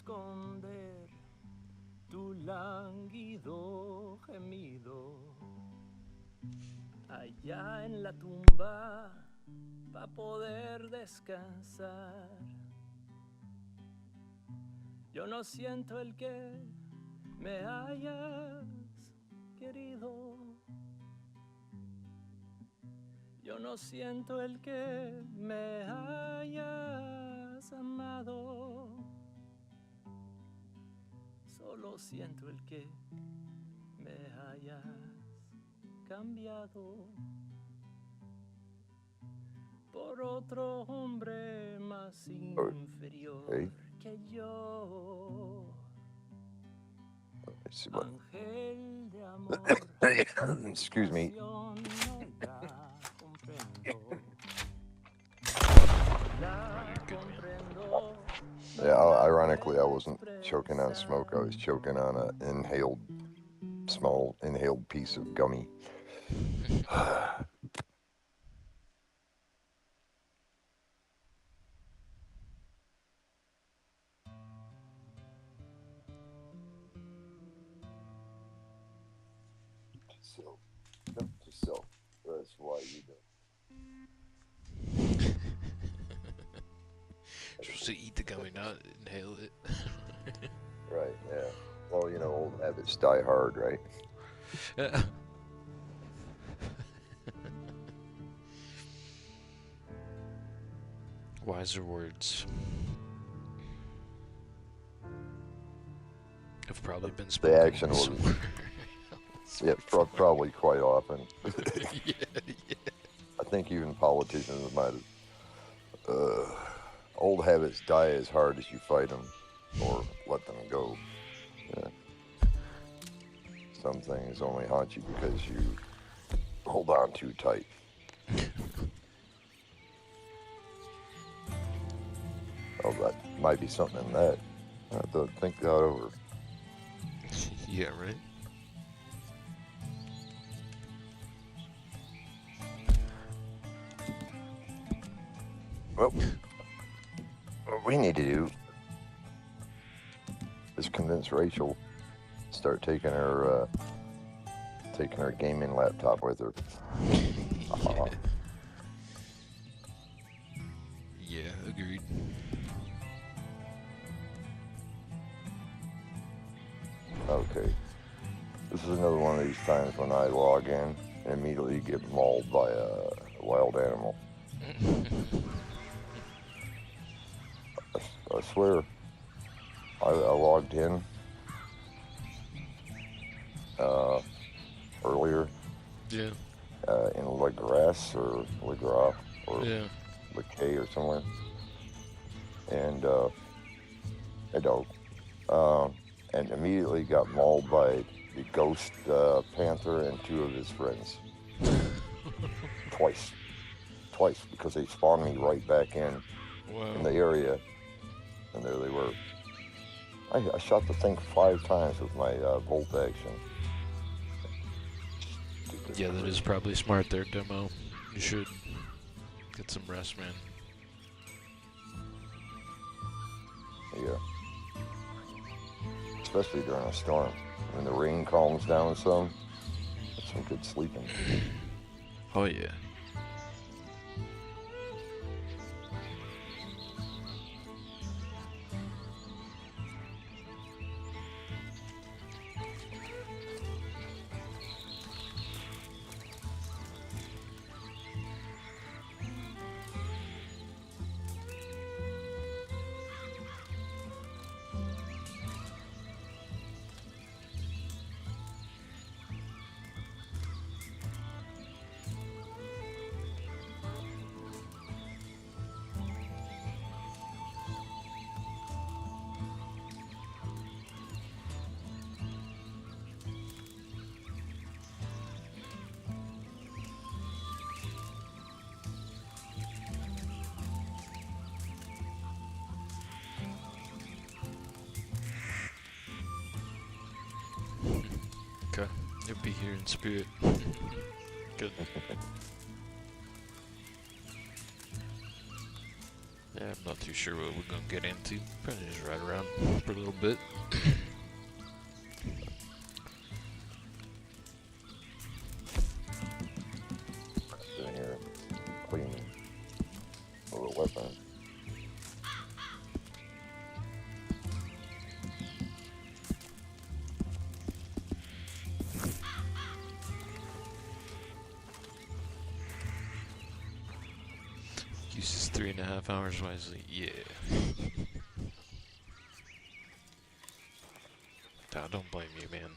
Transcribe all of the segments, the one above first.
esconder tu lánguido gemido. Allá en la tumba, pa' poder descansar. Yo no siento el que me hayas querido. Yo no siento el que me hayas amado. Solo siento el que me hayas cambiado por otro hombre más inferior que yo. Ángel de amor, excuse me. Yeah, ironically, I wasn't choking on smoke. I was choking on a small inhaled piece of gummy. So, note to self, that's why you don't. You're supposed to eat the gummy, not inhale it. Right, yeah. Well, you know, old habits die hard, right? Wiser words have probably been spoken. The action was, yeah, probably quite often. Yeah. I think even politicians might have. Old habits die as hard as you fight them or let them go. Yeah. Some things only haunt you because you hold on too tight. Oh, that might be something in that. I have to think that over. Yeah, right? Well, what we need to do is convince Rachel to start taking her gaming laptop with her. Yeah, agreed. Okay. This is another one of these times when I log in and immediately get mauled by a wild animal. I swear, I logged in earlier. Yeah. In LaGrasse or LaGras or Yeah. LaCay or somewhere. And a dog. And immediately got mauled by the ghost panther and two of his friends. Twice, because they spawned me right back in the area, and there they were. I shot the thing 5 times with my bolt action. Yeah, that is probably smart there, Demo. You should get some rest, man. Yeah. Especially during a storm. When the rain calms down some, that's some good sleeping. Oh, yeah. Okay, you'll be here in spirit. Good. Yeah, I'm not too sure what we're gonna get into. Probably just ride around for a little bit. Sitting here cleaning a little weapon. Uses 3.5 hours wisely. Yeah. Nah, don't blame you, man.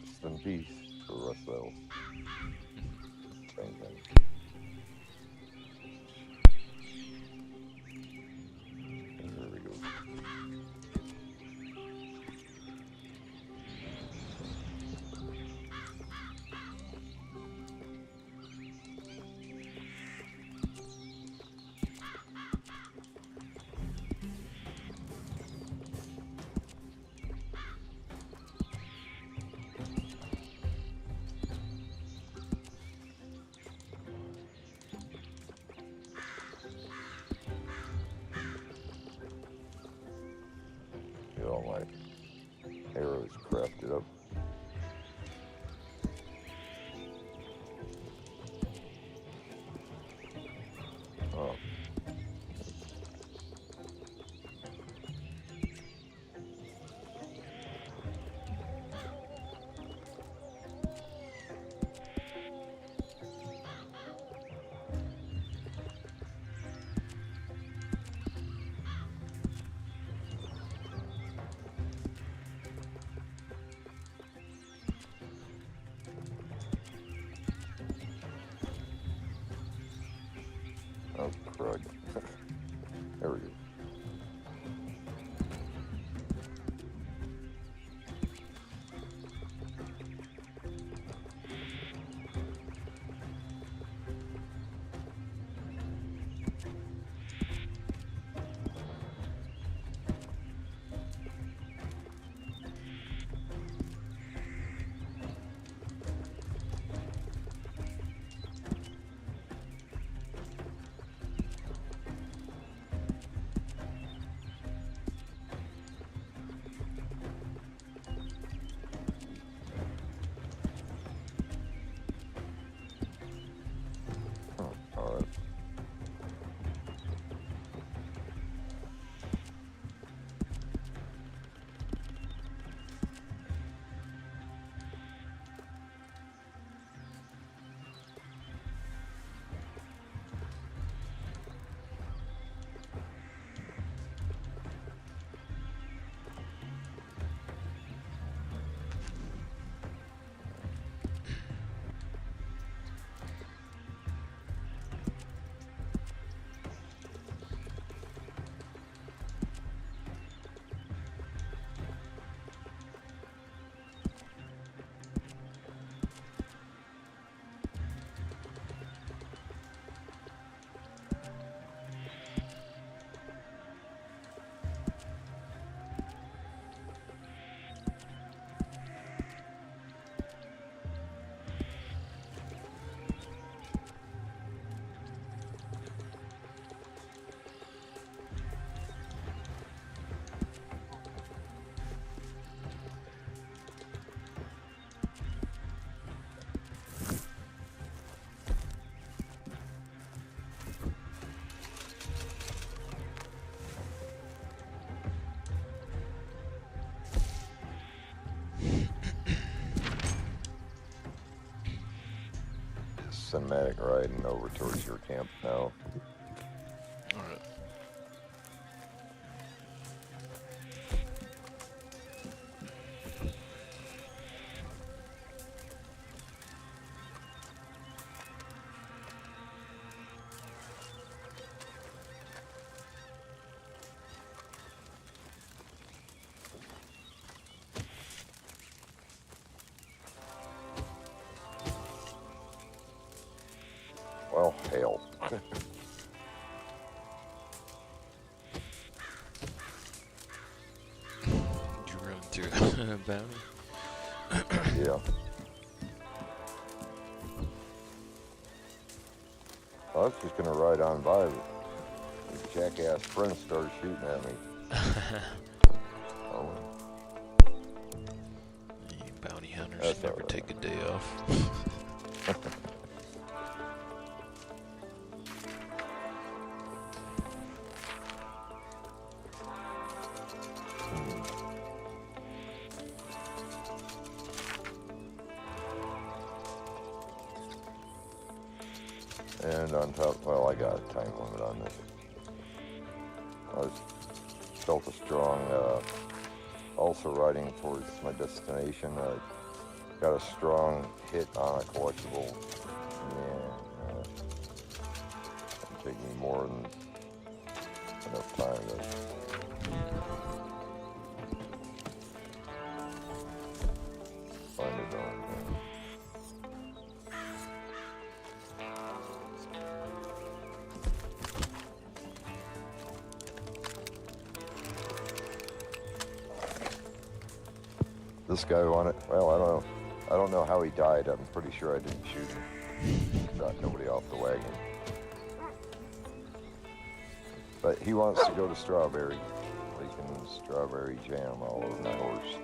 Rest in peace for Russell. Same thing. There we go. Get all my arrows crafted up. Oh. Oh, crud. There we go. All right. Cinematic riding over towards your camp now. Alright. Well, hell. Did you run through a bounty? Yeah. I was just gonna ride on by, but the jackass friend started shooting at me. Oh, You bounty hunters That's never alright. take a day off. And on top, well, I got a time limit on this. I felt a strong, also riding towards my destination. I got a strong hit on a collectible. And it'll take me more than enough time to find it on. This guy wanted, well, I don't know how he died. I'm pretty sure I didn't shoot him. Got nobody off the wagon. But he wants to go to Strawberry. Making strawberry jam all over my horse.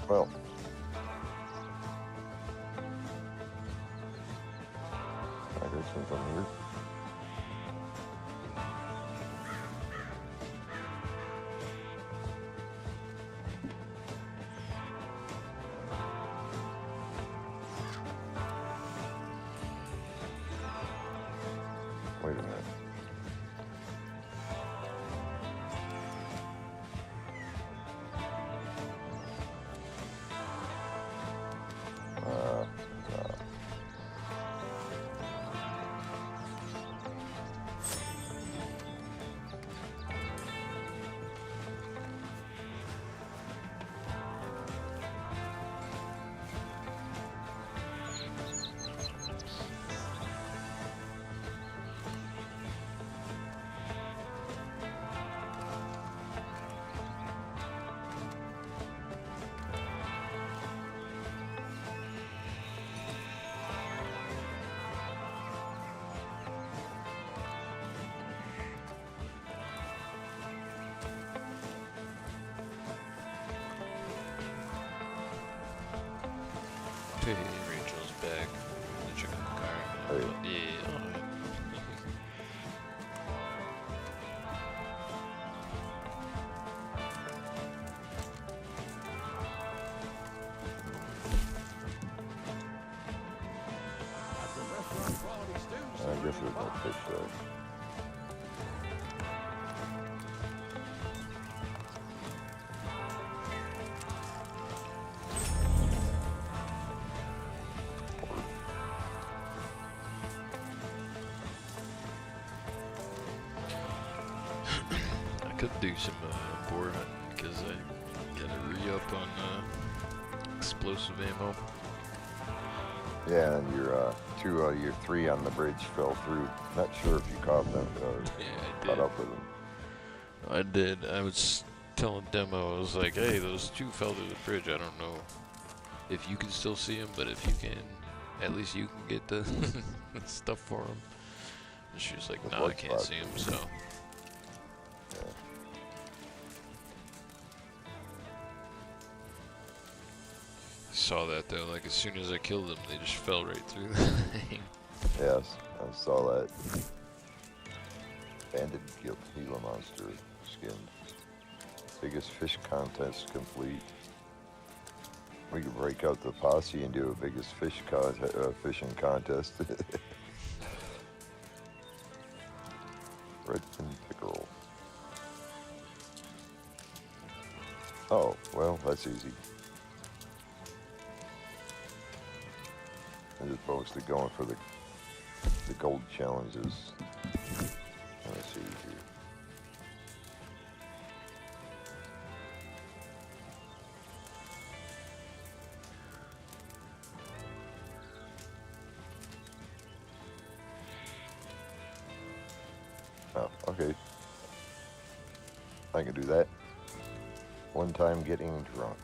Well, I guess since I'm here. Wait a minute. Hey, Rachel's back. The chicken car. Hey. Yeah, alright. I guess there's no fish there. I could do some boar hunting because I gotta re-up on explosive ammo. Yeah, and your 2 out of your 3 on the bridge fell through. Not sure if you caught them or Yeah, I caught did. up with them. I did. I was telling Demo, I was like, hey, those 2 fell through the bridge. I don't know if you can still see them, but if you can, at least you can get the stuff for them. And she was like, The no, I blood can't spots. see them, so. Yeah. I saw that though, like as soon as I killed them, they just fell right through the thing. Yes, I saw that. Banded Gila monster skinned. Biggest fish contest complete. We could break out the posse and do a biggest fishing contest. Redfin pickerel. Oh, well, that's easy. As opposed to going for the gold challenges. Let's see here. Oh, okay. I can do that. One time getting drunk.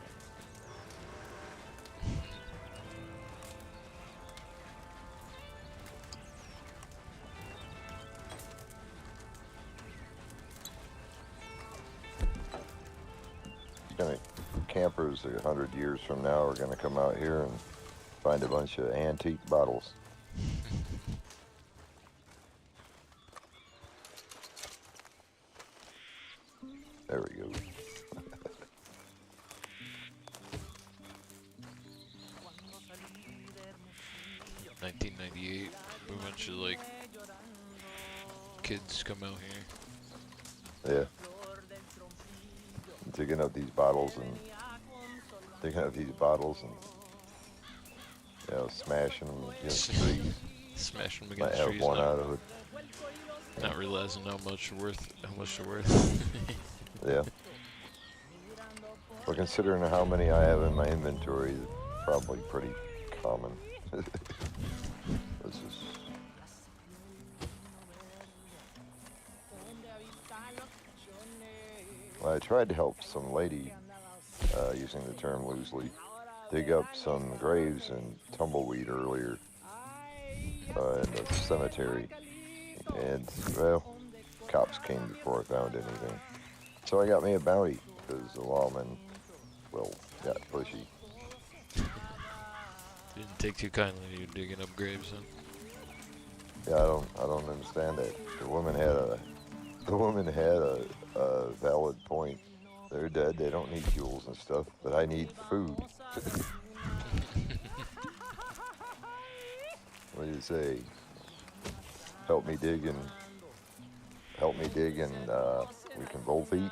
Campers 100 years from now are going to come out here and find a bunch of antique bottles. There we go. 1998, a bunch of like kids come out here. Yeah. Digging up these bottles and smashing them against trees. Smashing them Might against have trees. one out of it. Not realizing how much they're worth. Yeah. Well, considering how many I have in my inventory, it's probably pretty common. This is. Well, I tried to help some lady, using the term loosely, dig up some graves and tumbleweed earlier in the cemetery. And, well, cops came before I found anything. So I got me a bounty, because the lawman, well, got pushy. Didn't take too kindly to you digging up graves, then. Yeah, I don't understand that. The woman had a valid point. They're dead. They don't need jewels and stuff, but I need food. What do you say? Help me dig and we can both eat.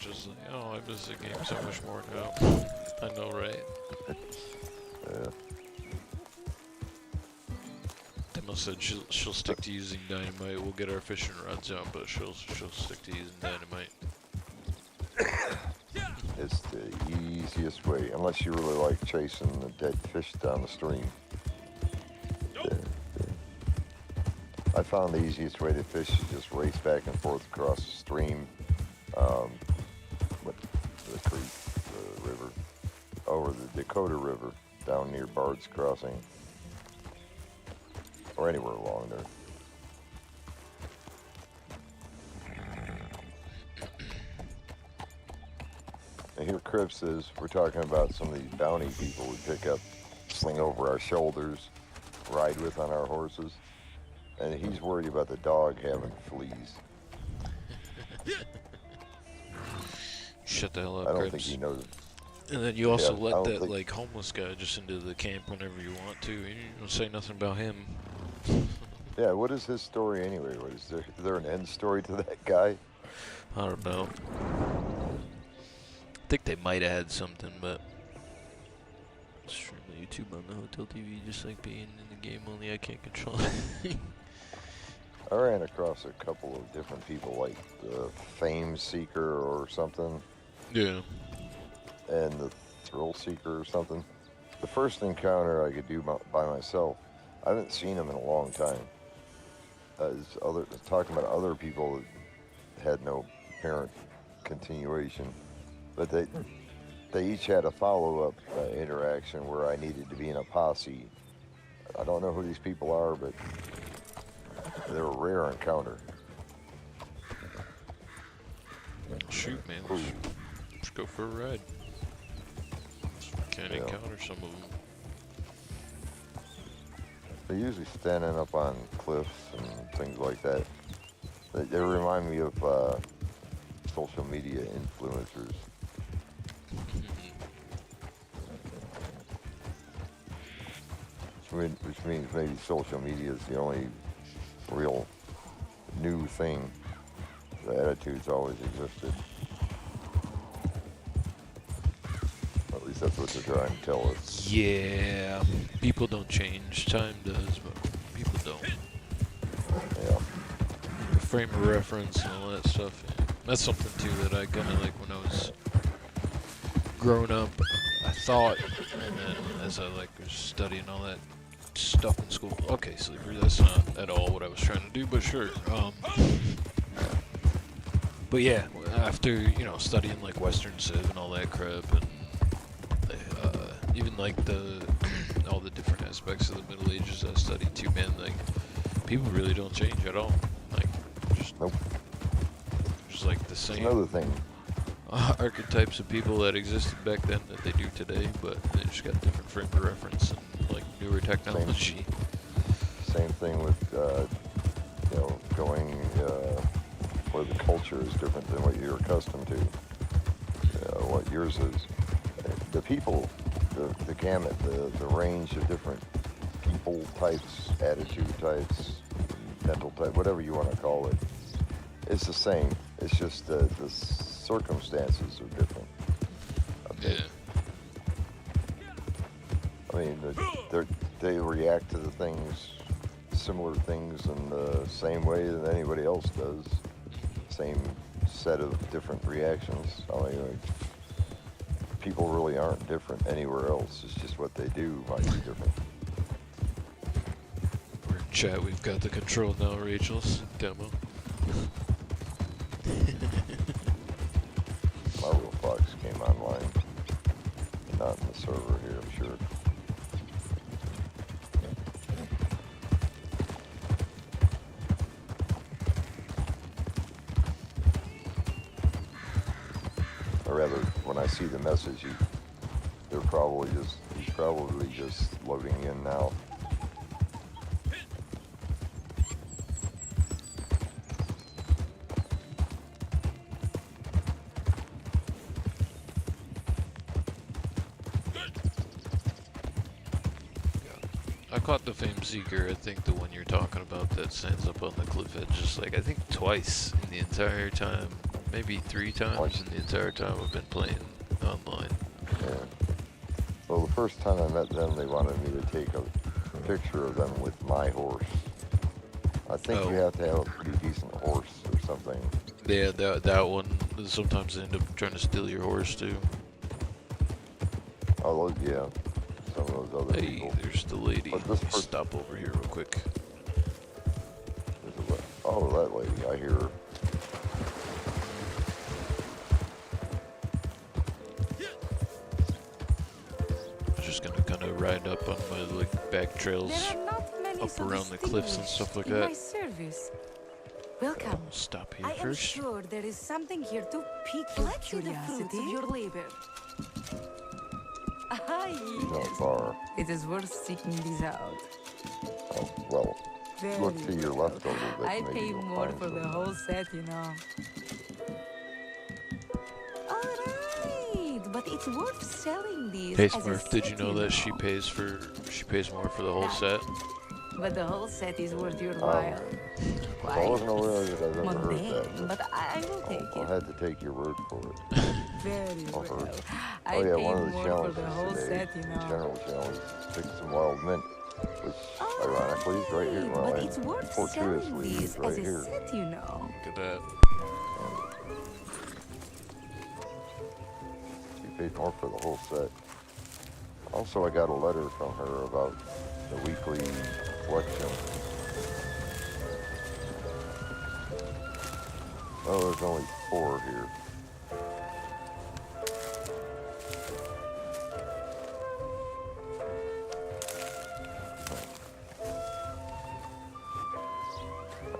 Just like, oh, I miss the game so much more now. I know, right? Yeah. Demo said she'll stick to using dynamite. We'll get our fishing rods out, but she'll stick to using dynamite. It's the easiest way, unless you really like chasing the dead fish down the stream. I found the easiest way to fish is just race back and forth across the stream, with the creek, the river, over the Dakota River, down near Bard's Crossing, or anywhere along there. And here Crip says, we're talking about some of these bounty people we pick up, sling over our shoulders, ride with on our horses. And he's worried about the dog having fleas. Shut the hell up, I don't Crips. think he knows. And then you also I let don't that think- like homeless guy just into the camp whenever you want to. You don't say nothing about him. Yeah, what is his story anyway? Is there an end story to that guy? I don't know. I think they might have had something, but Stream the YouTube on the hotel TV, just like being in the game, only I can't control it. I ran across a couple of different people, like the Fame Seeker or something, Yeah. and the Thrill Seeker or something. The first encounter I could do by myself, I haven't seen them in a long time. Talking about other people that had no apparent continuation, but they each had a follow-up interaction where I needed to be in a posse. I don't know who these people are, but they're a rare encounter. Shoot, man. Let's go for a ride. Can't encounter some of them. They're usually standing up on cliffs and things like that. They remind me of social media influencers. Which means maybe social media is the only real new thing. The attitudes always existed. At least that's what they're trying to tell us. Yeah, people don't change. Time does, but people don't. Yeah. The frame of reference and all that stuff. Yeah. That's something too that I kind of like when I was growing up. I thought, and then as I like was studying all that stuff in school. Okay, Sleeper, that's not at all what I was trying to do, but sure. But yeah, after studying like Western Civ and all that crap, and even like all the different aspects of the Middle Ages I studied too, man. Like people really don't change at all. Like just Nope. Just like the same Another thing. archetypes of people that existed back then that they do today, but they just got different frame of reference and like newer technology. Same thing with going where the culture is different than what you're accustomed to. What yours is. The people, the gamut, the range of different people types, attitude types, mental type, whatever you want to call it, it's the same. It's just the circumstances are different. Yeah. I mean, they react to the things, similar things in the same way that anybody else does. Same set of different reactions. I mean, people really aren't different anywhere else. It's just what they do might be different. We're in chat. We've got the control now, Rachel's demo. Marvel Fox came online. Not in the server here, I'm sure. Or rather, when I see the message, he's probably just loading in now. I caught the Fame Seeker, I think the one you're talking about that stands up on the cliff edge, just like I think twice in the entire time, maybe 3 times in the entire time I've been playing online. Yeah. Well, the first time I met them, they wanted me to take a picture of them with my horse. I think you have to have a pretty decent horse or something. Yeah, that one, sometimes they end up trying to steal your horse too. Oh, yeah. Some of those other Hey, people. there's the lady. But this person- Stop over here real quick. Oh, that lady, I hear her. Just gonna kind of ride up on my like back trails up around the cliffs and stuff like that. Welcome. I'll stop here I am first. sure there is something here to pique your curiosity. Of your labor. She's not far. It is worth seeking these out. Oh, well, look to your left a little bit. I maybe pay you'll more find for the some. whole set, you know. Alright, but it's worth selling these Hey as a Smurf, did you set, know that she pays more for the whole set? But the whole set is worth your while. I wasn't aware that I've ever heard Mundane, that. but I will take I'll it. have to take your word for it. Very Oh, well. her. I Oh yeah, paid one of the more for challenges the whole today, set, you know. general challenge, pick some wild mint, which ironically is right here. Well, But and it's worth fortuitously selling is these right as a here. set, you know. Look at that. She paid more for the whole set. Also, I got a letter from her about the weekly collection. Oh, there's only 4 here.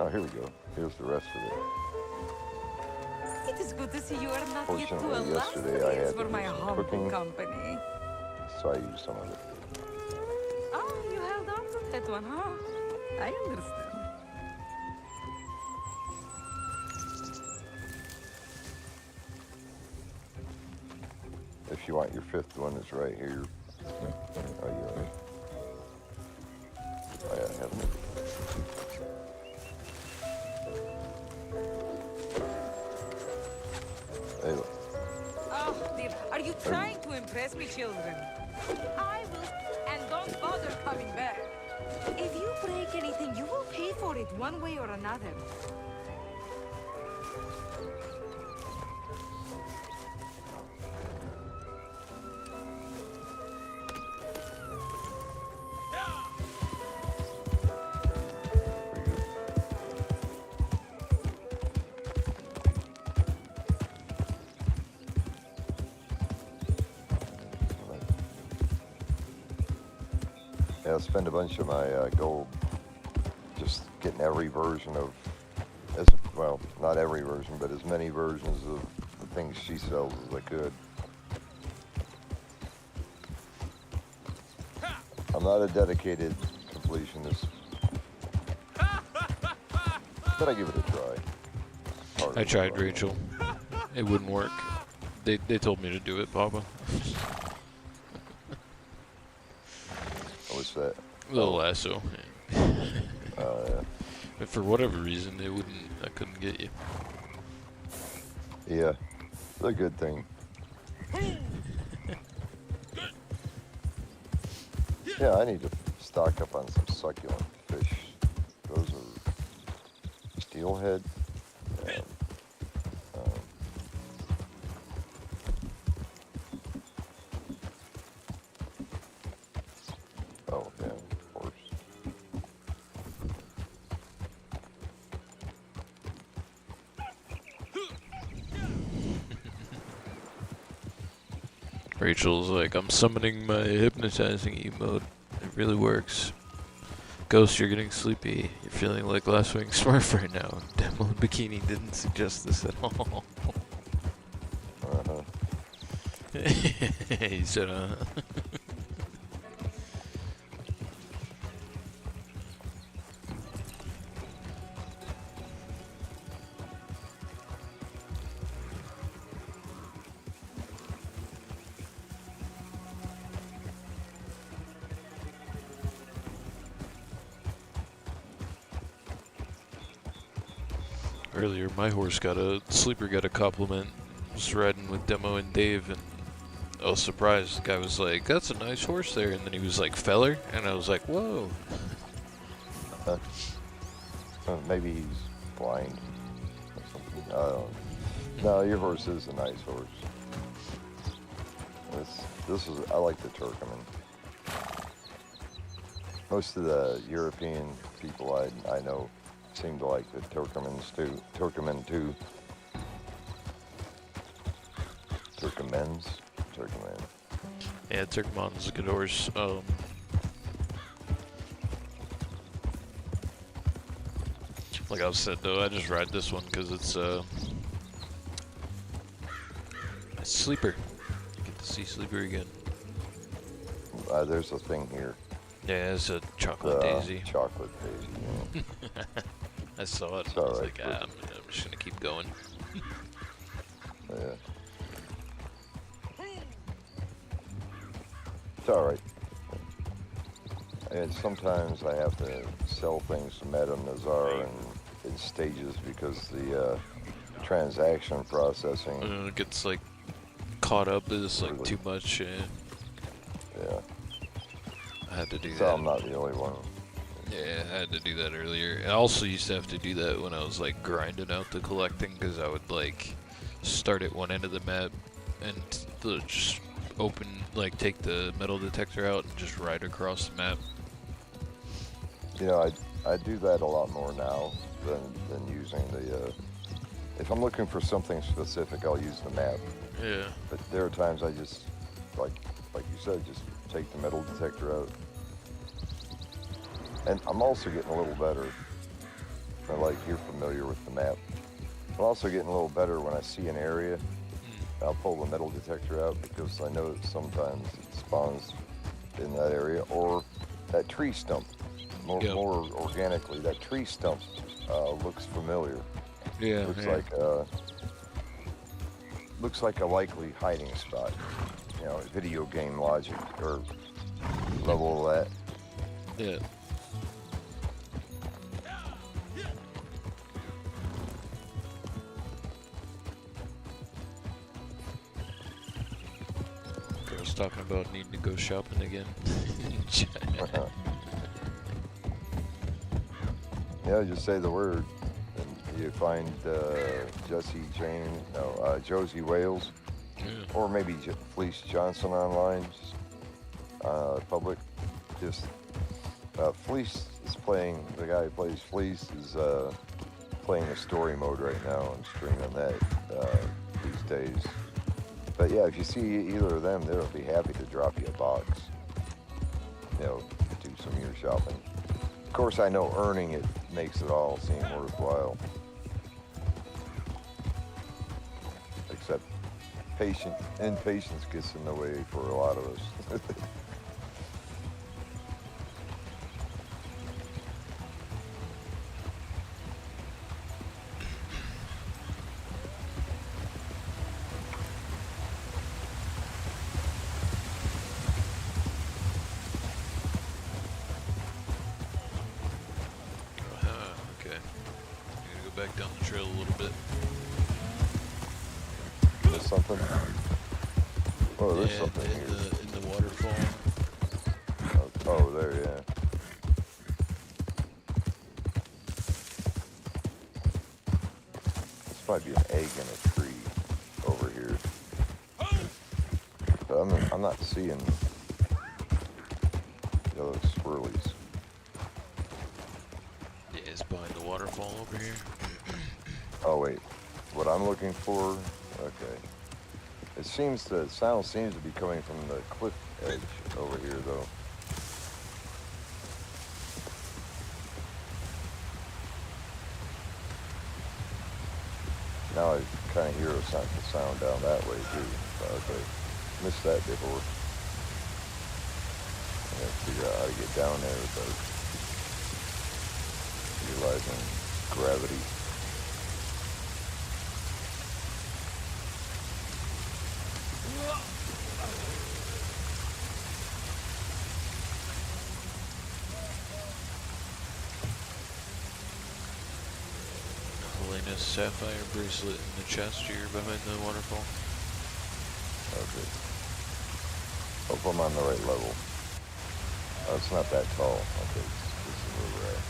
Oh, here we go. Here's the rest of it. It is good to see you are not yet too Fortunately, yesterday I illustrious had to for do my some humble cooking, company. so I used some of it. Oh, you held on to that one, huh? I understand. If you want your 5th one, it's right here. Oh, yeah. Oh, yeah, I have it. Hey, look. Oh, dear. Are you trying to impress me, children? I will. And don't bother coming back. If you break anything, you will pay for it one way or another. Yeah, I'll spend a bunch of my gold just getting every version of, well, not every version, but as many versions of the things she sells as I could. I'm not a dedicated completionist, but I give it a try. Hard I to tried, try. Rachel. It wouldn't work. They told me to do it, Papa. What's that? The lasso. Yeah. But for whatever reason, I couldn't get you. Yeah, it's a good thing. Yeah, I need to stock up on some succulent fish. Those are steelhead. And, oh, yeah, of course. Rachel's like, I'm summoning my hypnotizing emote. It really works. Ghost, you're getting sleepy. You're feeling like Last Wing Smurf right now. Demo in Bikini didn't suggest this at all. Uh-huh. He said, Earlier, my horse Sleeper got a compliment. Was riding with Demo and Dave, and I was surprised. The guy was like, that's a nice horse there. And then he was like, feller? And I was like, whoa. Maybe he's blind or something. I don't know. No, your horse is a nice horse. I like the Turkmen. Most of the European people I know seem to like the Turkmen too. Turkmen. Yeah, Turkmen's a good horse. Like I said though, I just ride this one because it's Sleeper. You get to see Sleeper again. There's a thing here. Yeah, it's a chocolate daisy. Chocolate daisy. Yeah. I saw it. It's I was alright, like, I'm just gonna keep going. Yeah. It's all right. And sometimes I have to sell things to Madame Nazar in stages because the transaction processing. It gets like caught up is like too much. Yeah. I had to do So that. I'm not the only one. Yeah, I had to do that earlier. I also used to have to do that when I was like grinding out the collecting, because I would like start at one end of the map and just open, like take the metal detector out and just ride across the map. You know, I do that a lot more now than using the. If I'm looking for something specific, I'll use the map. Yeah. But there are times I just, like you said, just take the metal detector out. And I'm also getting a little better. Like you're familiar with the map. I'm also getting a little better when I see an area. I'll pull the metal detector out because I know that sometimes it spawns in that area, or that tree stump. More organically, that tree stump looks familiar. Yeah. Looks like a likely hiding spot. You know, video game logic or level of that. Yeah. Girl's talking about needing to go shopping again. Yeah, just say the word, and you find Josie Wales, or maybe Fleece Johnson online, public. Just Fleece is playing. The guy who plays Fleece is playing the story mode right now. I'm streaming that these days. But yeah, if you see either of them, they'll be happy to drop you a box. You know, do some of your shopping. Of course, I know earning it makes it all seem worthwhile. Except impatience gets in the way for a lot of us. Back down the trail a little bit. There's something. Oh, there's something here. In the waterfall. Oh, there, yeah. This might be an egg in a tree over here. But I'm not seeing those swirlies. Yeah, it's behind the waterfall over here. Oh wait, what I'm looking for? Okay. The sound seems to be coming from the cliff edge over here, though. Now I kind of hear a sound down that way too. Okay, missed that before. I gotta figure out how to get down there without utilizing gravity. Helena's sapphire bracelet in the chest here behind the waterfall. Okay. Hope I'm on the right level. Oh, it's not that tall. Okay, this is where we're at.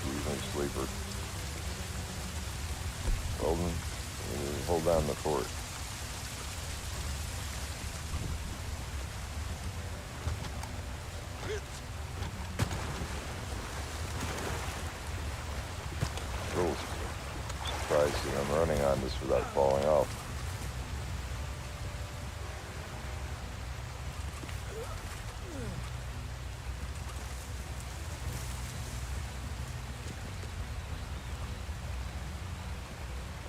Evening sleeper. Hold down the fort. Little surprised that I'm running on this without falling off.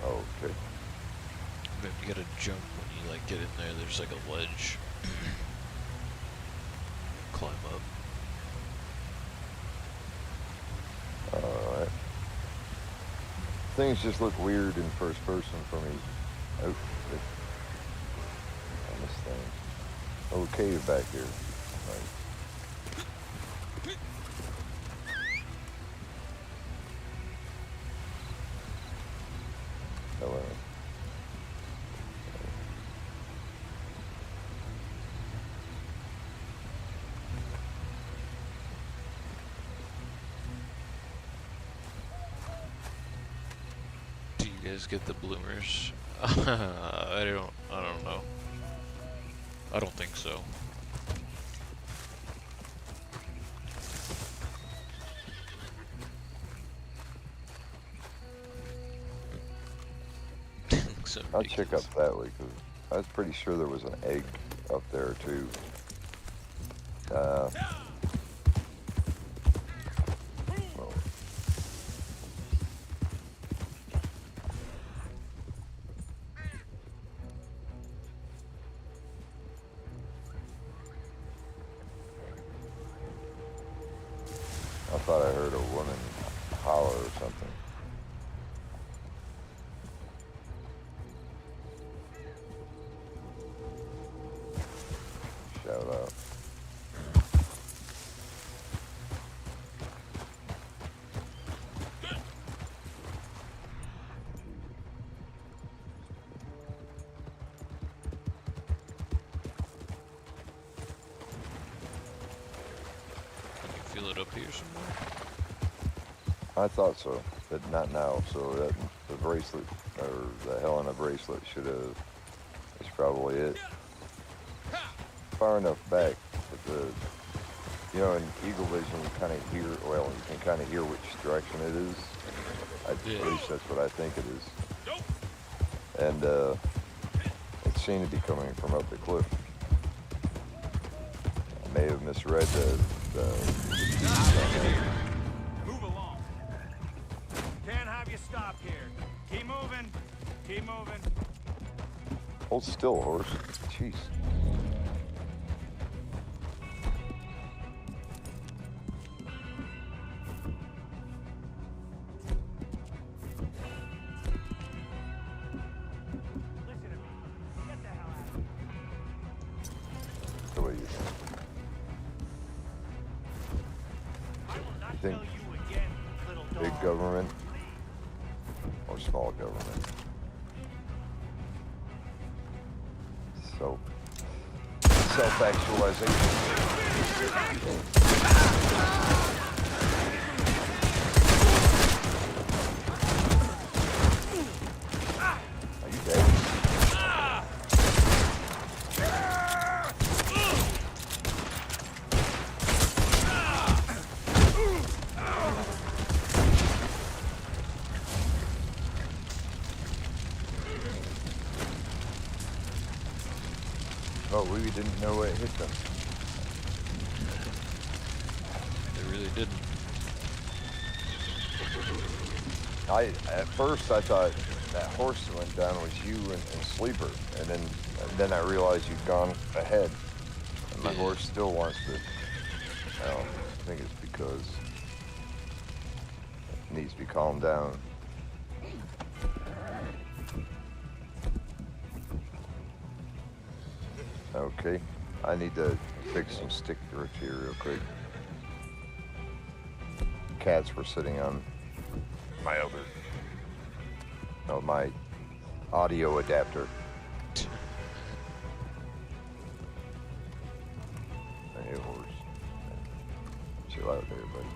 Okay. Maybe you gotta jump when you like get in there. There's like a ledge. Climb up. Alright. Things just look weird in first person for me. Oh, shit. On this thing. Oh, cave back here. Right. You guys get the bloomers? I don't know. I don't think so. So I'll check up that way because I was pretty sure there was an egg up there too. Well, I thought I heard a woman holler or something. Shout out. Can you feel it up here somewhere? I thought so, but not now. So that the bracelet or the Helena bracelet should have. That's probably it. Far enough back that the, you know, in Eagle Vision you kind of hear. Well, you can kind of hear which direction it is. At least that's what I think it is. And it seemed to be coming from up the cliff. I may have misread the Move along. Can't have you stop here. Keep moving. Keep moving. Hold still, horse. Jeez. Listen to me. Get the hell out of here. The way you think. I will not Think tell you again, little dog. Big government or small government. So, self-actualization. Are you dead? Oh, we didn't know it hit them. They really didn't. At first I thought that horse that went down was you and Sleeper, and then I realized you'd gone ahead, and my Yeah. horse still wants to. Well, I think it's because it needs to be calmed down. Okay, I need to fix some stick drift here real quick. Cats were sitting on my audio adapter. Hey, horse. Chill out there, buddy.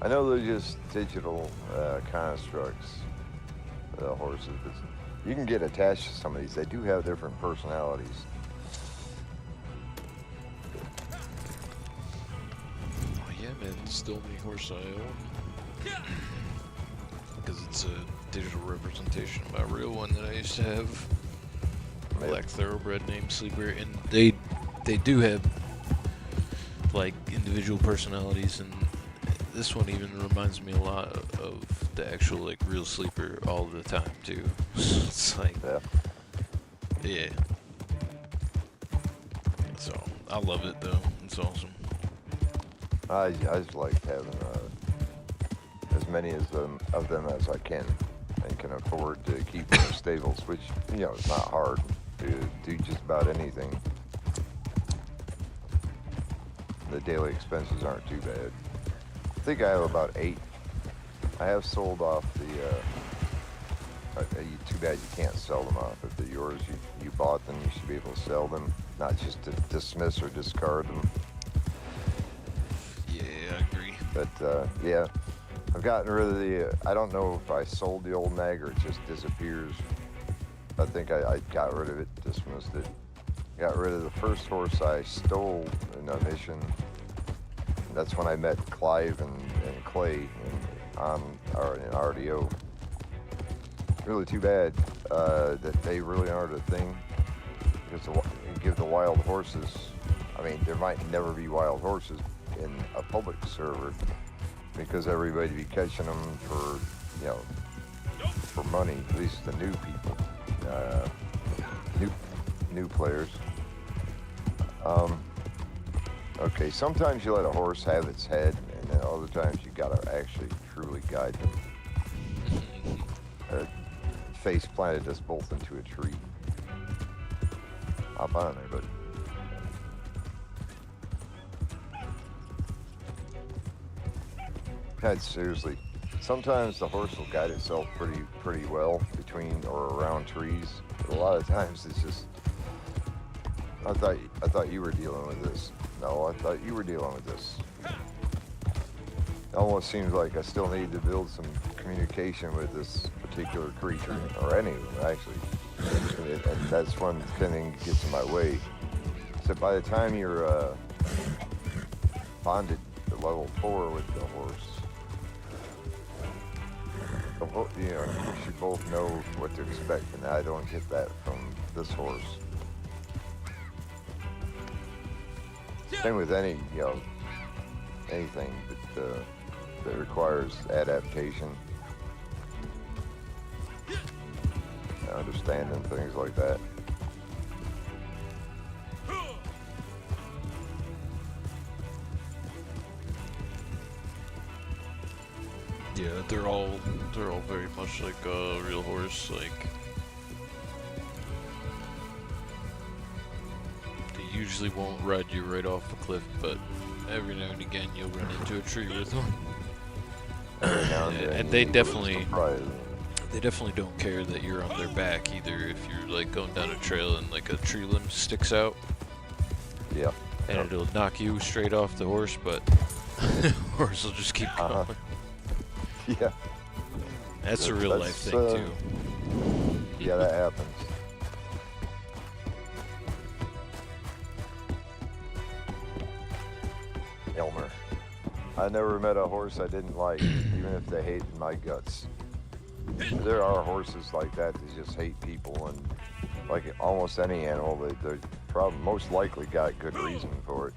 I know they're just digital constructs, horses, but you can get attached to some of these. They do have different personalities. Oh yeah, man, it's the only horse I own. Because it's a digital representation of my real one that I used to have. Black thoroughbred named Sleeper, and they do have like individual personalities, and this one even reminds me a lot of the actual like real Sleeper all the time too. It's like yeah. So I love it though. It's awesome. I just like having as many of them as I can, and can afford to keep in the stables, which, you know, it's not hard to do just about anything. The daily expenses aren't too bad. I think I have about 8. I have sold off the, too bad you can't sell them off. If they're yours, you bought them, you should be able to sell them, not just to dismiss or discard them. Yeah, I agree. But yeah, I've gotten rid of the. I don't know if I sold the old nag or it just disappears. I think I got rid of it, dismissed it. Got rid of the first horse I stole in a mission. That's when I met Clive and Clay in RDO. Really too bad that they really aren't a thing. Because you give the wild horses, I mean, there might never be wild horses in a public server because everybody be catching them for, you know, for money, at least the new people, new players. Okay, sometimes you let a horse have its head, and then other times you gotta actually truly guide them. Face planted us both into a tree. Hop on there, buddy. God, seriously, sometimes the horse will guide itself pretty well between or around trees. But a lot of times it's just. I thought you were dealing with this. No, I thought you were dealing with this. It almost seems like I still need to build some communication with this particular creature, or any of them, actually. And that's when thing gets in my way. So by the time you're bonded to level 4 with the horse, you know, you should both know what to expect, and I don't get that from this horse. Same with any, you know, anything that requires adaptation, understanding things like that. Yeah, they're all very much like a real horse. Like they usually won't ride you right off a cliff, but every now and again you'll run into a tree with them. And they definitely don't care that you're on their back either. If you're like going down a trail and like a tree limb sticks out, yeah, and it'll knock you straight off the horse, but the horse will just keep going. Yeah, that's a real life thing too. Yeah, that happens. Elmer. I never met a horse I didn't like, even if they hated my guts. There are horses like that that just hate people, and like almost any animal, they probably most likely got good reason for it.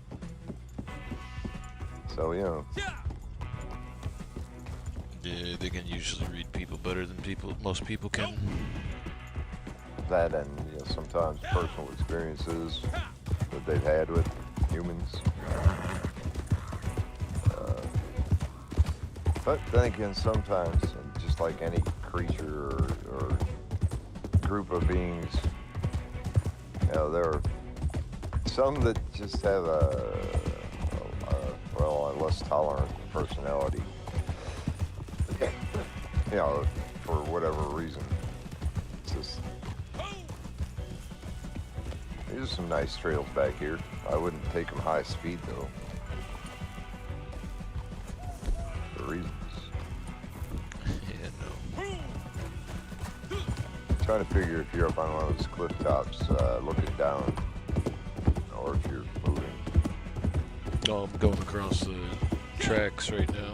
So, you know. Yeah, they can usually read people better than most people can. That and, you know, sometimes personal experiences that they've had with humans. But then again, sometimes, and just like any creature or group of beings, you know, there are some that just have a less tolerant personality. You know, for whatever reason. It's just, there's some nice trails back here. I wouldn't take them high speed though. For reasons. Yeah, no. I'm trying to figure if you're up on one of those cliff tops, looking down, or if you're moving. Oh, I'm going across the tracks right now.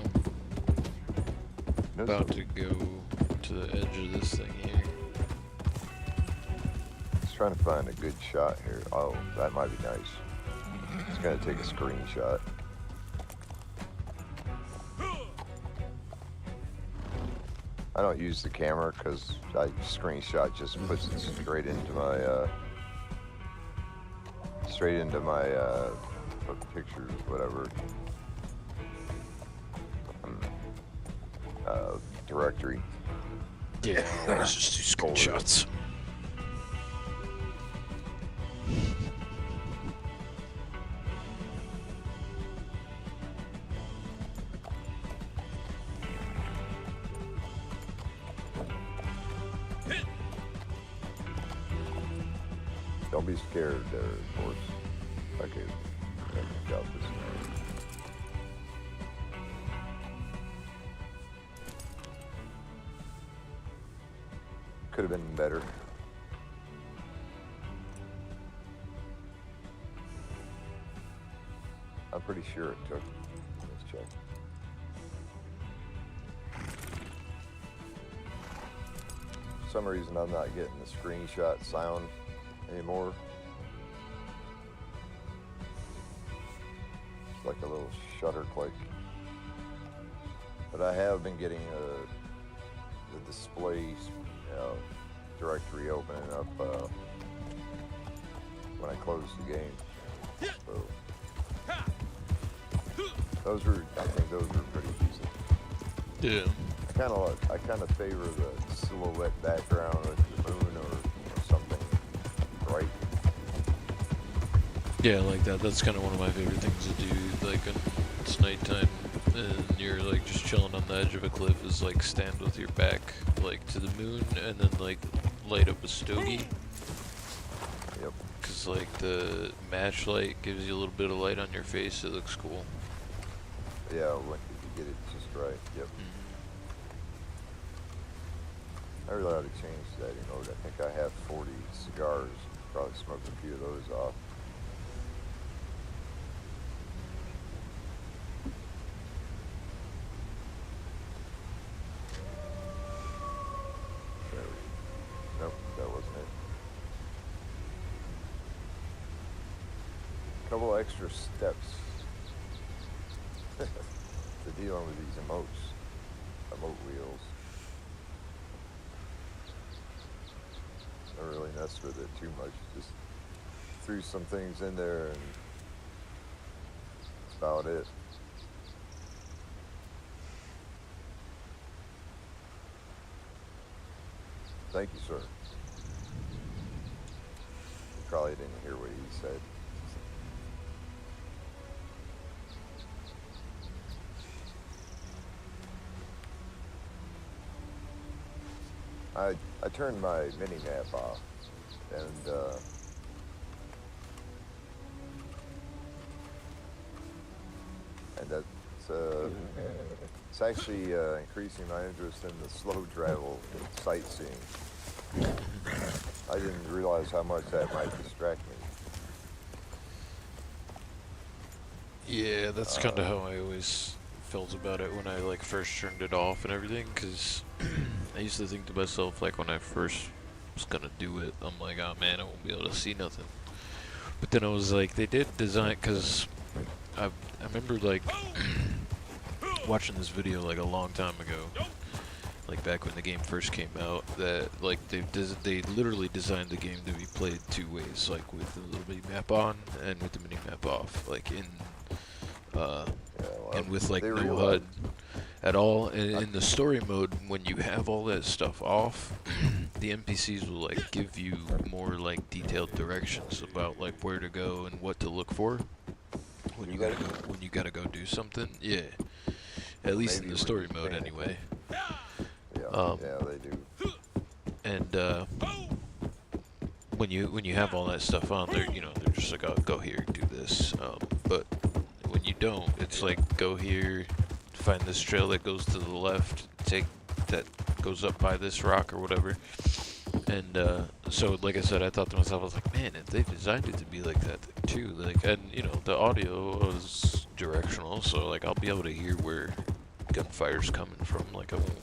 About to go to the edge of this thing here. Just trying to find a good shot here. Oh, that might be nice. It's gonna take a screenshot. I don't use the camera because screenshot just puts it straight into my pictures, whatever. Directory. Yeah, it's just 2 screenshots. Don't be scared there, of course. Okay, got this. Could have been better. I'm pretty sure it took. Let's check. For some reason, I'm not getting the screenshot sound anymore. It's like a little shutter click. But I have been getting the display directory opening up when I close the game. So I think those were pretty decent. Yeah. I kind of favor the silhouette background with the moon or something bright. Yeah, like that. That's kind of one of my favorite things to do. Like when it's nighttime and you're like just chilling on the edge of a cliff, is like stand with your back like to the moon and then like light up a stogie. Yep. Cause like the match light gives you a little bit of light on your face. It looks cool. Yeah, if you get it just right. Yep. I really ought to change that. I think I have 40 cigars. Probably smoke a few of those off. Nope, that wasn't it. Couple extra steps to dealing with these emote wheels. I really messed with it too much. Just threw some things in there and that's about it. Thank you, sir. You probably didn't hear what he said. I turned my mini map off, and it's actually increasing my interest in the slow travel sightseeing. I didn't realize how much that might distract me. Yeah, that's kind of how I always felt about it when I like first turned it off and everything, because I used to think to myself, like when I first was gonna do it, I'm like, oh man, I won't be able to see nothing. But then I was like, they did design, because I remember like watching this video like a long time ago, like back when the game first came out, that like they literally designed the game to be played two ways, like with the little mini map on and with the mini map off, like in and with like no HUD at all. And in the story mode, when you have all that stuff off, the NPCs will like give you more like detailed directions about like where to go and what to look for when you gotta go do something. Yeah, at least in the story mode anyway. Yeah, they do. And when you have all that stuff on, they're just like, oh, go here, do this. But when you don't, it's like, go here, find this trail that goes to the left, take that goes up by this rock or whatever. And so like I said, I thought to myself, I was like, man, if they designed it to be like that too, like, and the audio was directional, so like I'll be able to hear where gunfire's coming from. Like I won't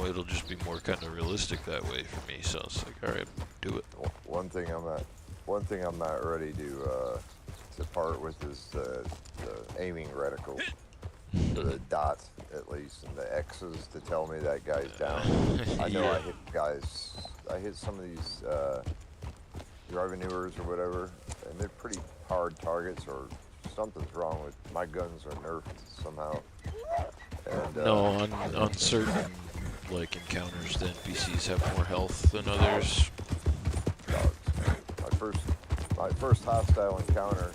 it'll just be more kind of realistic that way for me. So it's like, all right, do it. One thing I'm not ready to part with is the aiming reticle. For the dots, at least, and the X's to tell me that guy's down. I know I hit some of these revenuers or whatever, and they're pretty hard targets, or something's wrong with my guns are nerfed somehow. And, no, on certain like encounters, the NPCs have more health than others. My first hostile encounter,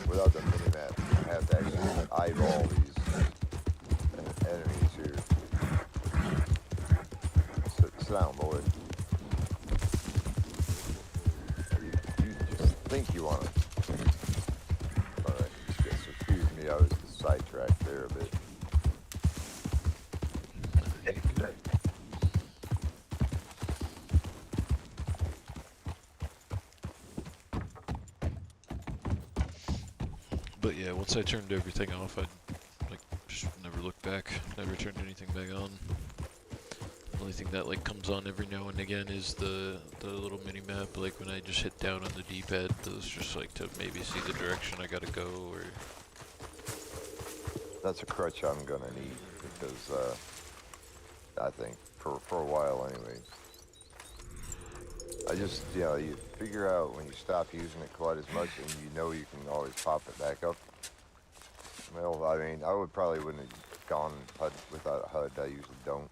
without the minimap, I have to actually eyeball these enemies here. Sit down, boy. You just think you want to. Alright, just excuse me, I was sidetracked there a bit. But yeah, once I turned everything off, I like just never looked back. Never turned anything back on. The only thing that like comes on every now and again is the little mini map. Like when I just hit down on the D-pad, those just like to maybe see the direction I gotta go, or That's a crutch I'm gonna need because I think for a while anyway. I just, you know, you figure out when you stop using it quite as much and you know you can always pop it back up. Well, I mean, I probably wouldn't have gone HUD without HUD. I usually don't.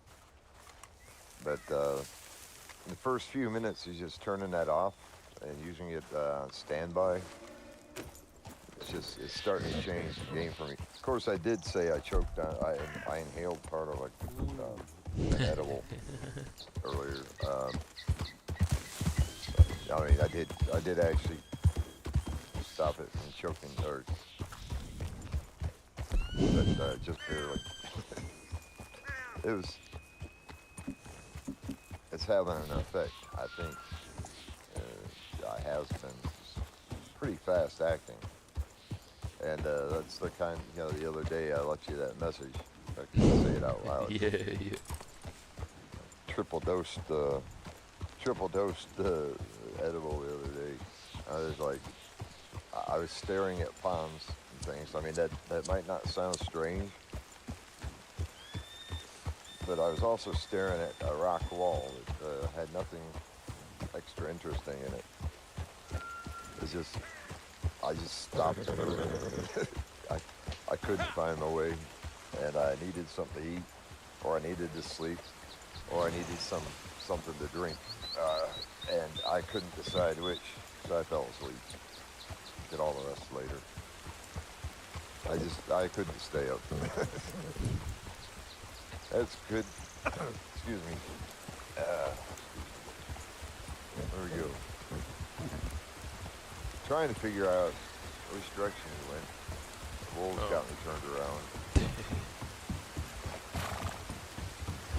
But in the first few minutes, is just turning that off and using it on standby. It's starting to change the game for me. Of course, I did say I choked on, I inhaled part of like an edible earlier. I mean, I did actually stop it from choking, or but just barely. It's having an effect. I think I has been pretty fast acting, and that's the kind. You know, the other day I left you that message. I can say it out loud. yeah. Triple dosed edible the other day. I was like, I was staring at ponds and things. I mean, that might not sound strange, but I was also staring at a rock wall that had nothing extra interesting in it. It's just, I just stopped. I couldn't find my way, and I needed something to eat, or I needed to sleep, or I needed something to drink. And I couldn't decide which, so I fell asleep. Did all the rest later. I couldn't stay up. That's good. Excuse me. There we go. Trying to figure out which direction we went. The wolves got me turned around.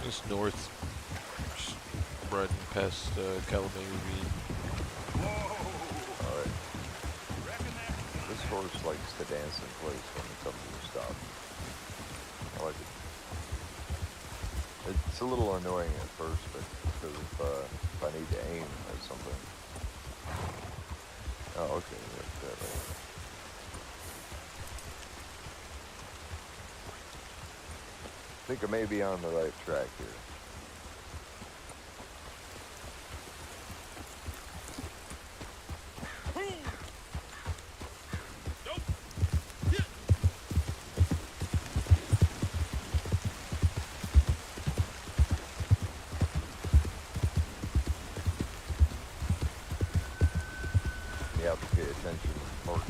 Just north. Just riding past Calamari Ravine. Alright. This horse likes to dance in place when it comes to a stop. I like it. It's a little annoying at first, but because if I need to aim at something. Oh, okay. That way. I think I may be on the right track here. You have to pay attention, more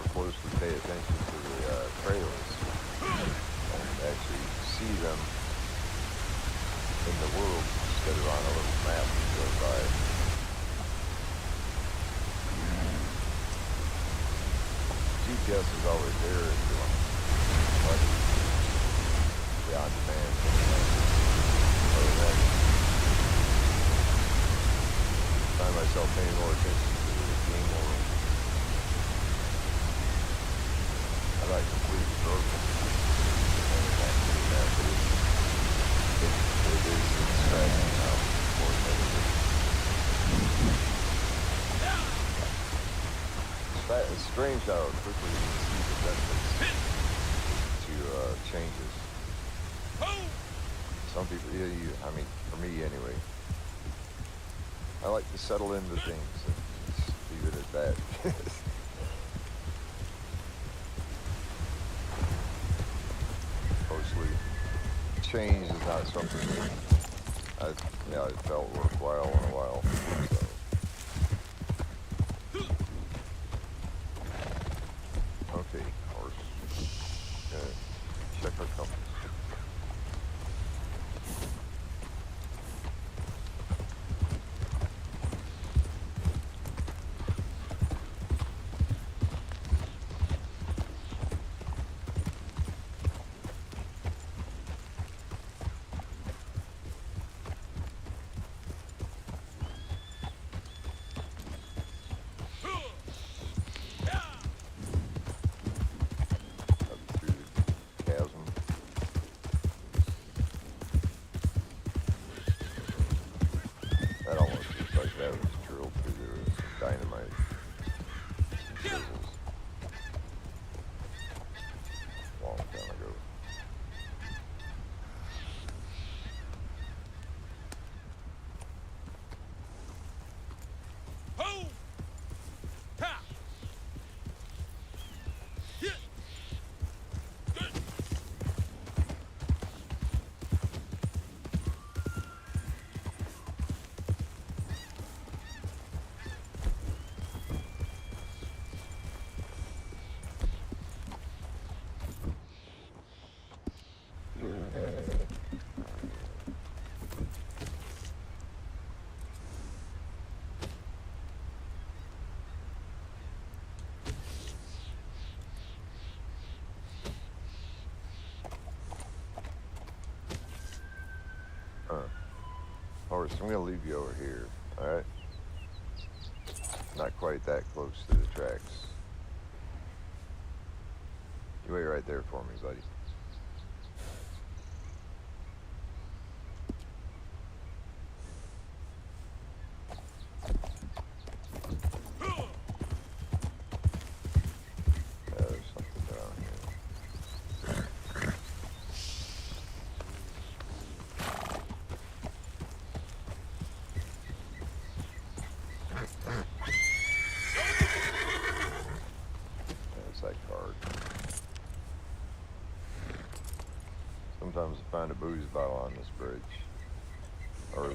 closely pay attention to the trailers and actually see them in the world instead of on a little map that goes by. GPS is always there if you want, but the on-demand other than that, I find myself paying more attention to the game world. I like complete broken. It is exciting now more than anything. It's strange how quickly you can see the benefits to changes. Some people, I mean, for me anyway, I like to settle into things and just leave it at that. Mostly, change is not something that I felt worthwhile in a while. So. Okay, horse. Check our compass. first. I'm gonna leave you over here. All right. Not quite that close to the tracks. You wait right there for me, buddy. There's something down here. There's that card. Sometimes I find a booze bottle on this bridge, or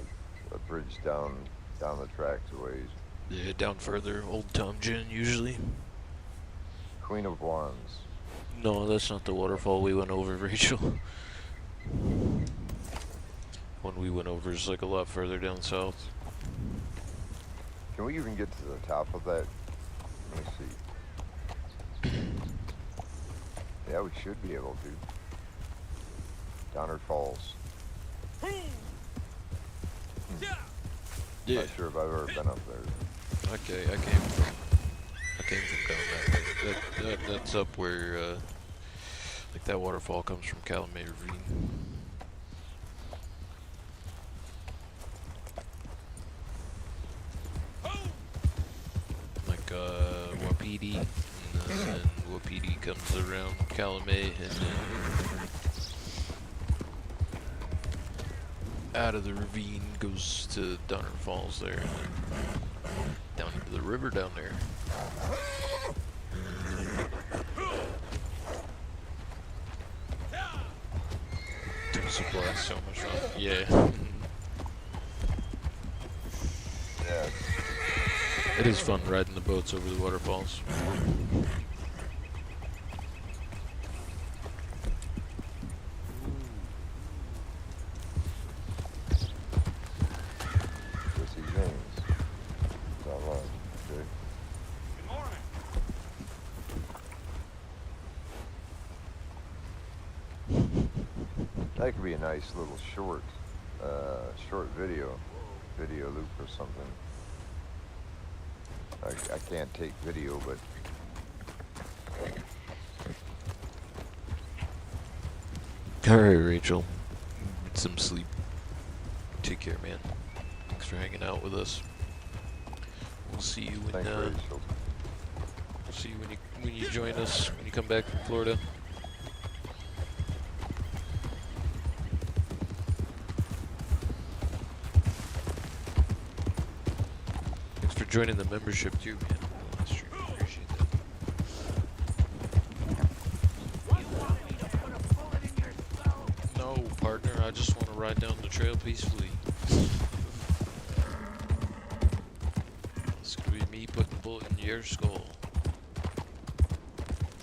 a bridge down the tracks a ways. Yeah, down further, Old Tom Gin usually. Queen of Wands. No, that's not the waterfall we went over, Rachel. One we went over is like a lot further down south. Can we even get to the top of that? Let me see. Yeah, we should be able to. Donner Falls. Yeah. Not sure if I've ever been up there. Okay, I came from down that way. That's up where like that waterfall comes from Calumet Ravine. Like Wapiti, and then Wapiti comes around Calumet, and then out of the ravine goes to Donner Falls there, and then down into the river down there. Supply so much fun. Yeah. Yeah. It is fun riding the boats over the waterfalls. Jesse James. It's online. Okay. Good morning. That could be a nice little short video loop or something. I can't take video, but Alright, Rachel. Get some sleep. Take care, man. Thanks for hanging out with us. We'll see you when thanks, Rachel. we'll see you when you join us when you come back from Florida. Thanks for joining the membership too, man. I appreciate that. No, partner, I just want to ride down the trail peacefully. It's gonna be me putting a bullet in your skull.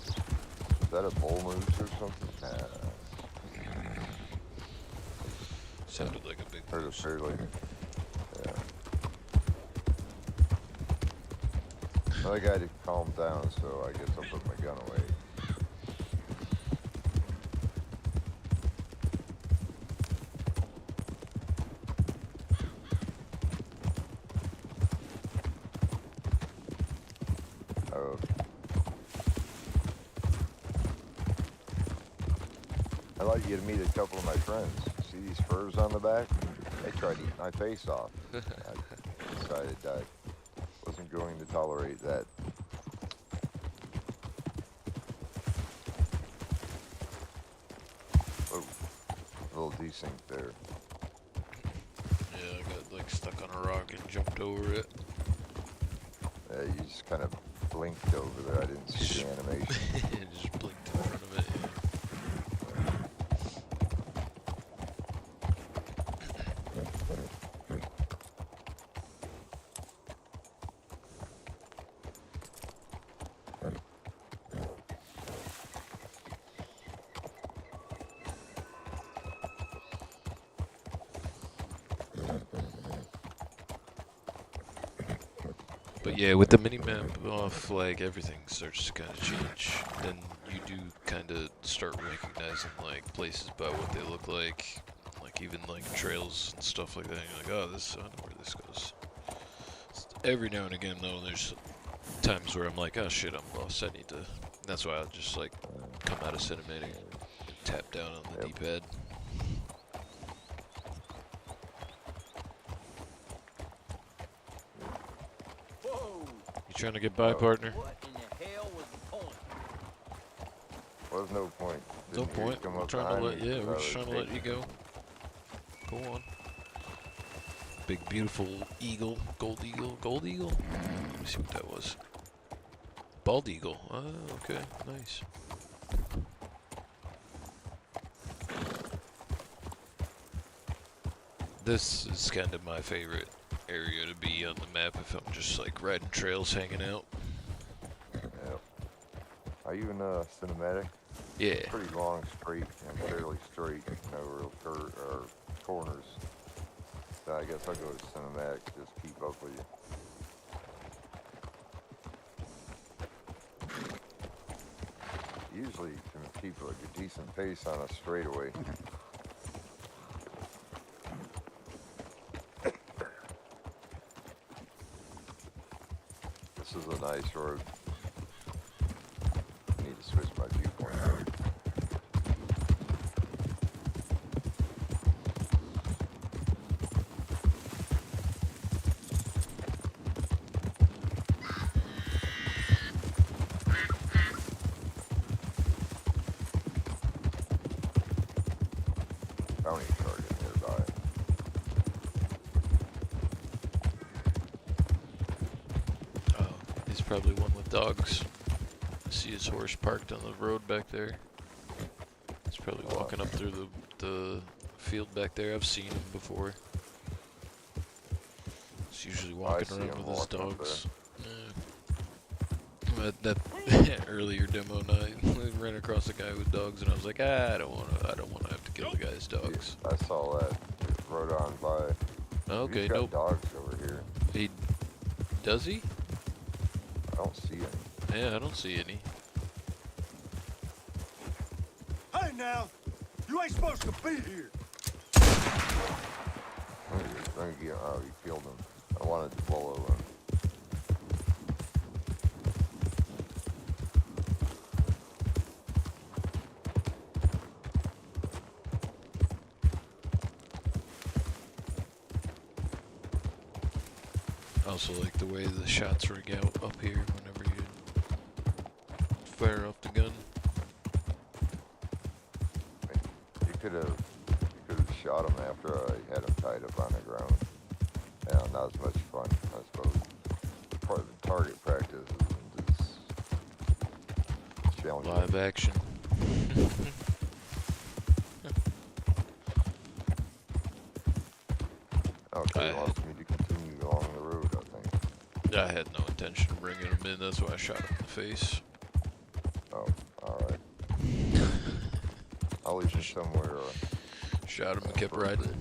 Is that a bull moose or something? Sounded like a big Heard a moose. fairly. Yeah. Another guy to calm down, so I guess I'll put my gun away. Oh. I'd like you to meet a couple of my friends. See these furs on the back? They tried to eat my face off. I decided I wasn't going to tolerate that. Oh, a little desync there. Yeah, I got like stuck on a rock and jumped over it. You just kind of blinked over there. I didn't see the animation. It just blinked in front of it. But yeah, with the mini-map off, like, everything starts to kind of change. Then you do kind of start recognizing, like, places by what they look like. Like, like even like trails and stuff like that. And you're like, oh, this I know where this goes. Every now and again though, there's times where I'm like, oh shit, I'm lost. I need to. That's why I'll just like come out of cinematic and tap down on the D-pad. You trying to get by, partner? What in the hell was the point? Well, there's no point. No Didn't you point. come We're up trying to behind let, me yeah, 'cause we're I just was trying to let you taking- go. Go on. Big beautiful eagle, gold eagle, gold eagle? Let me see what that was. Bald eagle. Oh, okay, nice. This is kind of my favorite area to be on the map if I'm just like riding trails, hanging out. Yep. Are you in cinematic? Yeah. Pretty long, straight, and fairly straight. No real or corners. So I guess I'll go to cinematic. Just keep up with you. Usually you can keep a decent pace on a straightaway. This is a nice road. I need to switch my viewpoint. Bounty target nearby. Oh, he's probably one with dogs. I see his horse parked on the road back there. He's probably walking up through the field back there. I've seen him before. He's usually walking see around him with his walking up dogs. Yeah. That earlier demo night, we ran across a guy with dogs, and I was like, I don't want to have to kill the guy's dogs. I saw that. It rode on by. Okay, He's got nope. dogs over here. Does he? I don't see any. Yeah, I don't see any. Hey now! You ain't supposed to be here! Oh, you killed him. I wanted to follow him. I also like the way the shots ring out up here whenever you fire off the gun. You could have shot him after I had him tied up on the ground. Yeah, not as much fun, I suppose. Part of the target practice is challenging. Live action. Okay, he wants me to continue along the road, I think. I had no intention of bringing him in, that's why I shot him in the face. Oh, alright. I'll leave him somewhere. Shot him and kept riding.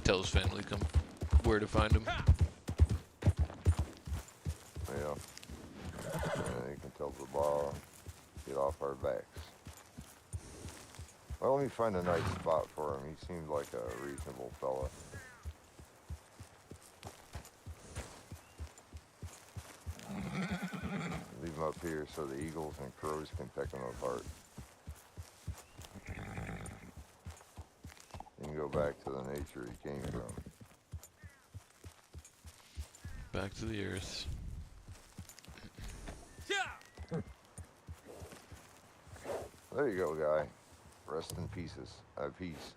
Tell his family come where to find him. Yeah. And you can tell the bar, get off our backs. Well, let me find a nice spot for him. He seemed like a reasonable fella. Leave him up here so the eagles and crows can pick him apart. You can go back to the nature he came from. Back to the earth. There you go, guy. Rest in pieces. Peace.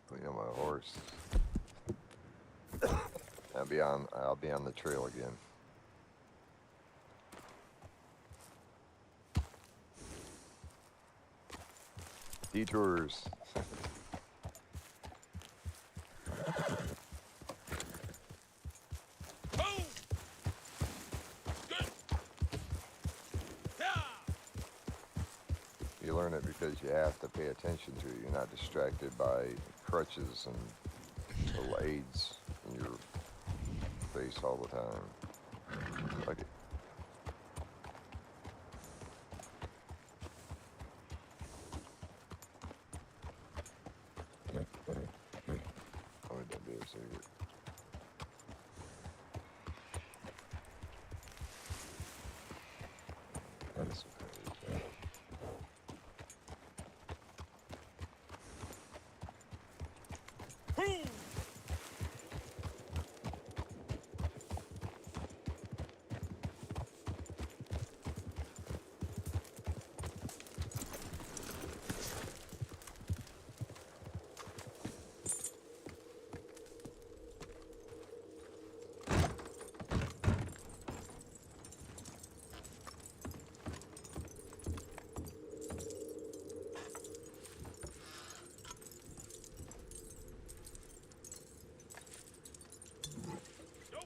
Put on my horse. I'll be on the trail again. Detours. You learn it because you have to pay attention to it. You're not distracted by crutches and little aids in your face all the time. Fuck it. Oh, that'd be a secret. That's okay.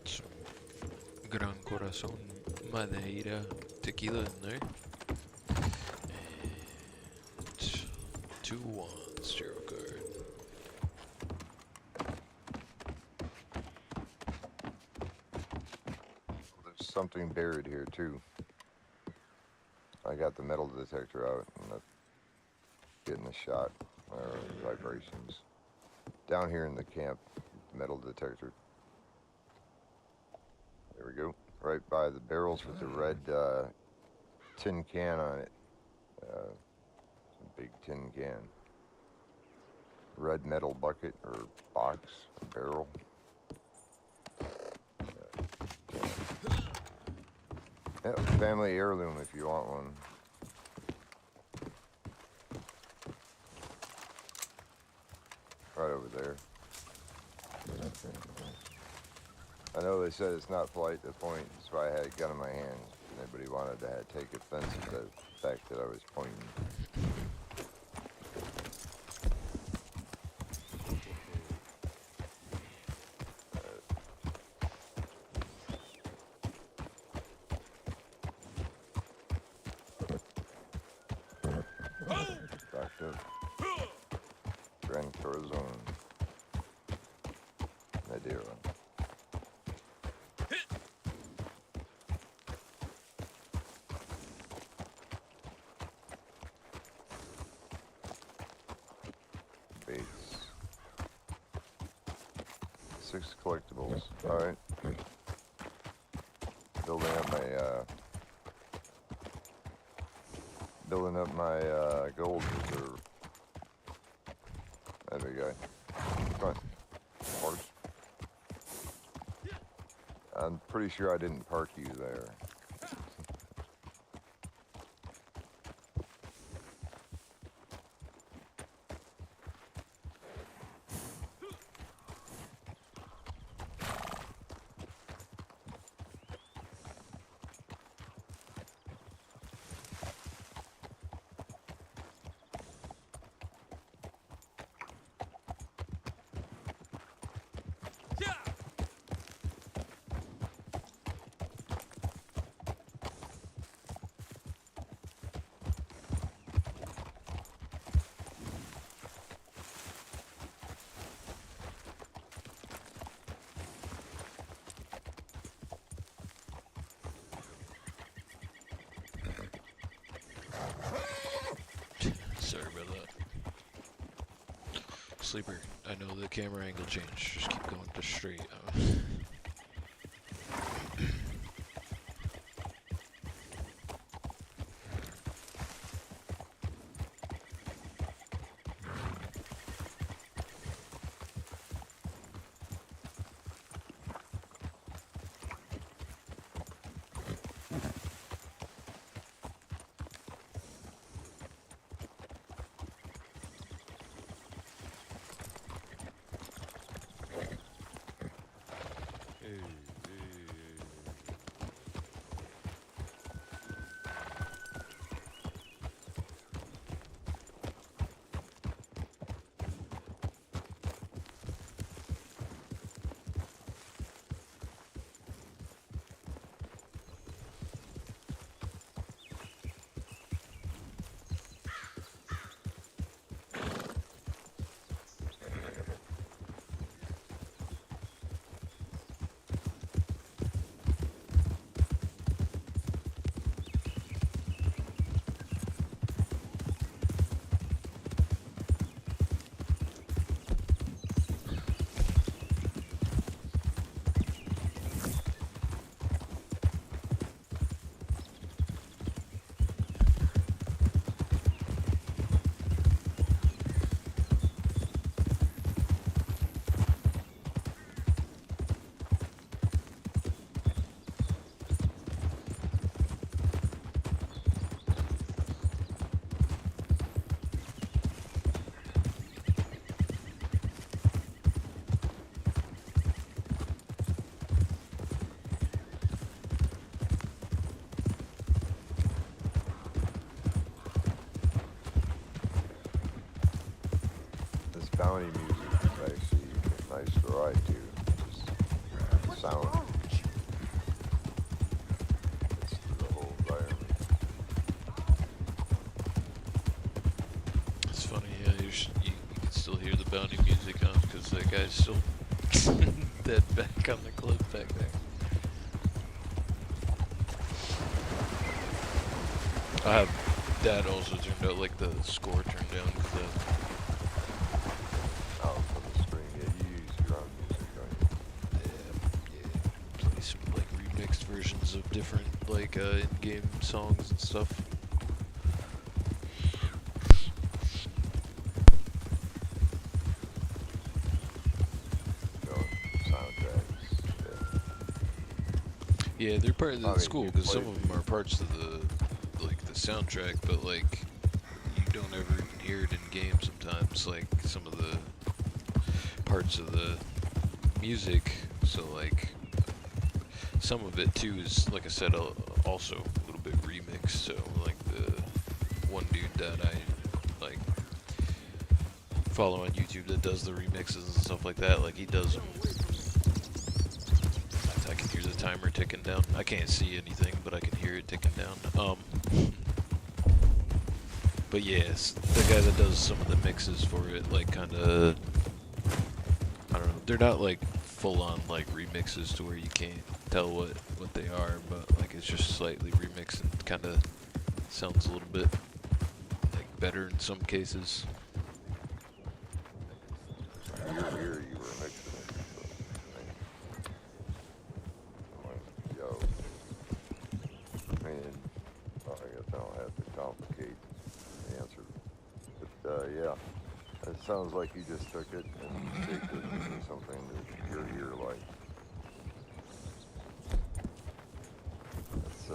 Some Gran Corazon Madeira tequila in there. And 2 wands, tarot card. There's something buried here too. I got the metal detector out and I'm getting a shot or vibrations. Down here in the camp, metal detector. There we go. Right by the barrels with the red tin can on it. It's a big tin can. Red metal bucket or box, or barrel. Yeah, family heirloom if you want one. Right over there. I know they said it's not polite to point, that's why I had a gun in my hand. Nobody wanted to take offense at the fact that I was pointing. Backed up. Gran Corazon. Madeira. Base. 6 collectibles. Alright. Building up my gold reserve. There we go. Come on. Horse. I'm pretty sure I didn't park you there. Sorry about that. Sleeper, I know the camera angle changed. Just keep going just straight. bounty music is actually nice to ride to. Just sound. It's the whole environment. It's funny, yeah, you can still hear the bounty music on because that guy's still dead back on the cliff back there. That also turned out like the score turned down because Oh, for the stream, yeah, you use your own music, right? yeah, play some like remixed versions of different like in-game songs and stuff. Soundtracks. Yeah, they're part of the I mean, school you because play some of them are parts of the soundtrack, but like you don't ever even hear it in game sometimes. Like some of the parts of the music, so like some of it too is, like I said, also a little bit remixed. So like the one dude that I like follow on YouTube that does the remixes and stuff like that, like he does them. I can hear the timer ticking down. I can't see anything, but I can hear it ticking down. But yes, the guy that does some of the mixes for it, like kind of, I don't know, they're not like full-on like remixes to where you can't tell what they are, but like it's just slightly remixed and kind of sounds a little bit like better in some cases. You were mixing it. Yo. I mean, I guess I don't have to complicate the answer. But, yeah. It sounds like you just took it and shaped it into something that your ear like. That's,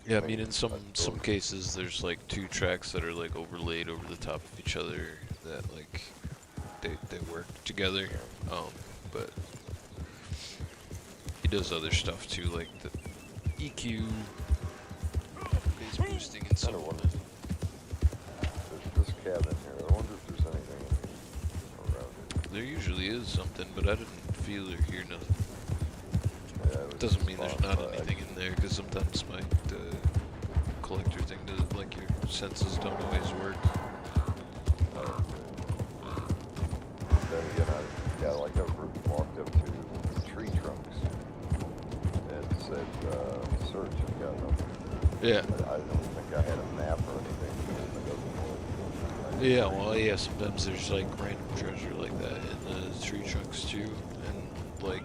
Yeah, I mean in some cases there's like two tracks that are like overlaid over the top of each other that like they work together. But he does other stuff too, like the EQ, bass boosting, and so on. There's this cabin here. I wonder if there's anything around it. There usually is something, but I didn't feel or hear nothing. Yeah, it was Doesn't mean there's not fun, but anything in there, because sometimes my collector thing does, like your senses don't always work. Then again, like I walked up to the tree trunks and said, search, and got nothing. Yeah. I don't think I had a map or anything. Yeah, well, yeah, sometimes there's like random treasure like that in the tree trunks too, and like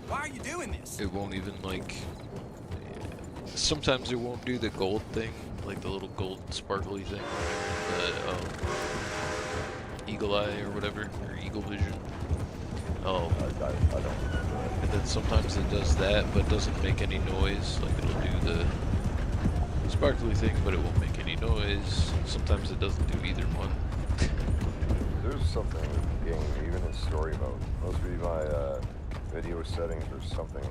Why are you doing this? it won't even like, sometimes it won't do the gold thing, like the little gold sparkly thing, the eagle eye or whatever, or eagle vision. I don't remember. And then sometimes it does that, but doesn't make any noise. Like it'll do the sparkly thing, but it won't make any noise. Sometimes it doesn't do either one. There's something with the game, even in story mode. Must be my video settings or something.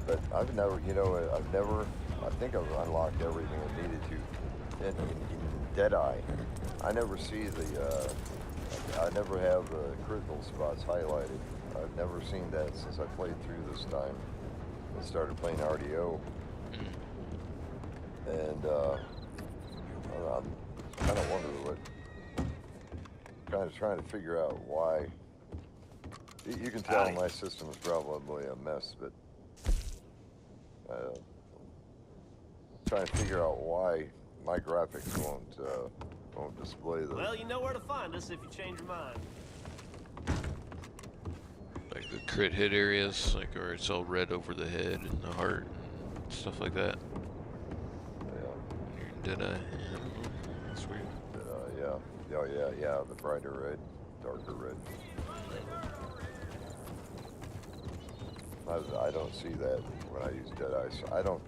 But I've never, I think I've unlocked everything I needed to. In Deadeye, I never see I never have the critical spots highlighted. I've never seen that since I played through this time and started playing RDO. And I'm kind of wondering kind of trying to figure out why. You can tell my system is probably a mess, but trying to figure out why my graphics won't display the. Well, you know where to find us if you change your mind. Like the crit hit areas, like where it's all red over the head and the heart and stuff like that. Did I? That's weird. Yeah, the brighter red, darker red. I don't see that when I use Deadeye, so I don't.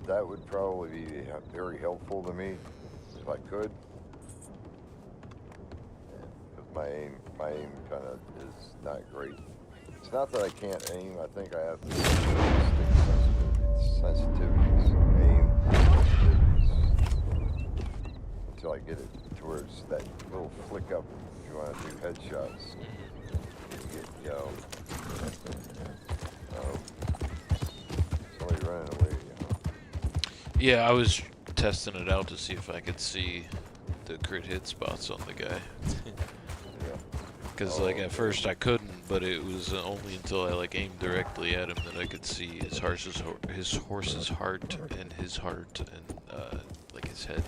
That would probably be very helpful to me if I could. Because my aim kind of is not great. It's not that I can't aim. I think I have to stick sensitivities, aim sensitivities until I get it to where it's that little flick up if you want to do headshots. Somebody running away, Yeah, I was testing it out to see if I could see the crit hit spots on the guy. Because like at first I couldn't, but it was only until I like aimed directly at him that I could see his horse's heart and his heart and like his head.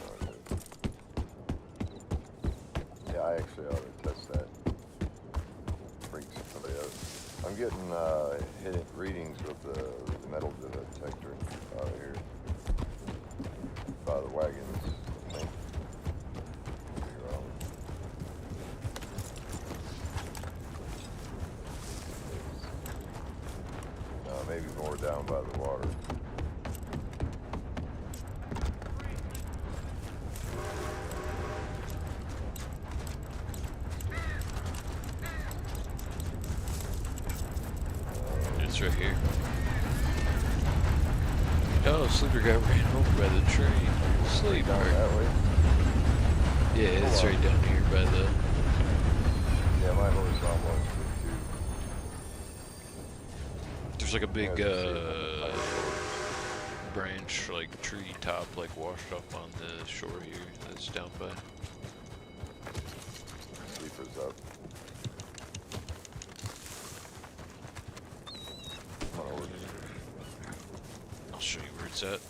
Yeah, I actually ought to test that. Bring somebody else. I'm getting hidden readings with the metal detector out here by the wagons. I think. Maybe more down by the water. It's right here. Oh, Sleeper got ran over by the train. Sleeper. Down that way? Yeah, it's right down here by the... Yeah, my horse almost too. There's like a big branch, like tree top, like washed up on the shore here that's down by. Sleeper's up. Come on over. I'll show you where it's at.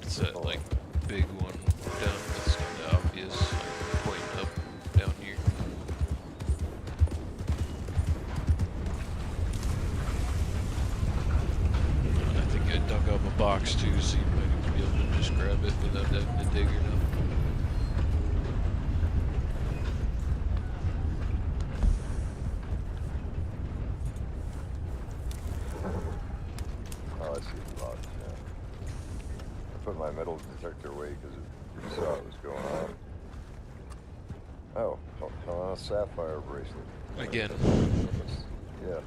It's that like big one down that's kind of obvious, like pointing up down here. I think I dug up a box too, so you might be able to just grab it without having to dig or nothing. Oh, I see the box, yeah. I put my metal detector away because you saw what was going on. Oh, a sapphire bracelet. Again. Yeah.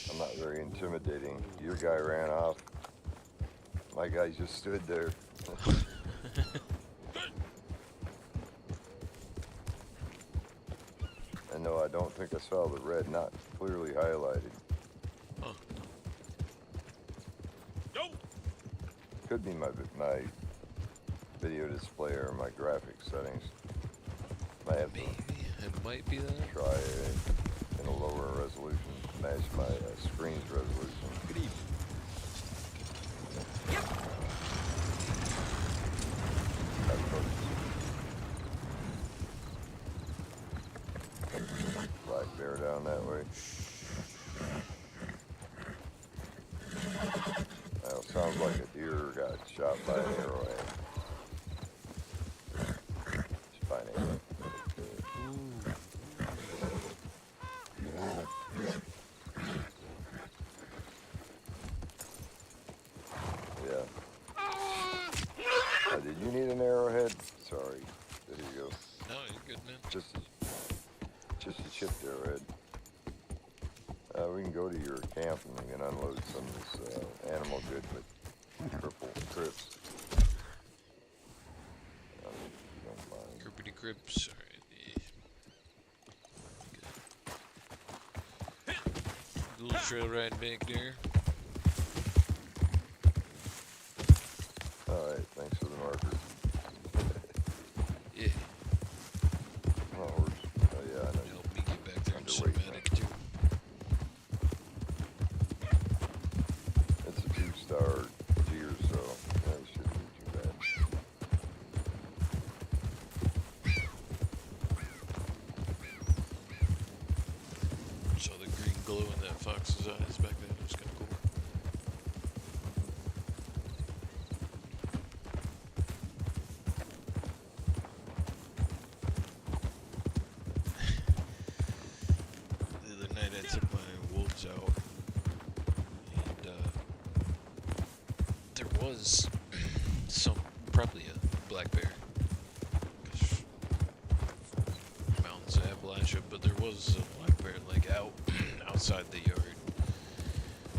I'm not very intimidating. Your guy ran off. My guy just stood there. And no, I don't think I saw the red, not clearly highlighted. Oh. Could be my video display or my graphics settings. Might have to Maybe. It might be that. try it in a lower resolution, match my screen's resolution. Good evening. Black bear down that way. Well, sounds like a deer got shot by an arrowhead. Just by an arrow. Yeah. Did you need an arrowhead? Sorry. There you go. No, you're good, man. Just a chipped arrowhead. We can go to your camp and we can unload some of this animal good with purple crips. If you don't mind. Crippity crips. Alright. Little trail ride back there. Alright, thanks for the marker. Fox's eyes back then. It was kind of cool. The other night I took my wolves out, and there was probably a black bear. 'Cause mountains of Appalachia, but there was a black bear like outside the yard.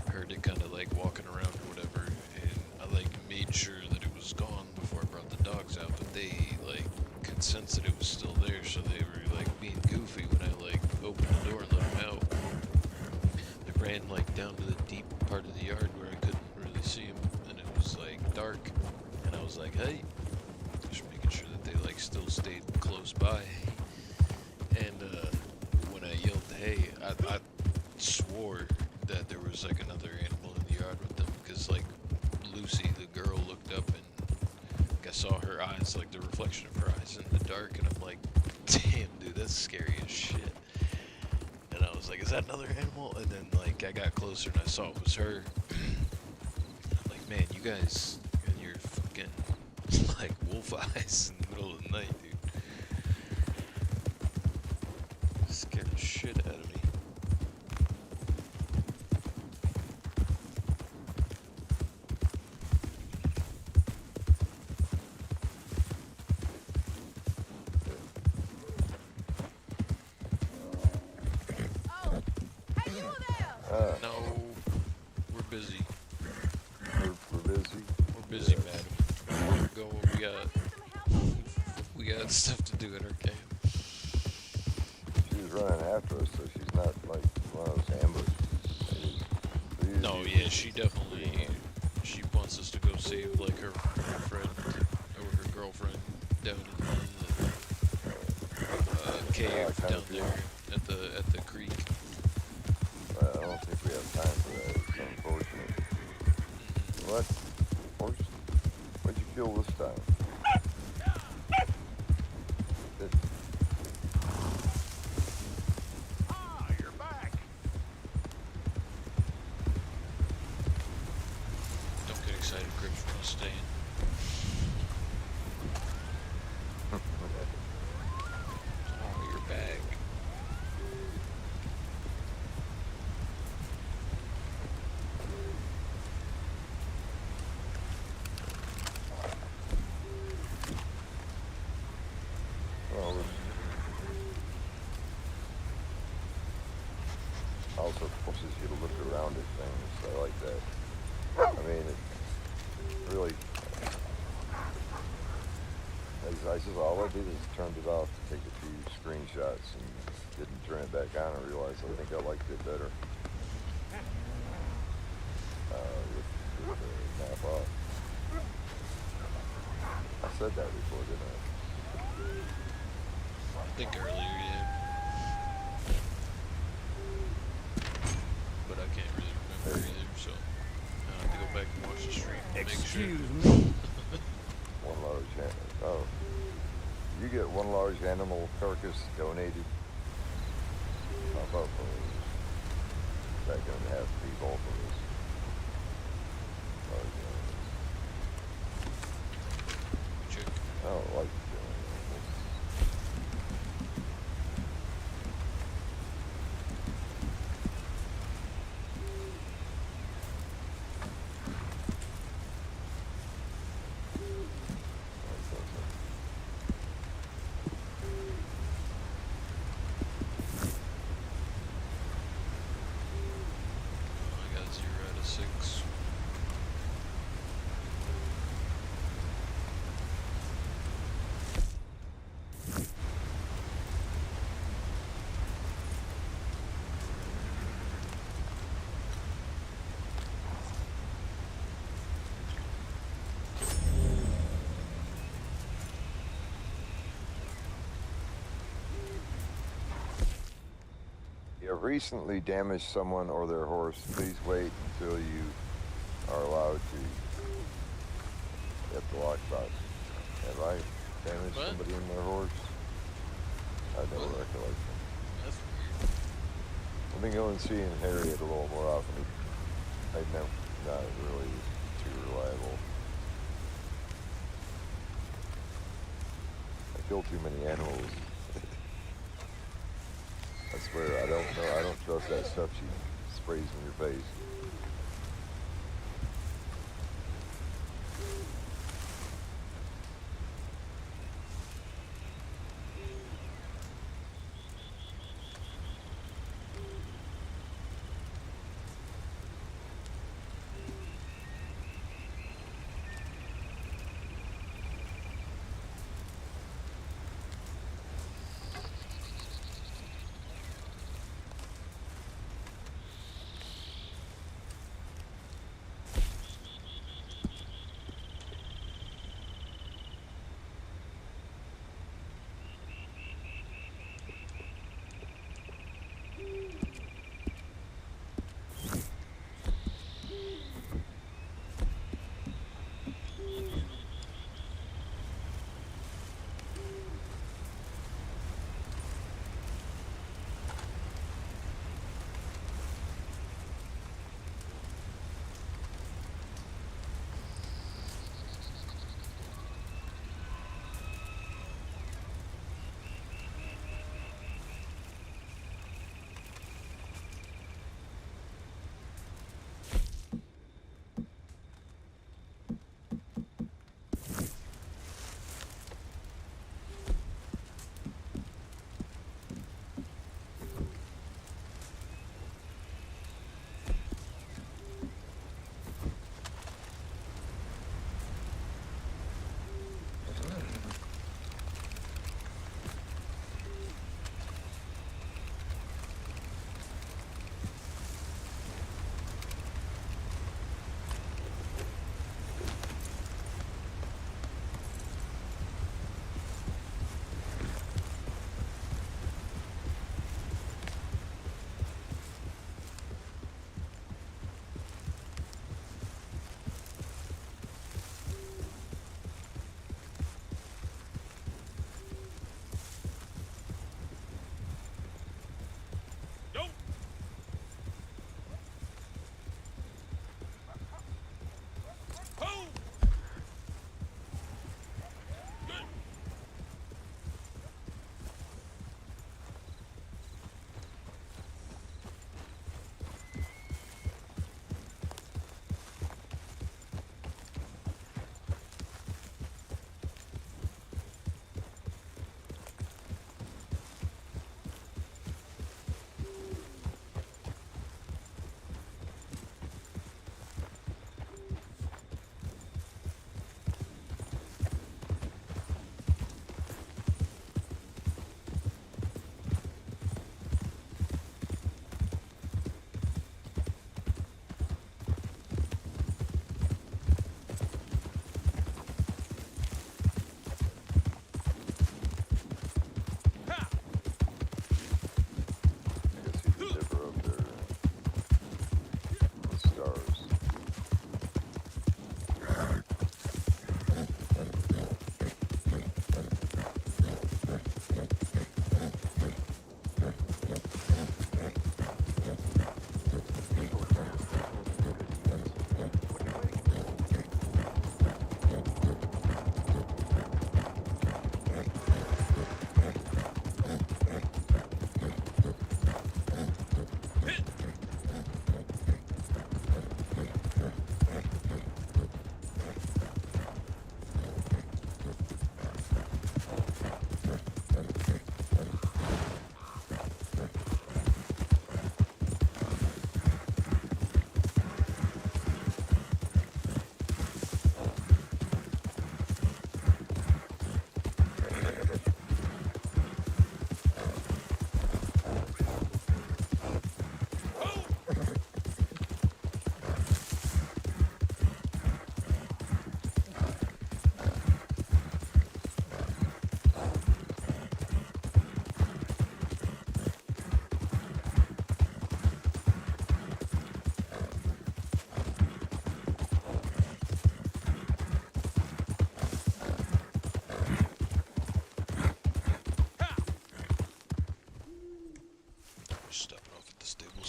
Heard it kind of like walking around or whatever, and I like made sure that it was gone before I brought the dogs out, but they like could sense that it was still there, so they were like being goofy when I like opened the door and let them out. They ran like down to the deep part of the yard where I couldn't really see them, and it was like dark, and I was like, hey, just making sure that they like still stayed close by. And when I yelled, hey, I swore that there was like another animal in the yard with them, because like Lucy, the girl, looked up and I saw her eyes, like the reflection of her eyes in the dark, and I'm like, damn, dude, that's scary as shit. And I was like, is that another animal? And then like I got closer and I saw it was her. I'm like, man, you guys and your fucking like wolf eyes in the middle of the night, dude. Scared the shit out of me. Oh, hey, you there! No, we're busy. We're busy. We're busy, madam. We're going. We got stuff to do in our camp. She was running after us, so she's not like one of those ambushes. No, yeah, she definitely. She wants us to go save like her friend or her girlfriend down in the cave down there at the creek. I don't think we have time for that. It's unfortunate. What? Horse? What'd you kill this time? You're back. Don't get excited, Crips. We're not staying. Oh, you're back. Well, also forces you to look around at things. I like that. I mean, it really. I said, all I did is turned it off to take a few screenshots and didn't turn it back on and realized I think I liked it better with the map off. I said that before, didn't I? I think earlier, yeah. But I can't really remember either, so I have to go back and watch the stream and make sure. Excuse me. One large animal. Oh, you get one large animal carcass donated. Pop up for us. That gonna have to be both of us. Large animals. Check. I don't like killing animals. I got 0 out of 6. You have recently damaged someone or their horse. Please wait until you are allowed to at the lockbox. Have I damaged What? somebody and their horse? I have no What? recollection. That's weird. I've been going and seeing Harriet a little more often. I never, not really too reliable. I kill too many animals. I swear, I don't know. I don't trust that stuff she sprays in your face.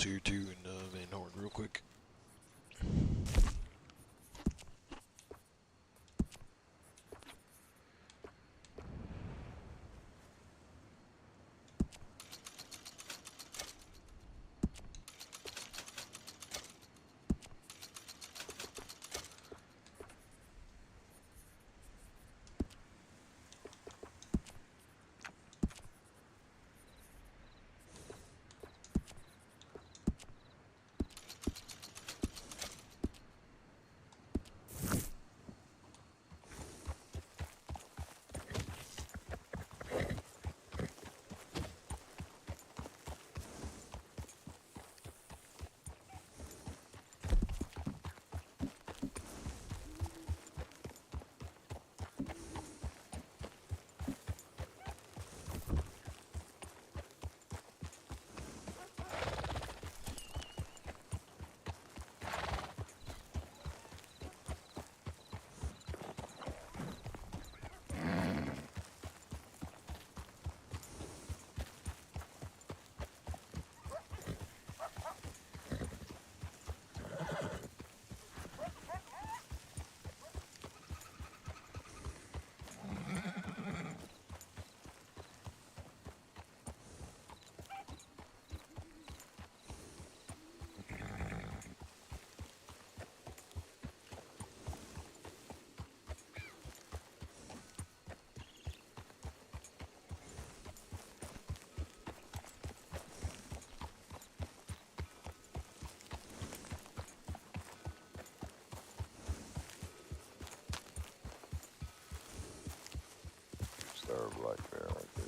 tier 2 in Van Horn real quick. Star black bear right there.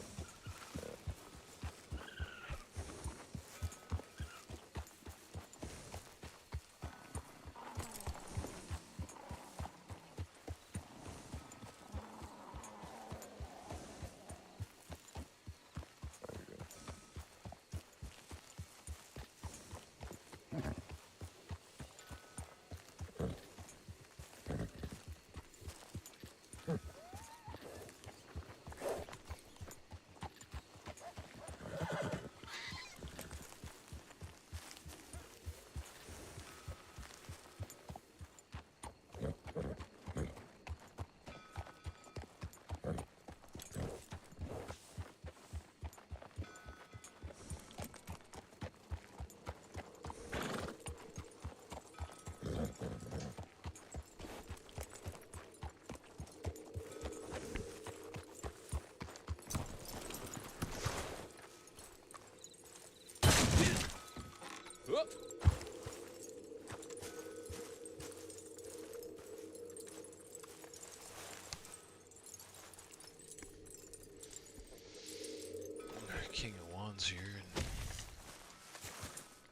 King of Wands here, and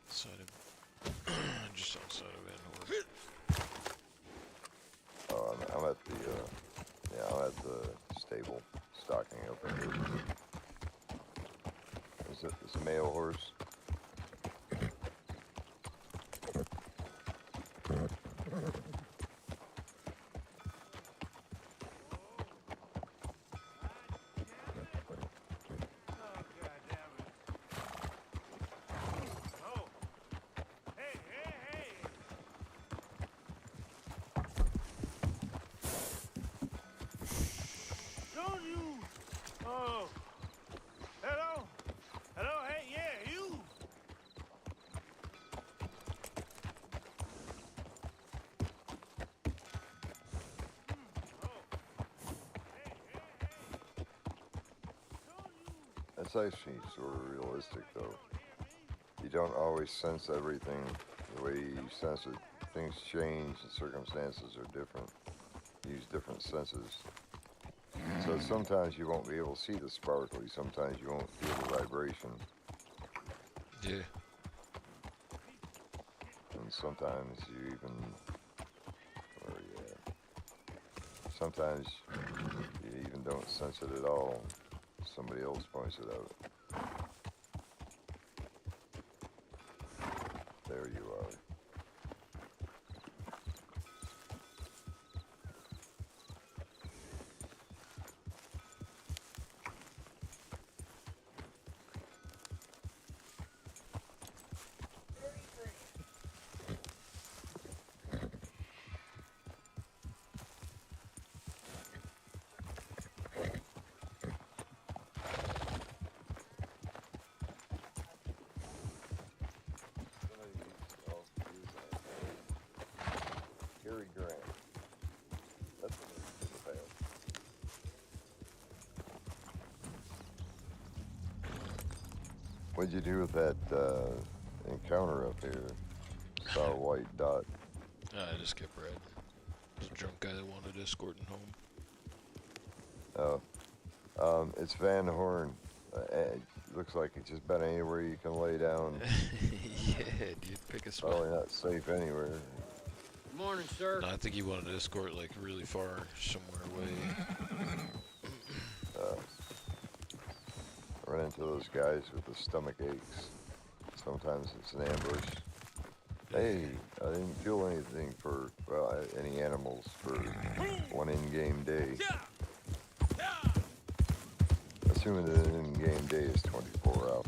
outside of just outside of Van Horn. Oh, I'm at the I'm at the stable, stocking up in here. Is a male horse? Don't you? Oh. Hello? Hello? Hey, yeah, you. That's actually sort of realistic, though. You don't always sense everything the way you sense it. Things change and circumstances are different. You use different senses. So sometimes you won't be able to see the sparkly. Sometimes you won't feel the vibration. Yeah. And sometimes you even, sometimes you even don't sense it at all. Somebody else points it out. There you are. What'd you do with that encounter up here? Saw a white dot. I just kept riding. There's a drunk guy that wanted escorting home. Oh. It's Van Horn. It looks like it's just about anywhere you can lay down. Yeah, dude, pick a spot. Probably not safe anywhere. Good morning, sir. No, I think he wanted to escort like really far somewhere away. Run into those guys with the stomach aches. Sometimes it's an ambush. Hey, I didn't kill anything for, well, any animals for one in-game day. Assuming that an in-game day is 24 hours.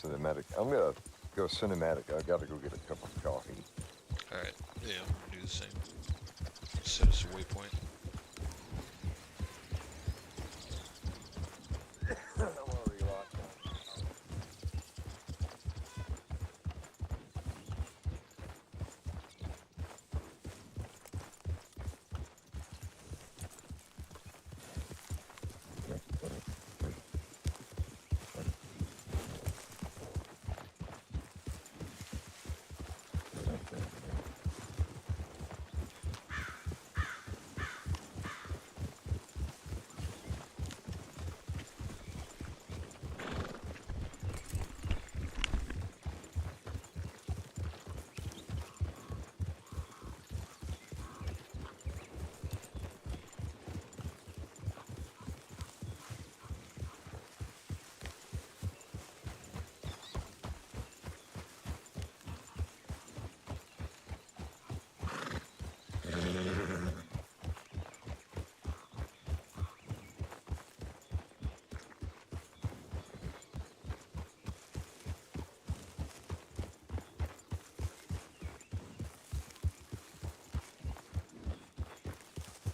Cinematic. I'm gonna go cinematic. I gotta go get a cup of coffee. Alright, yeah, I'm gonna do the same. Set us a waypoint.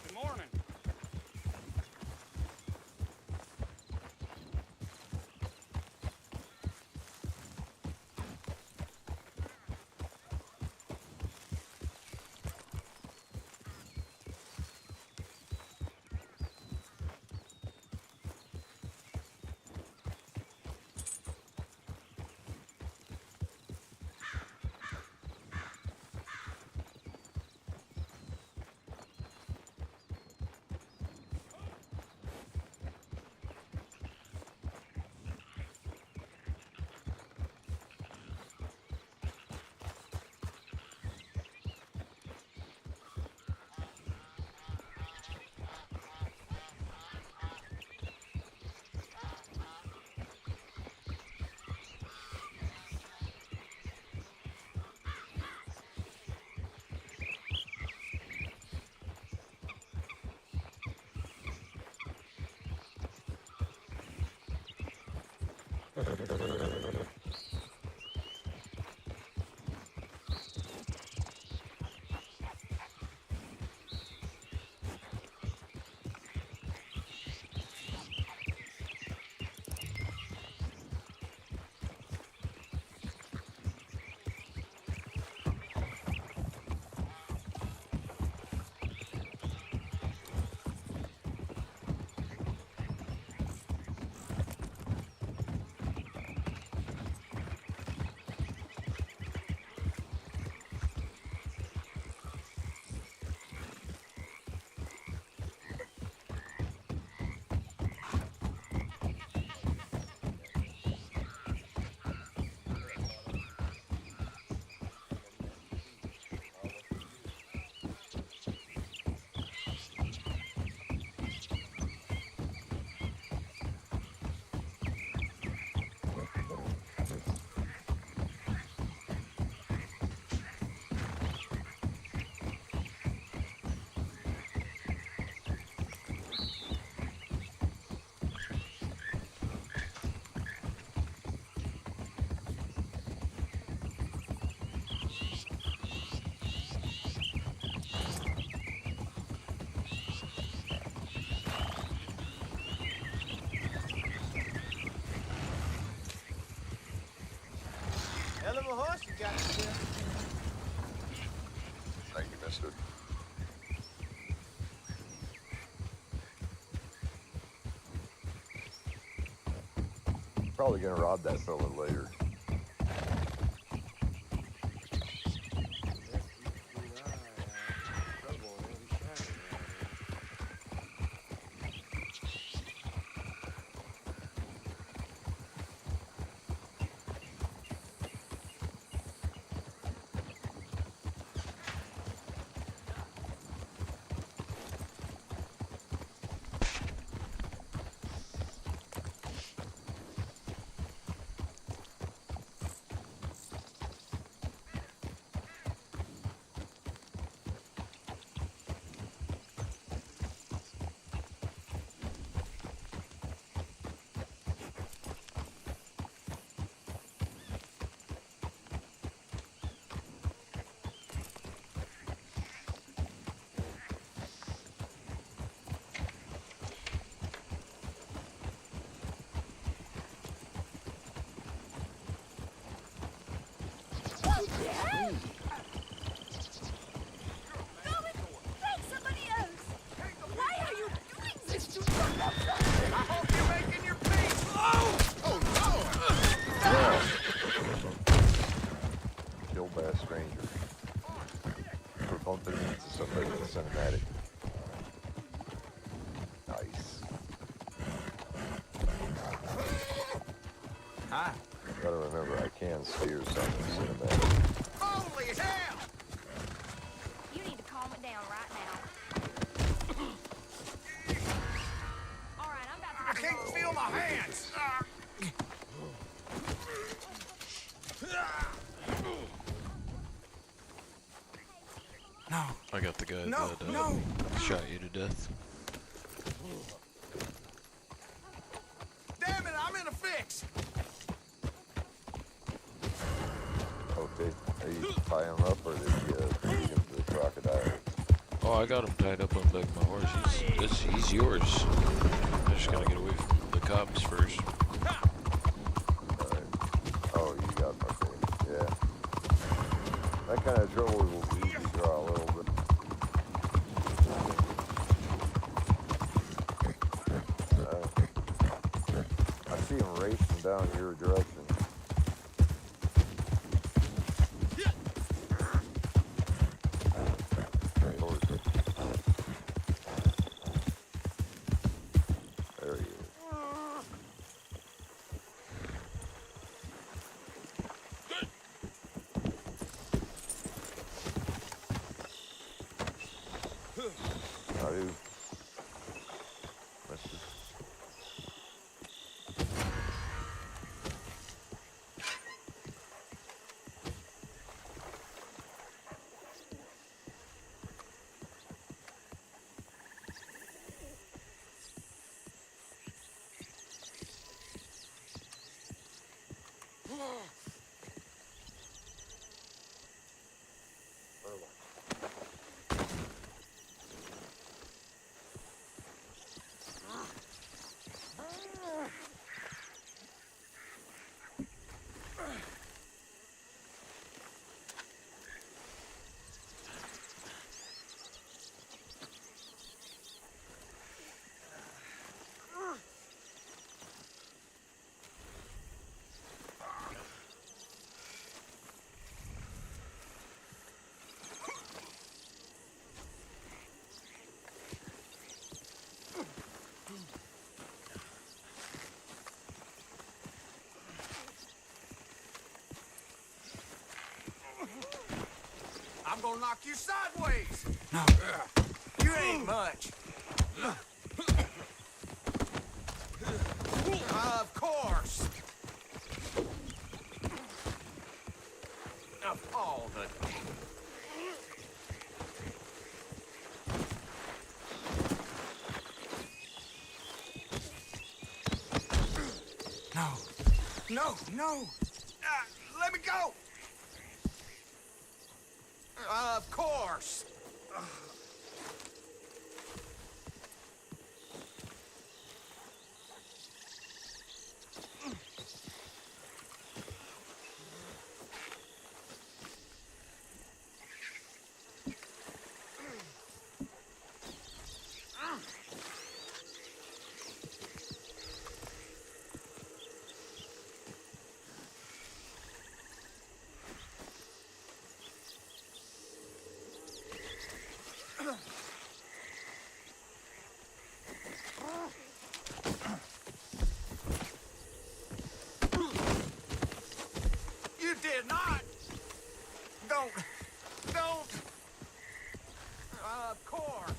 Good morning. Thank you, mister. Probably gonna rob that fella later. Killed by a stranger. For bumping into somebody in the cinematic. Nice. Hi. Gotta remember, I can steer some in the cinematic. Holy hell! You need to calm it down right now. All right, I'm about to. I can't feel my hands. No. I got the guy No, that no. shot you to death. Damn it, I'm in a fix. Okay, are you tie him up or did you feed him to the crocodile? Oh, I got him tied up on the back of my horse. He's yours. I just gotta get away from the cops first. Alright. Oh, you got him, okay. Yeah. That kind of trouble will usually draw a little bit. I see him racing down your direction. There he is. Howdy. Mister. I'm gonna knock you sideways. No. You ain't much. Of course. Of all the... No. No, no. Let me go. Of course. did not. Don't. Of course.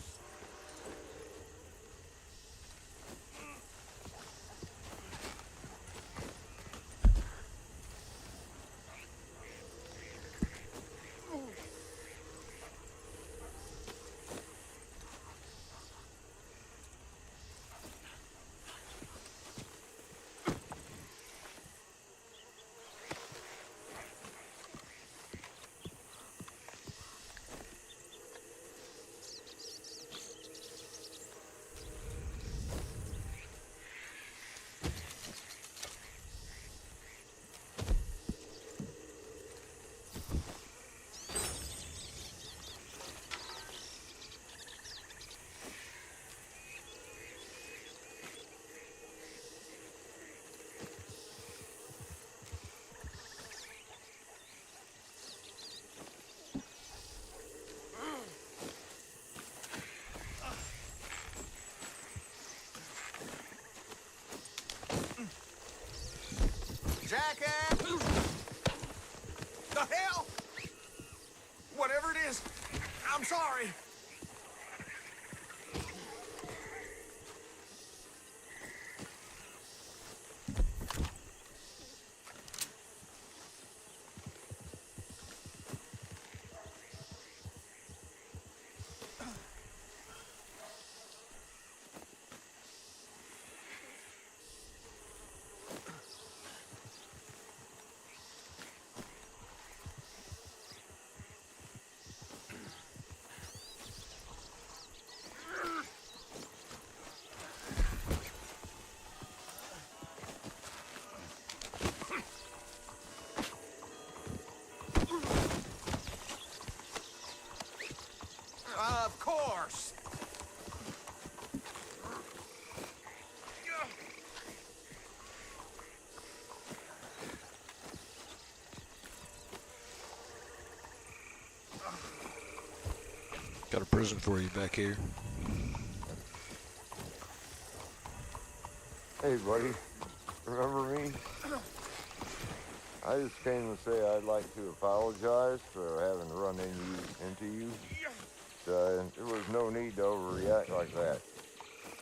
Jackass! The hell? Whatever it is, I'm sorry. Of course. Got a present for you back here. Hey, buddy. Remember me? I just came to say I'd like to apologize for having run into you. There was no need to overreact like that.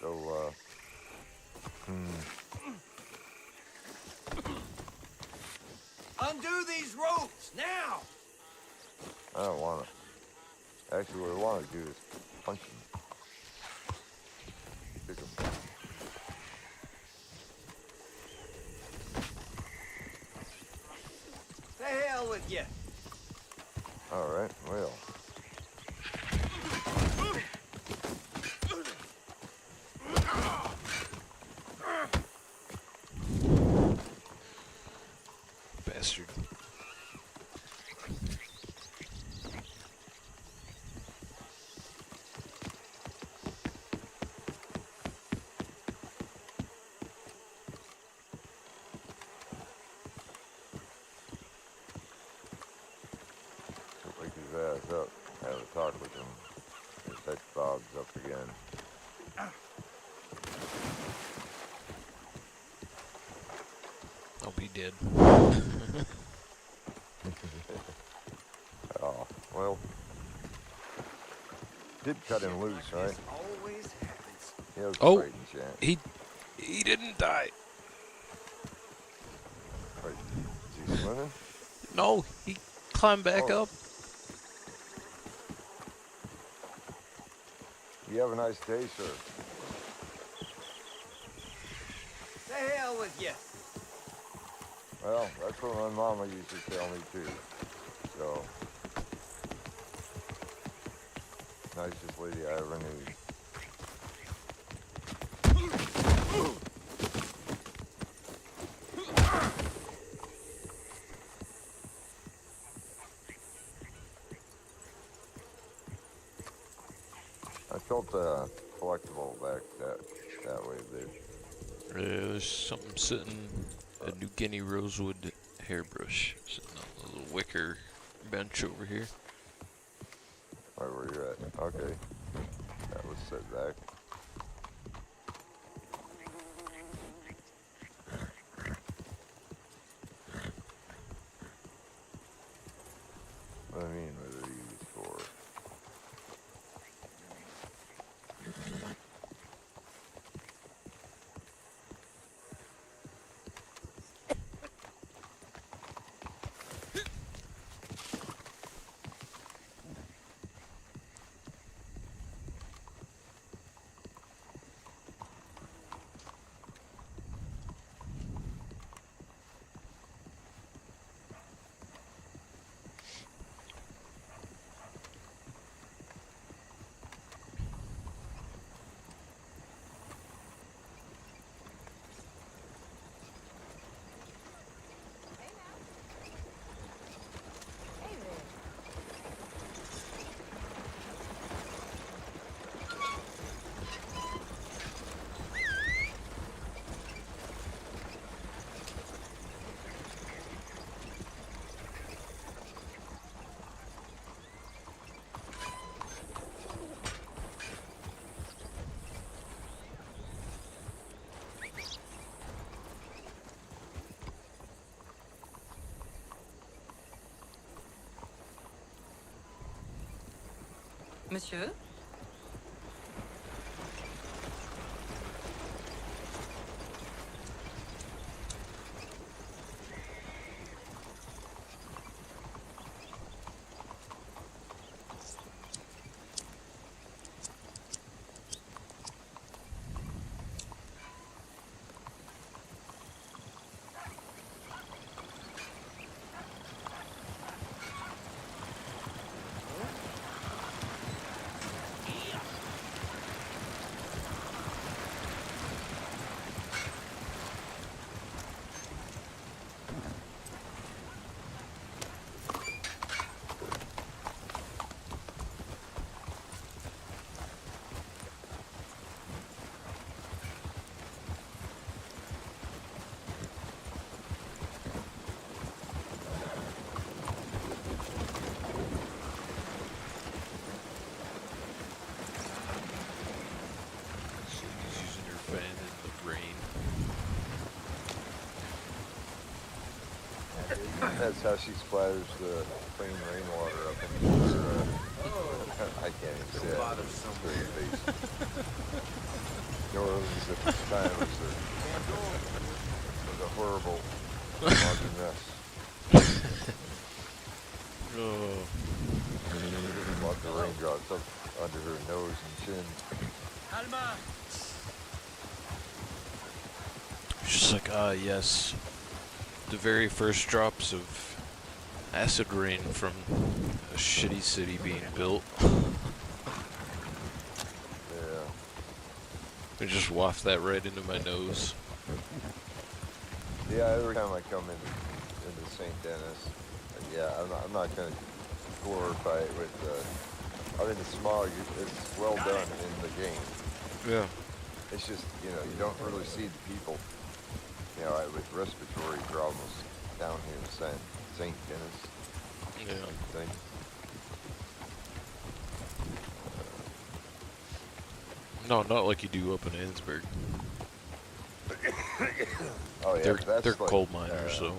So, Undo these ropes, now! I don't want to. Actually, what I want to do is punch him. Kick him. The hell with you. All right, well. Bastard. Wake his ass up. Have a talk with him. His head fobs up again. I'll be dead. Oh, well. Did cut him loose, right? This always happens. He has a Oh. fighting chance. He didn't die. Wait, is he swimming? No, he climbed back Oh. up. You have a nice day, sir. The hell with you. Well, that's what my mama used to tell me, too. So, nicest lady I ever knew. I felt collectible back that way, dude. There's something sitting, a New Guinea rosewood hairbrush sitting on a little wicker bench over here. Right where you're at. Okay. That was set back. I mean with these for? Monsieur? She's using her fan in the rain. That's how she splatters the clean rainwater up in her, I can't even say that. Straight face. New Orleans at this time was a horrible laundry mess. Oh. Lots of raindrops up under her nose and chin. Alma! Just like, ah, yes. The very first drops of acid rain from a shitty city being built. Yeah. I just waft that right into my nose. Yeah, every time I come into St. Denis, yeah, I'm not going to glorify it with, I mean, the smog is well done in the game. Yeah. It's just, you know, you don't really see the people. You know, with respiratory problems down here in St. Denis. Yeah. Thing. No, not like you do up in Ansburg. Oh yeah, They're like, coal miners, so.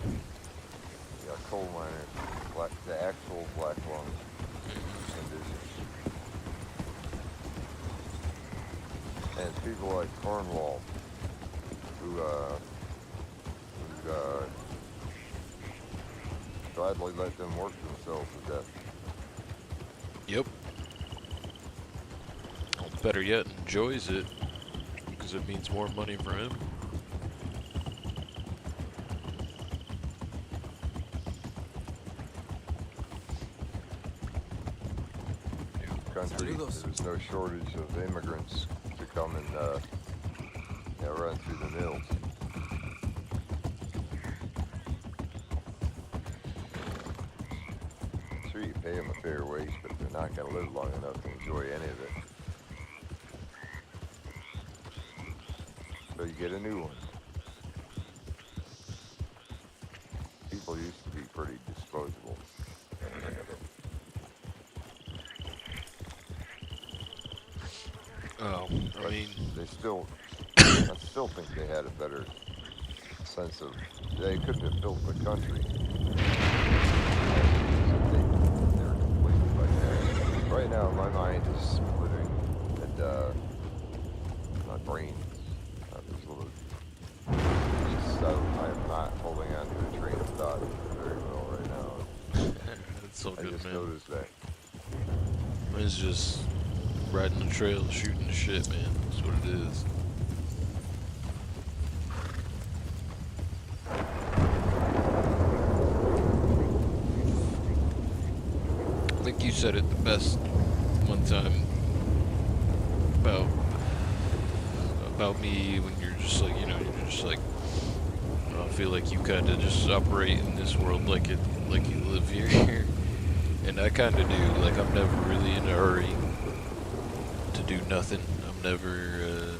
Yeah, coal miners, the actual black lung conditions. And people like Cornwall, who gladly let them work themselves to death. Yep. Well, better yet, enjoys it, because it means more money for him. Country, there's no shortage of immigrants to come and run through the mills. Sure, you pay them a fair wage, but they're not going to live long enough to enjoy any of it. So you get a new one. People used to be pretty disposable. Oh, I mean, They still, I still think they had a better sense of, they couldn't have built the country. They were right now, my mind is splitting, and my brain is a little. I am not holding on to the train of thought very well right now. That's all I good, just man. noticed that. Mine's just riding the trail, shooting the shit, man. That's what it is. I think you said it the best one time about me when you're just like, you know, you're just like, I feel like you kind of just operate in this world like you live here. And I kind of do. Like, I'm never really in a hurry to do nothing. I'm never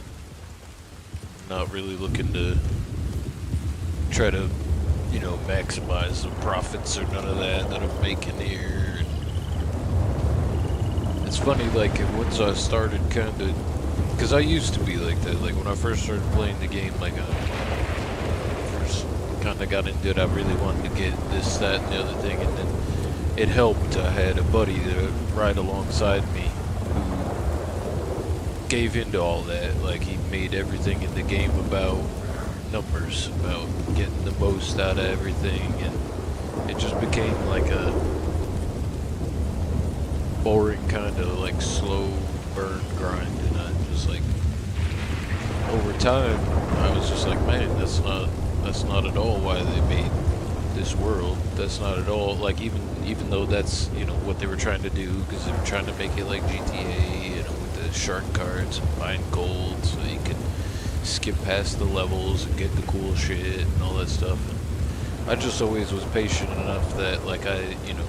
not really looking to try to, you know, maximize the profits or none of that I'm making here. And it's funny, like, once I started kind of, because I used to be like that. Like, when I first started playing the game, like, first kind of got into it, I really wanted to get this, that, and the other thing, and then it helped. I had a buddy to ride alongside me who gave into all that. Like, he made everything in the game about numbers, about getting the most out of everything, and it just became like a boring kind of like slow burn grind. And I just like, over time, I was just like, man, that's not at all why they made this world. That's not at all, like, even though that's, you know, what they were trying to do, because they were trying to make it like GTA, you know, with the shark cards and buying gold so you could skip past the levels and get the cool shit and all that stuff. And I just always was patient enough that, like, I, you know,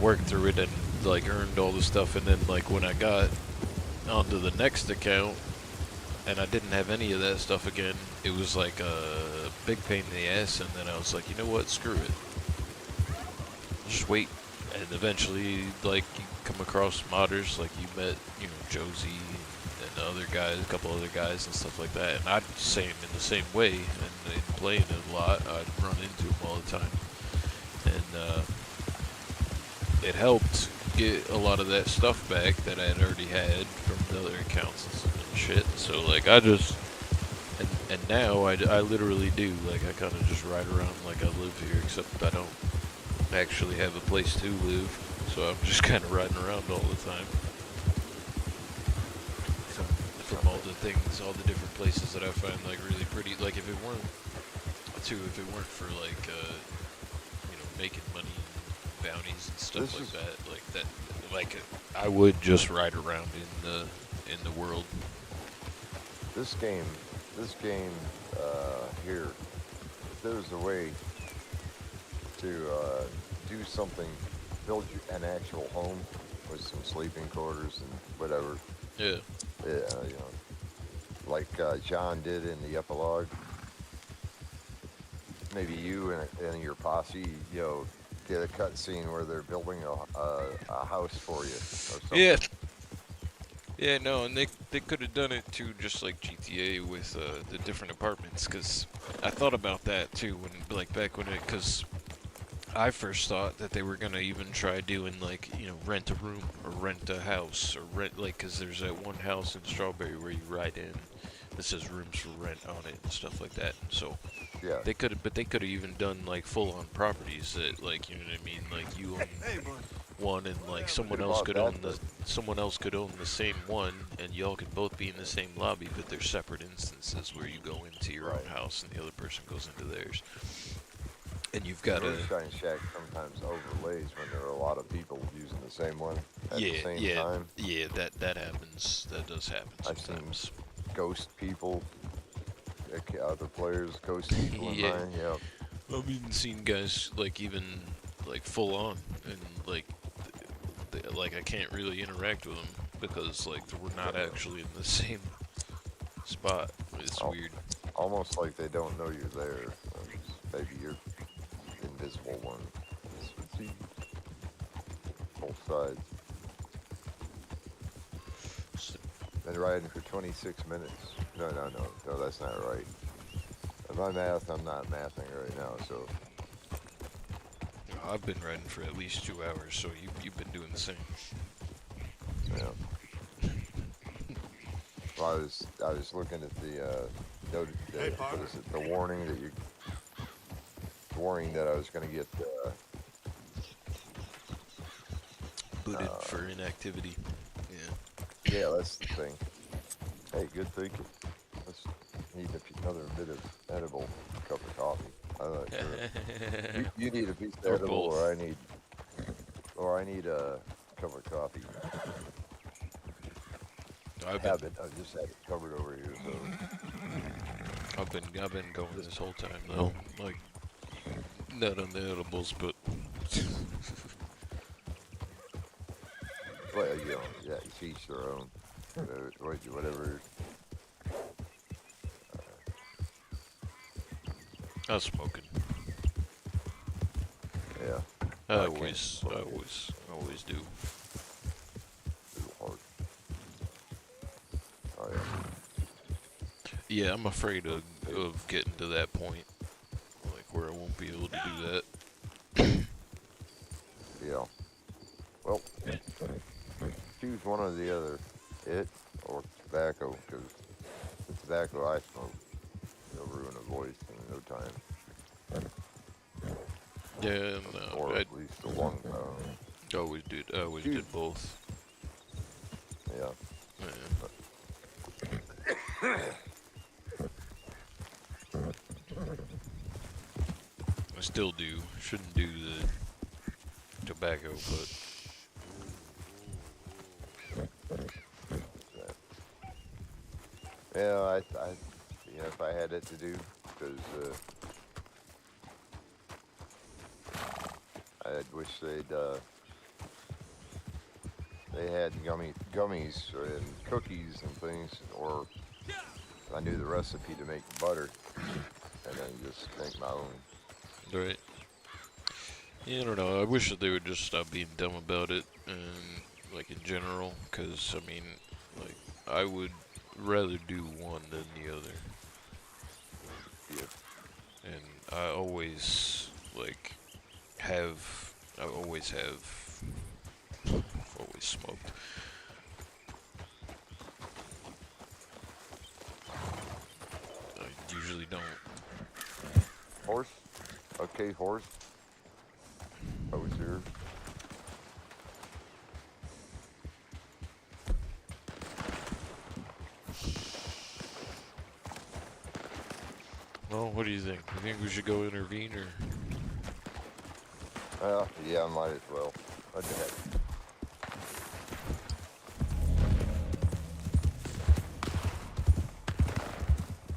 worked through it and like earned all the stuff, and then like when I got onto the next account and I didn't have any of that stuff again, it was like a big pain in the ass. And then I was like, you know what, screw it, just wait. And eventually, like, you come across modders, like you met, you know, Josie and other guys, a couple other guys and stuff like that. And I'd say in the same way, and in playing it a lot, I'd run into them all the time. And it helped get a lot of that stuff back that I had already had from the other accounts and shit. So like, I just, and now I literally do, like, I kind of just ride around like I live here, except I don't actually have a place to live, so I'm just kind of riding around all the time. From all the things, all the different places that I find like really pretty. Like, if it weren't for like, you know, making money, bounties and stuff like that, like I would just ride around in the world. This game here, if there was a way to do something, build an actual home with some sleeping quarters and whatever. Yeah. Yeah, you know, like John did in the epilogue. Maybe you and your posse, you know, get a cutscene where they're building a house for you or something. Yeah. Yeah, no, and they could have done it too, just like GTA with the different apartments, because I thought about that too, when, like, back when it, because I first thought that they were gonna even try doing, like, you know, rent a room or rent a house or rent, like, because there's that one house in Strawberry where you ride in that says rooms for rent on it and stuff like that. And so yeah, they could have even done like full-on properties that, like, you know what I mean, like you own one and like someone else could own the same one, and y'all could both be in the same lobby, but they're separate instances where you go into your own house and the other person goes into theirs. And you've got a Shine Shack sometimes overlays when there are a lot of people using the same one at the same time. Yeah, that happens. That does happen sometimes. I've seen ghost people, other players ghost people in mine. Yeah. I've even seen guys like even like full on, and like like I can't really interact with them because like we're not actually in the same spot. It's weird. Almost like they don't know you're there. Maybe you're invisible one. See both sides. Been riding for 26 minutes. No, that's not right. My math, I'm not mathing right now, so. I've been riding for at least 2 hours, so you've been doing the same. Yeah. Well, I was looking at the what is it? The warning that I was going to get Booted for inactivity. Yeah. yeah, that's the thing. Hey, good thinking. Let's need another bit of edible cup of coffee. I'm not sure. You need a piece of edible, both. or I need a cup of coffee. I've just had it covered over here. So been going this whole time though. Like, not on the edibles, but. well, you know, yeah, each their own. Whatever. I was smoking. Yeah. I always do. Too hard. Oh yeah. Yeah, I'm afraid of getting to that point, like where I won't be able to do that. Yeah. Well, choose one or the other, it or tobacco, because the tobacco I smoke, it'll ruin a voice in no time. Yeah, no, Or I at least the lung. always did both. Yeah. Yeah. I still do. Shouldn't do the tobacco, but. Yeah, I you know, if I had it to do, because I wish they had gummies and cookies and things, or I knew the recipe to make butter, and then just make my own. Right. Yeah, I don't know. I wish that they would just stop being dumb about it, and like in general, because I mean, like I would rather do one than the other. Yeah. And I always like I've always smoked. I usually don't. Horse? Okay, horse. I was here. Well, what do you think? You think we should go intervene, or? Yeah, I might as well. What the heck?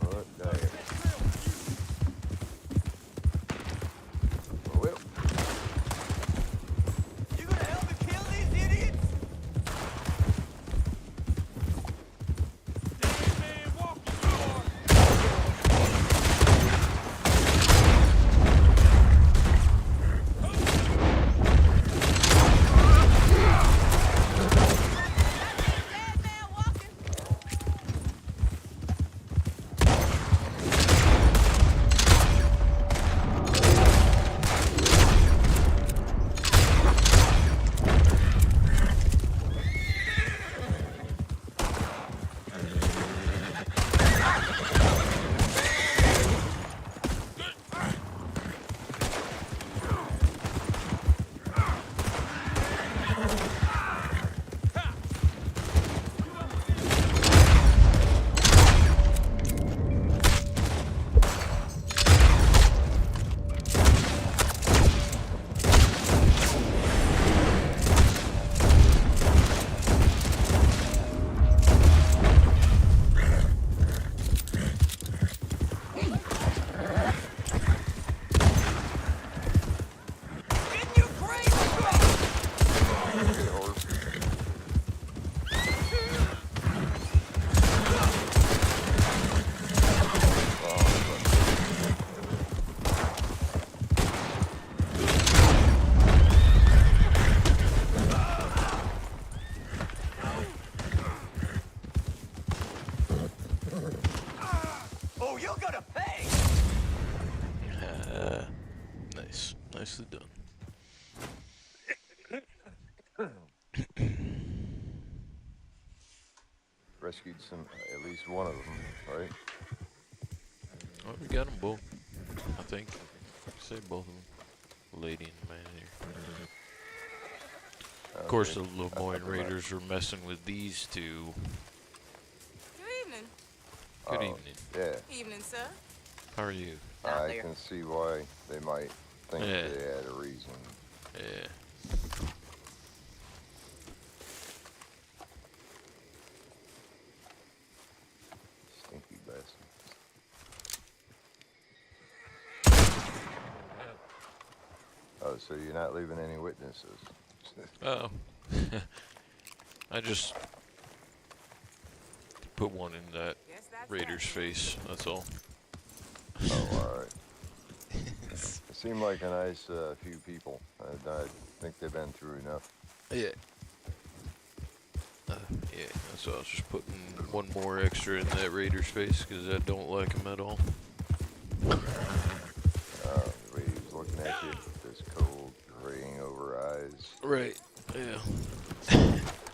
What the heck? Well, You gonna help me kill these idiots? Dead man walking door. Dead man walking. Didn't you crazy? okay, horse. Oh, you're gonna pay. Nice. Nicely done. rescued at least one of them, right? Oh, we got them both. I think. Say both of them. Lady and man here. Of course, the Lemoyne Raiders were messing with these two. Good evening. Good evening. Yeah. Evening, sir. How are you? I can see why they might think Yeah. they had a reason. Yeah. Stinky bastard. Oh, so you're not leaving any witnesses? Oh. I just put one in that Yes, that's Raider's face, that's all. Oh, alright. It seemed like a nice few people. I think they've been through enough. Yeah. Yeah, so I was just putting one more extra in that Raider's face because I don't like him at all. The way he was looking at you, this cold, graying over eyes. Right, yeah.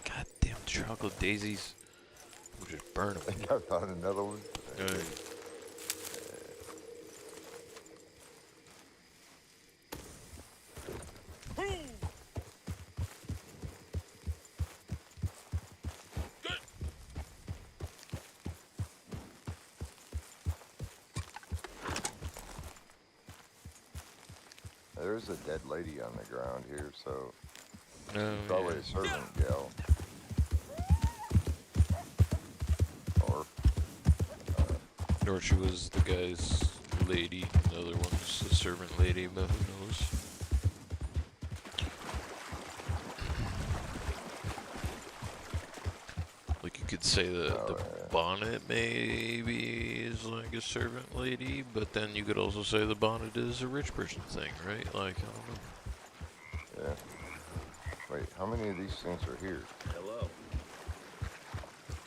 Goddamn chocolate daisies. We'll just burn them. I found another one. There's a dead lady on the ground here, so probably a servant gal. Or she was the guy's lady, the other one's the servant lady, but who knows? Like you could say the bonnet maybe is like a servant lady, but then you could also say the bonnet is a rich person thing, right? Like, I don't know. Yeah. Wait, how many of these things are here? Hello.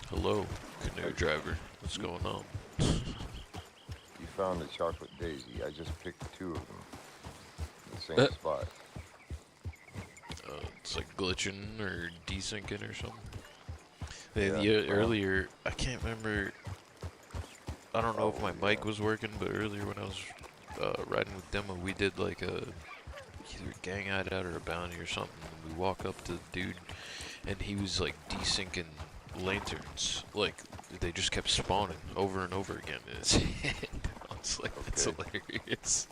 Hello, canoe driver. What's going on? You found a chocolate daisy. I just picked two of them. In the same spot. It's like glitching or desyncing or something. Yeah, Earlier, I can't remember. I don't know if my mic was working, but earlier when I was riding with Demo, we did like either a gang hideout or a bounty or something. We walk up to the dude, and he was like desyncing lanterns. Like they just kept spawning over and over again in his head. I was like, that's hilarious.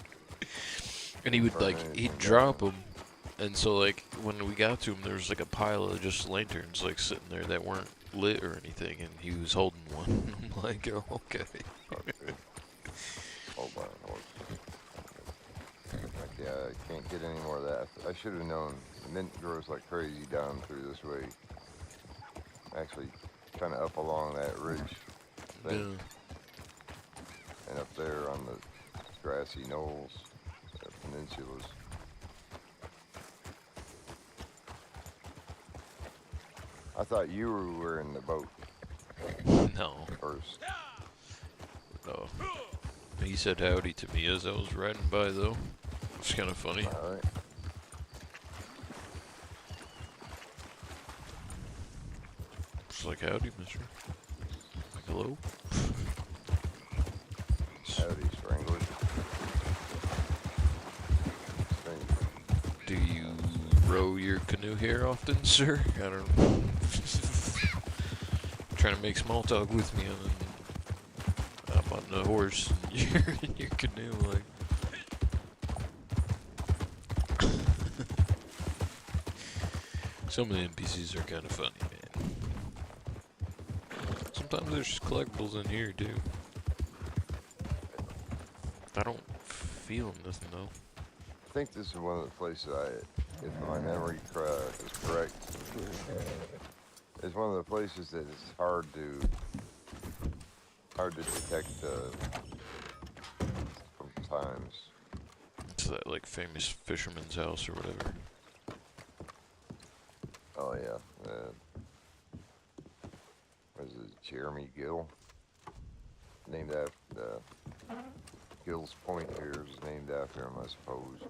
And he would he'd drop them. And so, like, when we got to him, there was, like, a pile of just lanterns, like, sitting there that weren't lit or anything, and he was holding one. I'm like, oh, okay. Hold on. Okay, I can't get any more of that. I should have known. Mint grows like crazy down through this way. Actually, kind of up along that ridge thing. Yeah. And up there on the grassy knolls, peninsulas. I thought you were in the boat. No. First. No. He said howdy to me as I was riding by, though. It's kind of funny. Alright. Just like, howdy, mister. Like, hello? Howdy, Strangler. Do you row your canoe here often, sir? I don't know. Trying to make small talk with me, and then I'm on the horse, and you're in your canoe, like. Some of the NPCs are kind of funny, man. Sometimes there's just collectibles in here, too. I don't feel nothing, though. I think this is one of the places if my memory is correct, it's one of the places that is hard to detect sometimes. It's that, like, famous fisherman's house or whatever. Oh yeah, what is it, Jeremy Gill? Named after Gill's Point here is named after him, I suppose.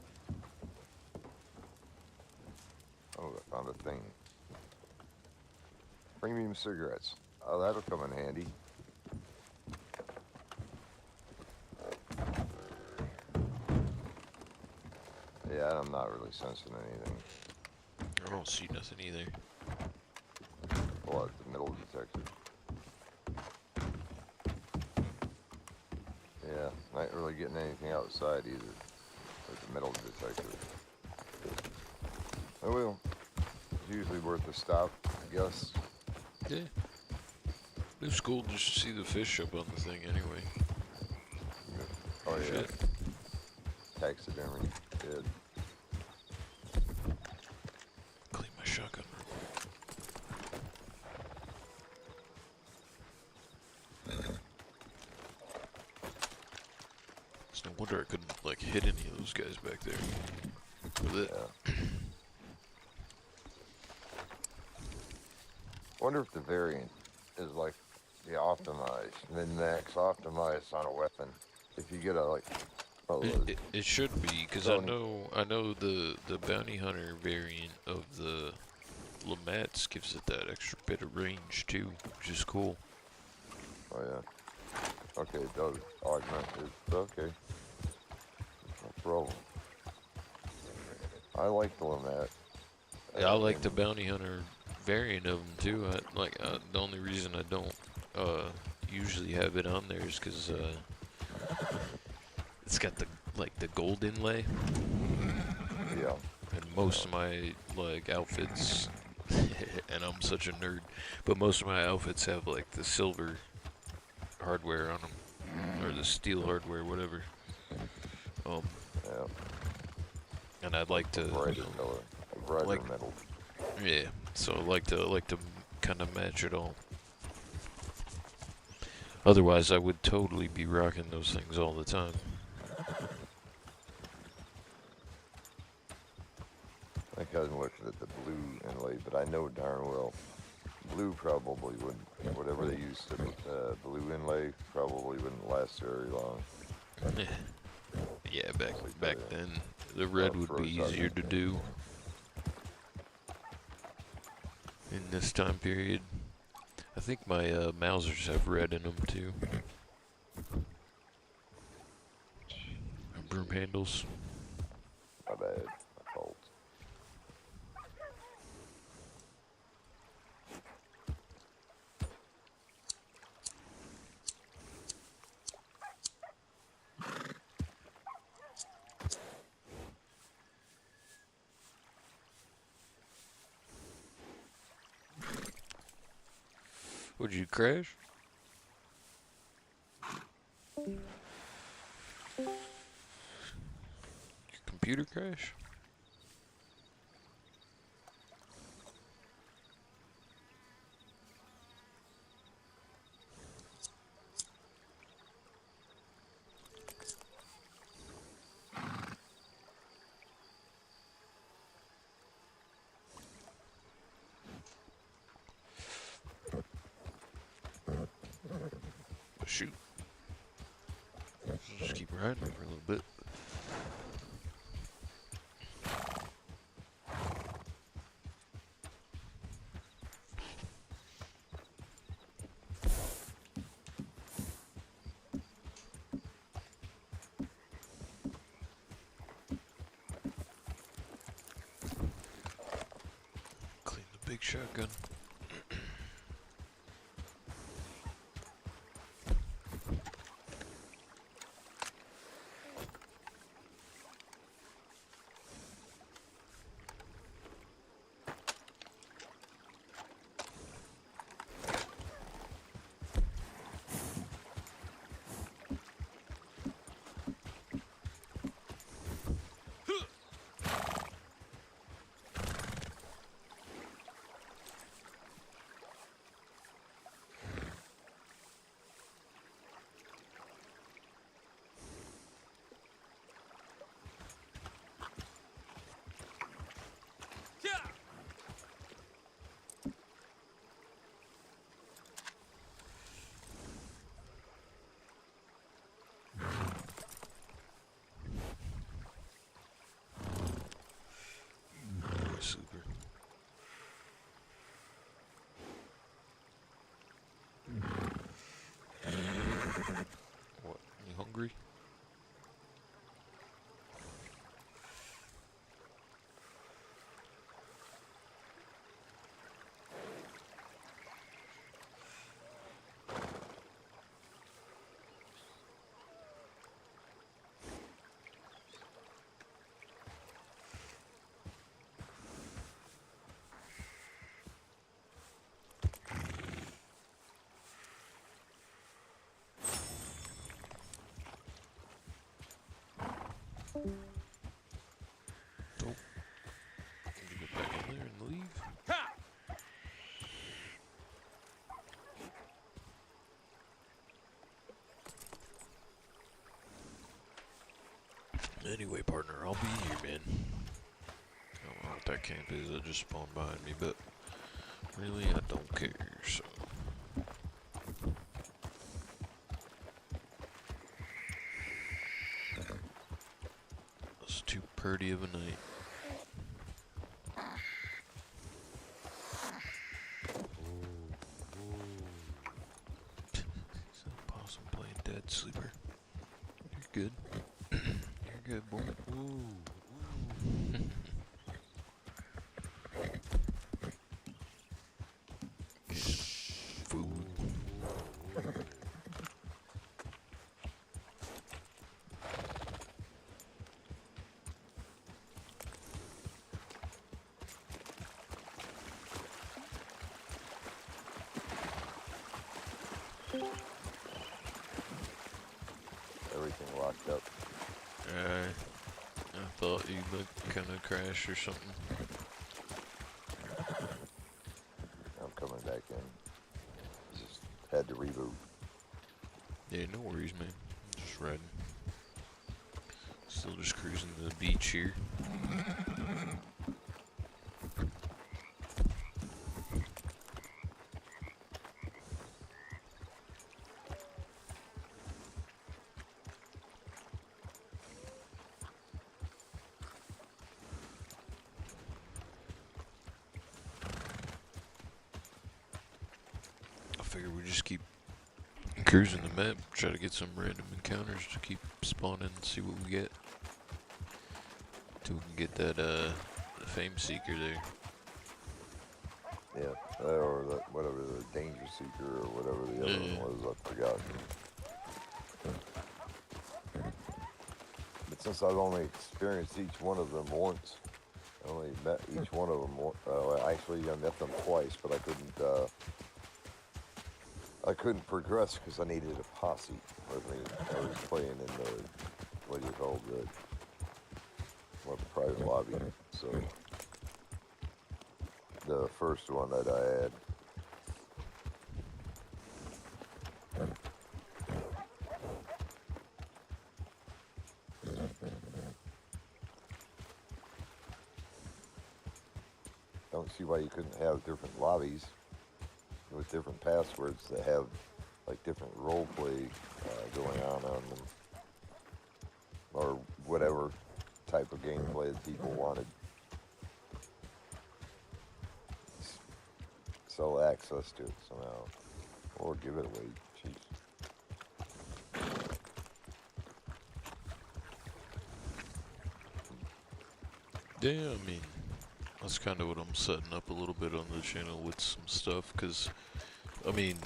Oh, I found a thing. Premium cigarettes. Oh, that'll come in handy. Yeah, I'm not really sensing anything. I don't see nothing either. Pull out the metal detector. Yeah, not really getting anything outside either with the metal detector. Oh well, it's usually worth a stop, I guess. Yeah. It was cool just to see the fish up on the thing anyway. Oh yeah. Shit. Taxidermy. Good. Clean my shotgun real quick. It's no wonder I couldn't like hit any of those guys back there with it. Yeah. Wonder if the variant is like the optimized, min-max optimized on a weapon. If you get a like, It should be, because I know the bounty hunter variant of the Lamats gives it that extra bit of range too, which is cool. oh yeah. Okay, it does augment it. Okay. No problem. I like the Lamat. Yeah, I like the bounty hunter variant of them too. The only reason I don't usually have it on there is because it's got the gold inlay. Yeah. And most of my like outfits, and I'm such a nerd, but most of my outfits have like the silver hardware on them, or the steel hardware, whatever. Yeah. And I'd like to Brighter color. Brighter like- metal. yeah. So I like to kind of match it all. Otherwise, I would totally be rocking those things all the time. I wasn't looking at the blue inlay, but I know darn well blue probably wouldn't. Whatever they used to blue inlay probably wouldn't last very long. Yeah, back then, the red would be easier to do. In this time period, I think my Mausers have red in them too. And broom handles. My bad. My fault. Would you crash? Your computer crash? Shoot. Just keep riding for a little bit. Clean the big shotgun. Nope. Get back in there and leave. Anyway, partner, I'll be here, man. I don't know what that camp is that just spawned behind me, but really, I don't care, so. It's too purty of a night. Is that possum playing dead sleeper? You're good. You're good, boy. Ooh. Food. Everything locked up. I thought you looked kind of crash or something. I'm coming back in. Just had to reboot. Yeah, no worries, man. Just riding. Still just cruising to the beach here. I figure we just keep cruising the map, try to get some random encounters to keep spawning and see what we get. Till we can get that the fame seeker there. Yeah, or that, whatever, the danger seeker or whatever the other one was, I forgot. But since I've only experienced each one of them once, I only met each one of them. Actually, I met them twice, but I couldn't progress because I needed a posse with me. I was playing in the, what do you call the private lobby. So the first one that I had, don't see why you couldn't have different lobbies with different passwords that have like different role play going on them, or whatever type of gameplay that people wanted. Sell access to it somehow, or give it away. Jeez. Yeah, I mean, that's kind of what I'm setting up a little bit on the channel with some stuff, because, I mean,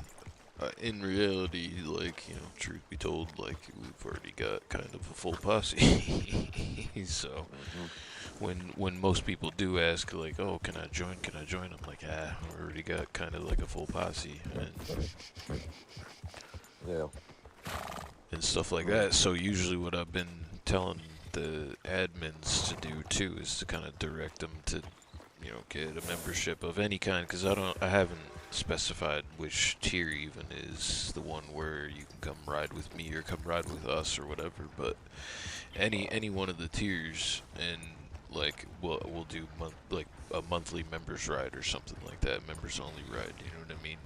in reality, like, you know, truth be told, like, we've already got kind of a full posse. So, when most people do ask, like, oh, can I join, I'm like, we already got kind of like a full posse, and, Yeah. and stuff like that. So usually what I've been telling the admins to do, too, is to kind of direct them to, you know, get a membership of any kind, because I haven't specified which tier even is the one where you can come ride with me or come ride with us or whatever, but any one of the tiers, and like we'll do like a monthly members ride or something like that, members only ride, you know what I mean?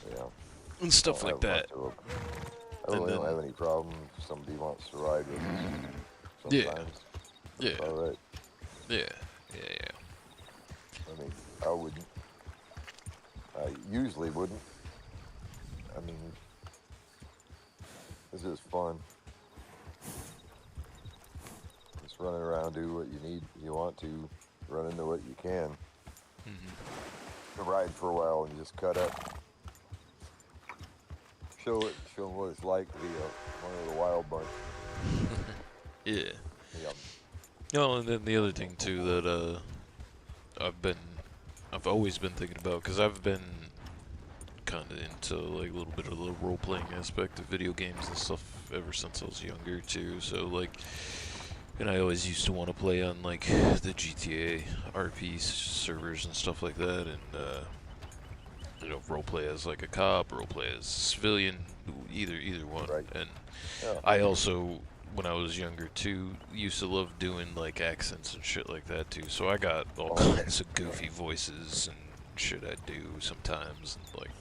Yeah. And stuff like that. I really don't have any problem if somebody wants to ride with me sometimes. Yeah. All right. Yeah. I mean, I wouldn't. I usually wouldn't. I mean, this is fun. Just running around, do what you want to, run into what you can. Ride for a while and just cut up. Show them what it's like to be one of the wild bunch. Yeah. Yeah. No, and then the other thing too that I've always been thinking about, because I've been kind of into like a little bit of the role-playing aspect of video games and stuff ever since I was younger too. So like, and I always used to want to play on like the GTA RP servers and stuff like that, and you know, roleplay as like a cop, roleplay as a civilian, either one. Right. And Yeah. I also, when I was younger too, used to love doing like accents and shit like that too. So I got all kinds of goofy voices and shit I do sometimes, and like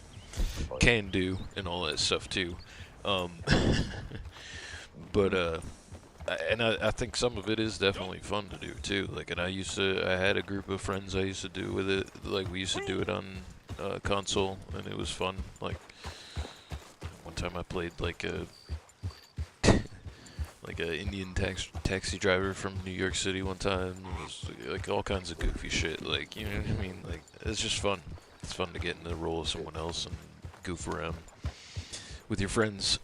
can do and all that stuff too. But I think some of it is definitely fun to do too. Like, and I had a group of friends I used to do with it. Like, we used to do it on console, and it was fun. Like, one time I played like a Indian taxi driver from New York City one time. It was like all kinds of goofy shit. Like, you know what I mean? Like, it's just fun. It's fun to get in the role of someone else and goof around with your friends.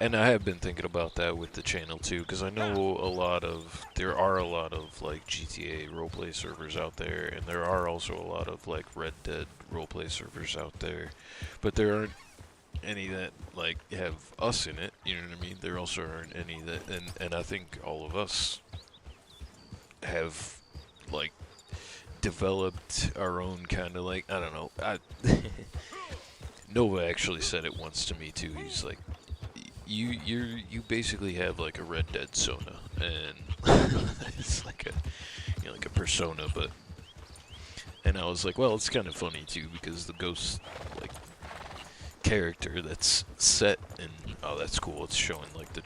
And I have been thinking about that with the channel too, because I know there are a lot of like GTA roleplay servers out there, and there are also a lot of like Red Dead roleplay servers out there, but there aren't any that like have us in it, you know what I mean? There also aren't any that, and I think all of us have like developed our own kind of like, I don't know, Nova actually said it once to me too. He's like, you basically have like a Red Dead Sona, and it's like a, you know, like a persona, but, and I was like, well, it's kind of funny too, because the ghost like character that's set in, oh, that's cool, it's showing like the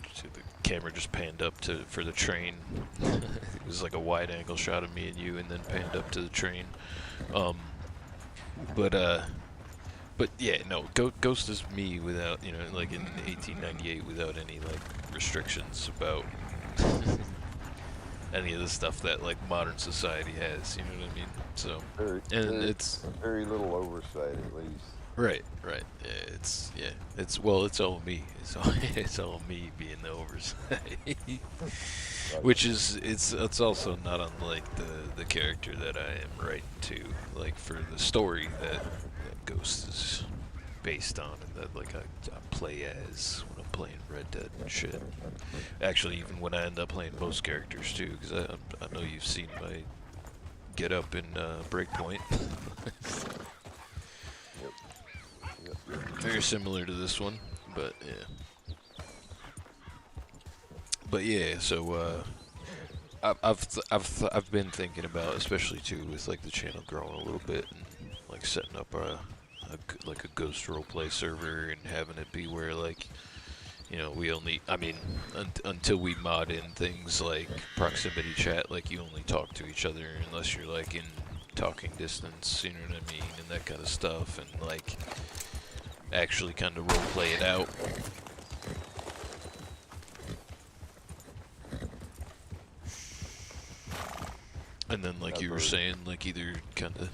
camera just panned up for the train. It was like a wide angle shot of me and you, and then panned up to the train. But yeah, no, Ghost is me without, you know, like in 1898, without any like restrictions about any of the stuff that like modern society has, you know what I mean? So, it's very little oversight, at least. Right. Yeah, it's all me. It's all me being the oversight. Which is, it's also not unlike the character that I am writing to, like for the story that Ghost is based on, and that like I play as when I'm playing Red Dead and shit. Actually, even when I end up playing most characters too, because I know you've seen my get up in Breakpoint. Very similar to this one, but yeah. But yeah, so I've been thinking about, especially too with like the channel growing a little bit, and like setting up a ghost roleplay server and having it be where like, you know, we only, I mean, until we mod in things like proximity chat, like you only talk to each other unless you're like in talking distance, you know what I mean, and that kind of stuff, and like actually kind of roleplay it out. And then like you were saying, like either kind of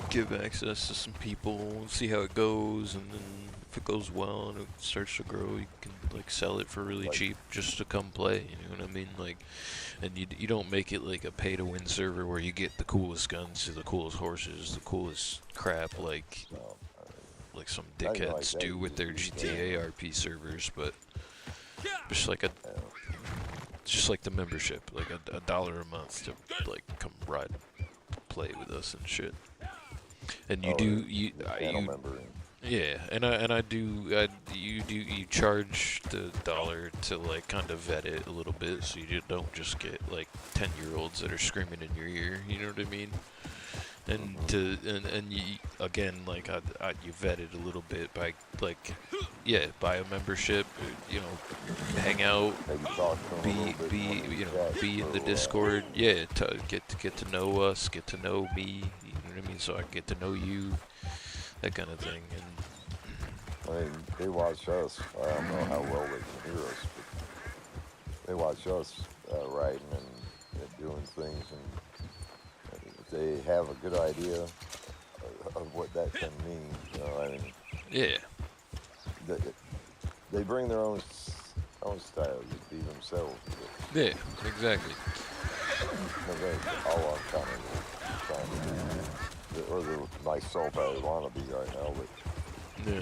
give access to some people, see how it goes, and then if it goes well and it starts to grow, you can like sell it for really cheap just to come play, you know what I mean? Like, and you don't make it like a pay-to-win server where you get the coolest guns, the coolest horses, the coolest crap, like some dickheads do with their GTA RP servers, but just like the membership, like a $1 a month to like come ride, play with us and shit. And you yeah, you charge the $1 to like kind of vet it a little bit, so you don't just get like 10-year-olds that are screaming in your ear, you know what I mean? And you, again, like you vet it a little bit by like, yeah, buy a membership, you know, hang out, be in the Discord, yeah, get to know us, get to know me, you know what I mean? So I get to know you, that kind of thing. And I mean, they watch us. I don't know how well they can hear us, but they watch us riding and doing things, and if they have a good idea of what that can mean, you know, I mean, yeah, they bring their own style, to be themselves. Yeah, exactly. All I'm trying to do, or myself I want to be right now, but Yeah.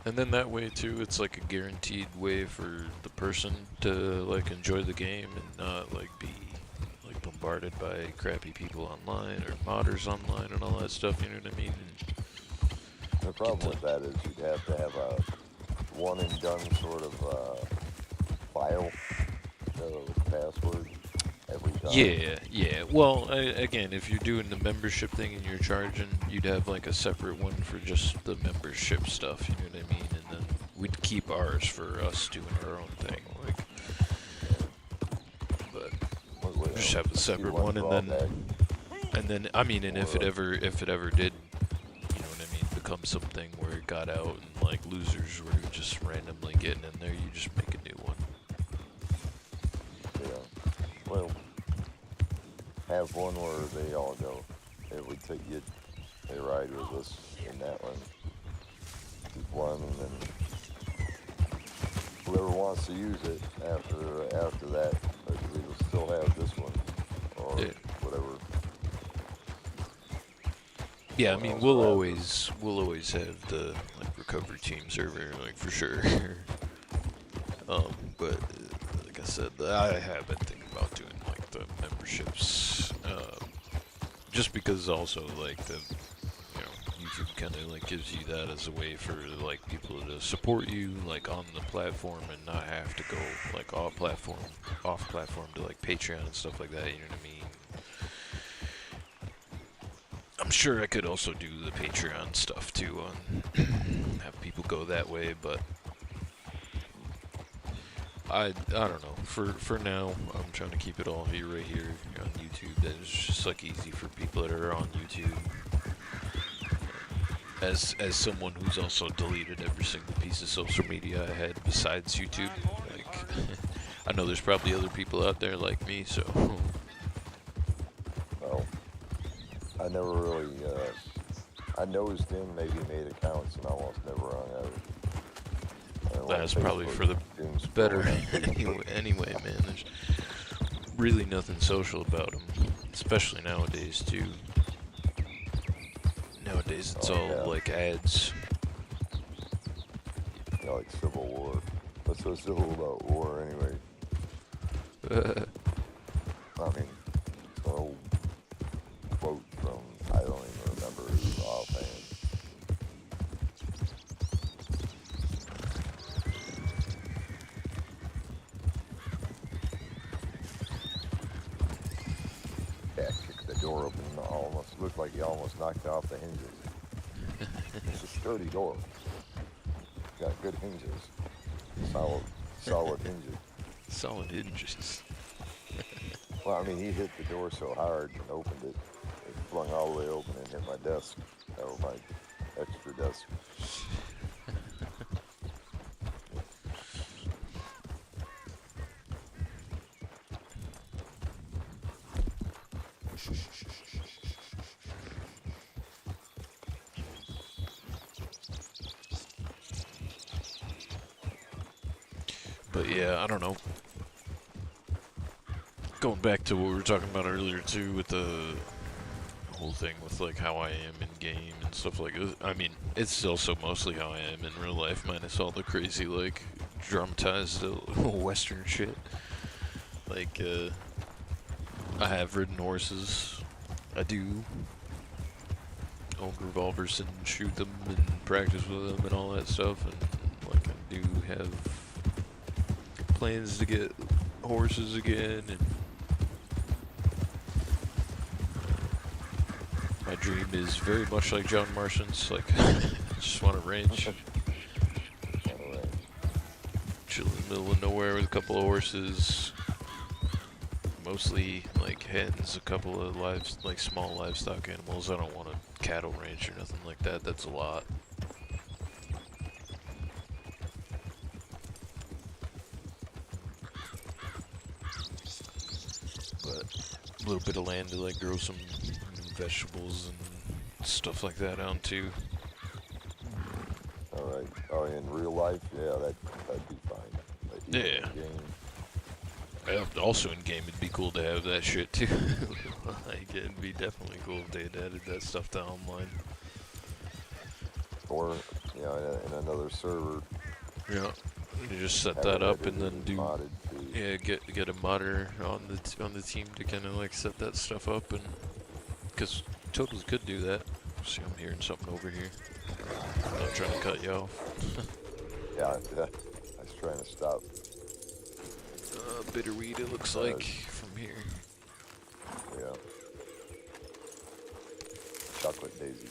And then that way too, it's like a guaranteed way for the person to like enjoy the game and not like be like bombarded by crappy people online or modders online and all that stuff, you know what I mean? And the problem with that is you'd have to have a one and done sort of file with password every time. yeah. Well, again, if you're doing the membership thing and you're charging, you'd have like a separate one for just the membership stuff, you know what I mean? And then we'd keep ours for us doing our own thing, like. But just have a separate one, and then I mean, and if it ever did, you know what I mean, become something where it got out and like losers were just randomly getting in there, you just make a new one. Yeah. Well, have one where they all go, hey, we take you, they ride with us in that one. Keep one, and then whoever wants to use it after that, we will still have this one, or whatever. Yeah, I mean, we'll always have the like recovery team server, like for sure. But like I said, I have been thinking about doing like the memberships, just because also like the, you know, YouTube kind of like gives you that as a way for like people to support you like on the platform and not have to go like off platform to like Patreon and stuff like that. You know what I mean? I'm sure I could also do the Patreon stuff too, have people go that way, but I don't know. For now, I'm trying to keep it all here right here on YouTube. That is just like easy for people that are on YouTube. As someone who's also deleted every single piece of social media I had besides YouTube, like I know there's probably other people out there like me, so. Well, I never really, I nosed in, maybe made accounts, and almost never hung out. That's probably for the better anyway, man. There's really nothing social about them, especially nowadays, too. Nowadays, it's all like ads. Yeah, like Civil War. What's so civil about war, anyway? I mean, an old quote from, I don't even remember who's offhand. Yeah, kicked the door open, almost looked like he almost knocked off the hinges. It's a sturdy door. Got good hinges. Solid hinges. Solid hinges. Well, I mean, he hit the door so hard and opened it. It flung all the way open and hit my desk. Or my extra desk. But yeah, I don't know. Going back to what we were talking about earlier too, with the whole thing with like how I am in game and stuff like this. I mean, it's also mostly how I am in real life, minus all the crazy like dramatized Western shit. Like, I have ridden horses. I do own revolvers and shoot them and practice with them and all that stuff. And like, I do have plans to get horses again. And my dream is very much like John Marston's. Like, I just want a ranch. Chill in the middle of nowhere with a couple of horses. Mostly like hens, a couple of like small livestock animals. I don't want a cattle ranch or nothing like that. That's a lot. But a little bit of land to like grow some vegetables and stuff like that on too. Alright. Oh, in real life, yeah, that'd be fine. Like, Yeah. game, Also in game, it'd be cool to have that shit too. Like, it'd be definitely cool if they'd added that stuff to online. Or, you know, in another server. Yeah. You just set have that it up and then edited do. modded too. Yeah, get a modder on the team to kind of like set that stuff up, and because totally could do that. See, I'm hearing something over here. I'm not trying to cut you off. Yeah, I was trying to stop. Bitterweed, it looks like from here. Yeah. Chocolate daisy.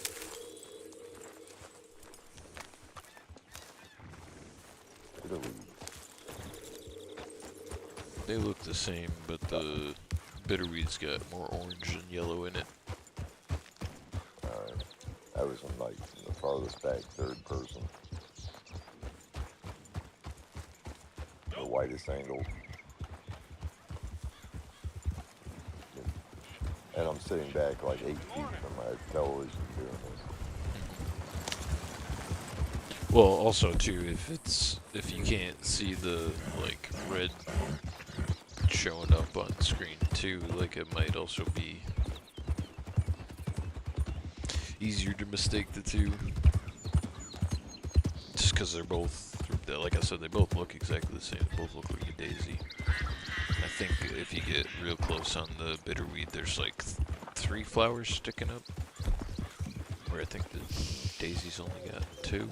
Bitterweed. They look the same, but the bitterweed's got more orange and yellow in it. Alright. I was in like the farthest back third person. The widest angle. And I'm sitting back like 8 feet from my television doing this. Well, also too, if you can't see the like red showing up on screen too, like it might also be easier to mistake the two. Just because they're both, like I said, they both look exactly the same. They both look like a daisy. I think if you get real close on the bitterweed, there's like 3 flowers sticking up. Where I think the daisy's only got 2.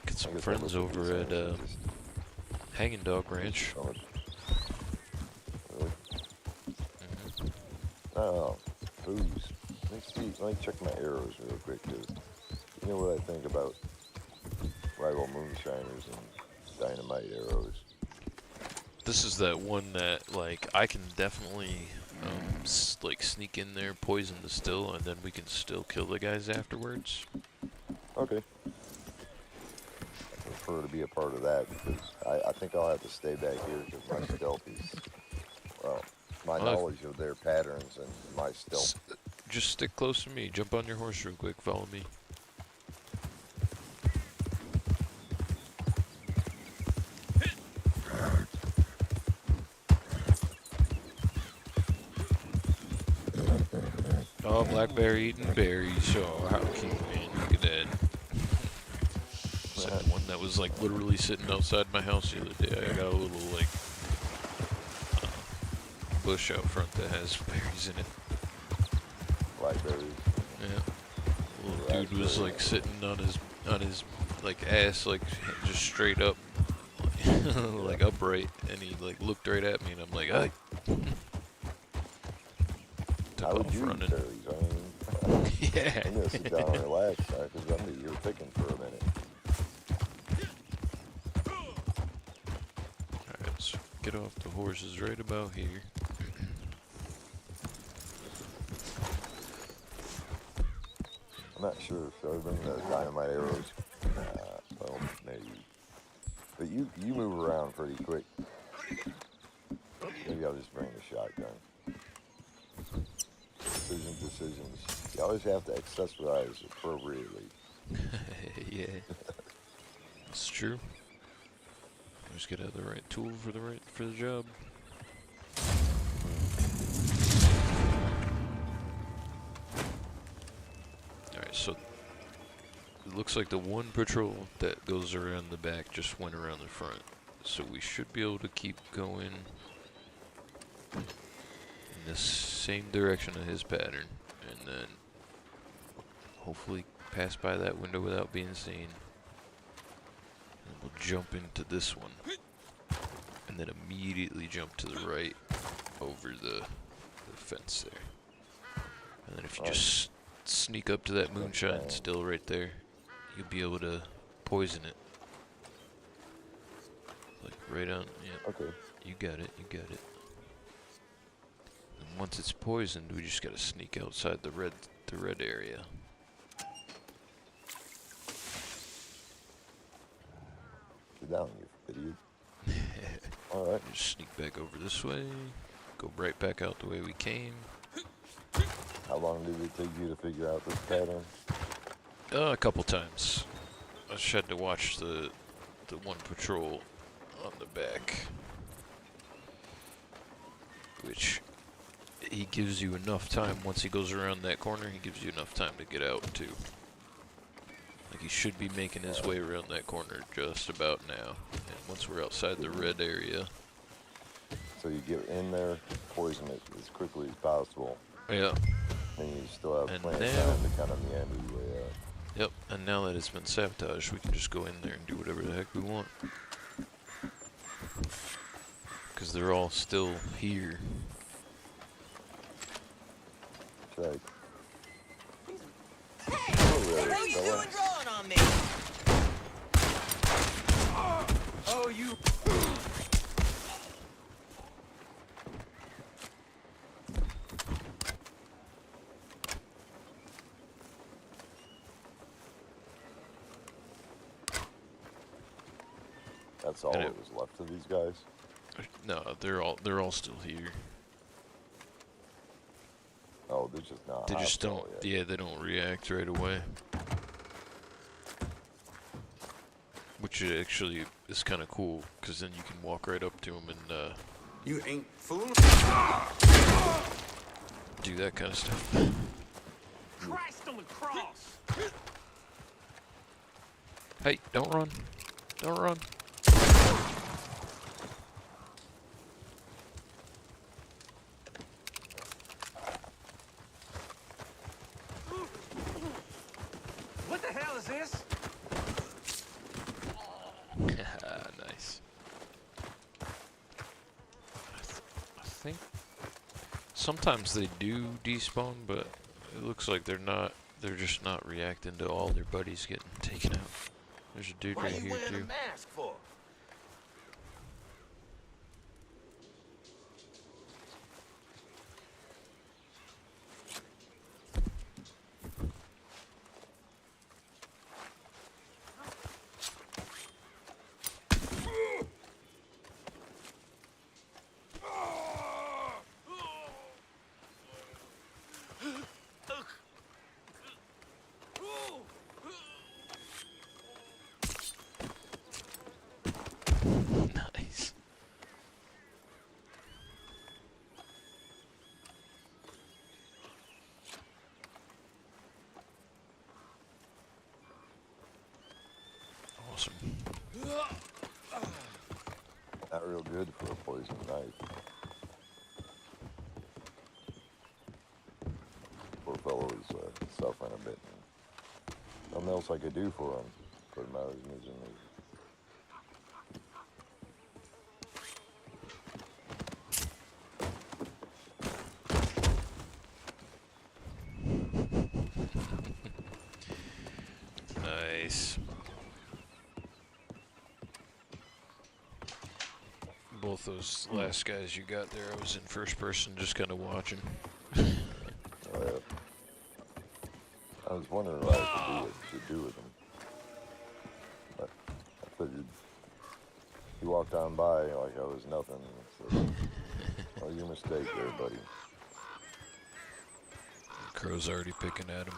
Get some friends over at Hanging Dog Ranch. Really? Oh, booze. Let me check my arrows real quick, cause you know what I think about rival moonshiners and dynamite arrows. This is that one that, like, I can definitely, like, sneak in there, poison the still, and then we can still kill the guys afterwards. Okay. I prefer to be a part of that because I think I'll have to stay back here because my stealth is, well, my knowledge of their patterns and my stealth. Just stick close to me. Jump on your horse real quick. Follow me. Oh, blackberry eating berries. Oh, how cute, man. Look at that. Second one that was like literally sitting outside my house the other day. I got a little like bush out front that has berries in it. Blackberries. Yeah. Little dude was like sitting on his like ass, like just straight up, like upright, and he like looked right at me, and I'm like, hey. How would you eat berries? I mean, yeah. I'm gonna sit down and relax because I think you're picking for a minute. Alright, so get off the horses right about here. I'm not sure if I bring the dynamite arrows. Well, maybe. But you move around pretty quick. Maybe I'll just bring the shotgun. Decisions. You always have to accessorize appropriately. Yeah. It's true. Always gotta have the right tool for the job. Alright, so it looks like the one patrol that goes around the back just went around the front. So we should be able to keep going in the same direction of his pattern, and then hopefully pass by that window without being seen. And we'll jump into this one, and then immediately jump to the right over the fence there. And then if you just sneak up to that moonshine still right there, you'll be able to poison it. Like right on, yeah. Okay. You got it, you got it. And once it's poisoned, we just gotta sneak outside the red area. Get down, you idiot. Alright. Just sneak back over this way. Go right back out the way we came. How long did it take you to figure out this pattern? A couple times. I just had to watch the one patrol on the back. Which, he gives you enough time, once he goes around that corner, he gives you enough time to get out too. Like he should be making his way around that corner just about now. And once we're outside the red area. So you get in there, poison it as quickly as possible. Yeah. And you still have And plenty of now- time to kind of meander your way out. Yep, and now that it's been sabotaged, we can just go in there and do whatever the heck we want. Because they're all still here. Right. What are you doing drawing on me? Oh, you... That's all And that was left of these guys. No, they're all still here. Oh, they're just not. They just hostile don't, yet. yeah, they don't react right away. Which actually is kind of cool, because then you can walk right up to them and You ain't fooling? do that kind of stuff. Christ on the cross! Hey, don't run. Don't run. What the hell is this? Nice. I think sometimes they do despawn, but it looks like they're just not reacting to all their buddies getting taken out. There's a dude Why right you here wearing too. a mask for? Nice. Awesome. Not real good for a poison knife. Poor fellow is suffering a bit. Nothing else I could do for him. Put him out of his misery. Nice. Both those last guys you got there, I was in first person, just kind of watching. Oh, yeah. I was wondering what I could do with him. But I figured he walked on by like I was nothing. So, oh, your mistake there, buddy. Crow's already picking at him.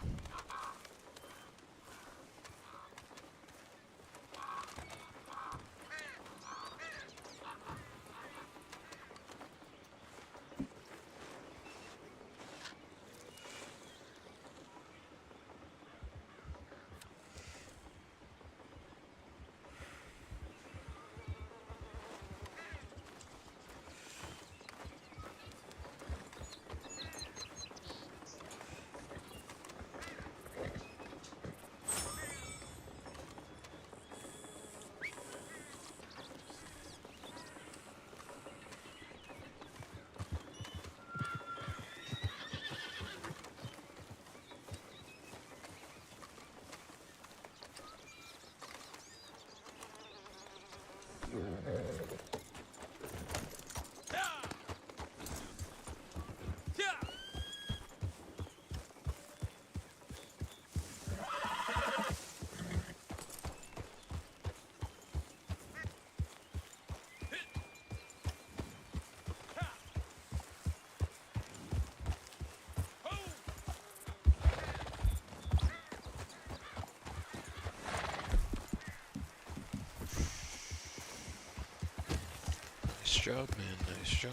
Nice job, man. Nice job.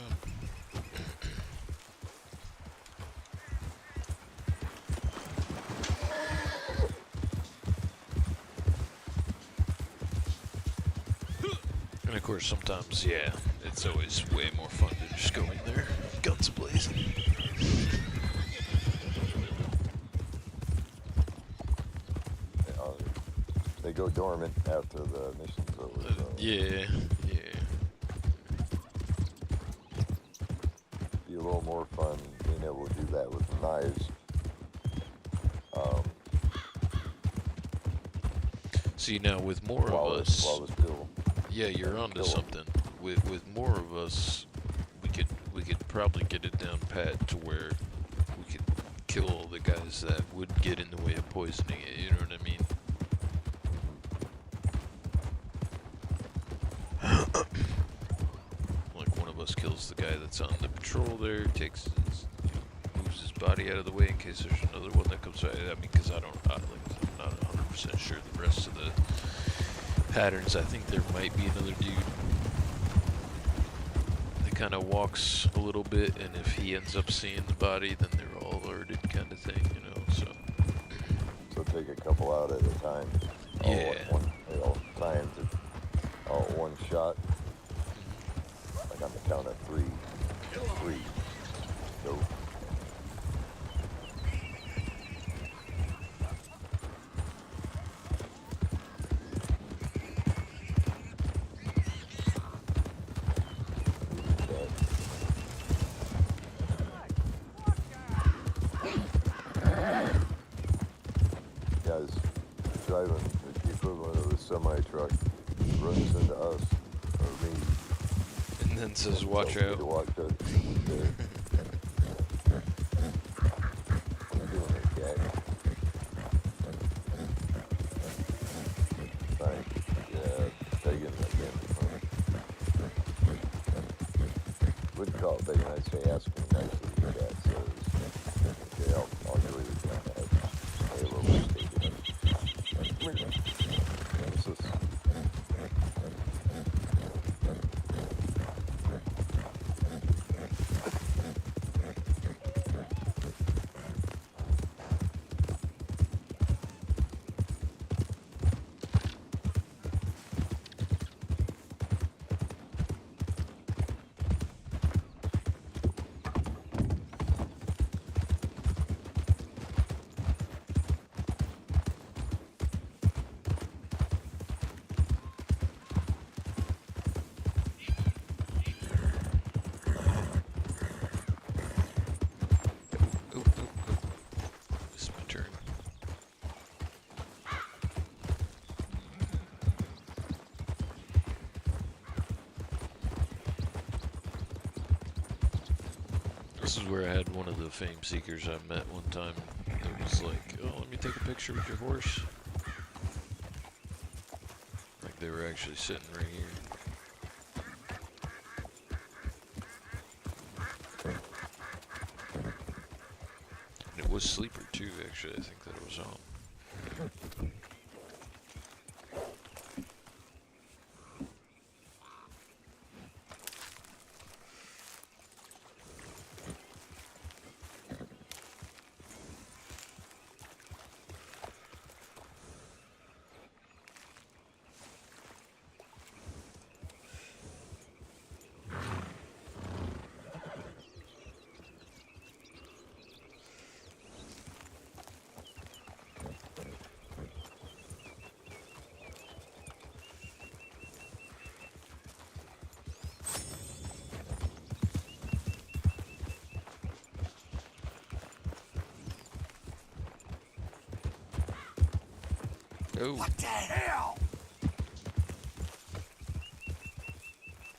And of course, sometimes, yeah, it's always way more fun to just go in there, guns blazing. They go dormant after the mission's over. So. Yeah. Be a little more fun being able to do that with the knives. See, now with more of us, while it's still, yeah, you're onto something. With more of us, we could probably get it down pat to where we could kill all the guys that would get in the way of poisoning it. You know what I mean? Like one of us kills the guy that's on the patrol there, takes his, moves his body out of the way in case there's another one that comes out. I mean, because I'm not 100% sure the rest of the patterns. I think there might be another dude that kind of walks a little bit, and if he ends up seeing the body, then they're all alerted, kind of thing, you know. So take a couple out at a time. Yeah. Times it all at one shot. Like on the count of three. Go. Guys driving the equivalent of a semi-truck runs into us or me. And then says, "Watch tells me out." to watch out. I'm doing it, Jack. Thanks. Yeah, begging again. Wouldn't call it begging, I'd say asking nicely, the cat says. Okay, I'll agree with you on that. Stay a little mistaken. Come here. What's this? It's my turn. This is where I had one of the fame seekers I met one time. It was like, "Oh, let me take a picture with your horse." Like they were actually sitting right here. And it was Sleeper too, actually. I think that it was on. Oh. What the hell?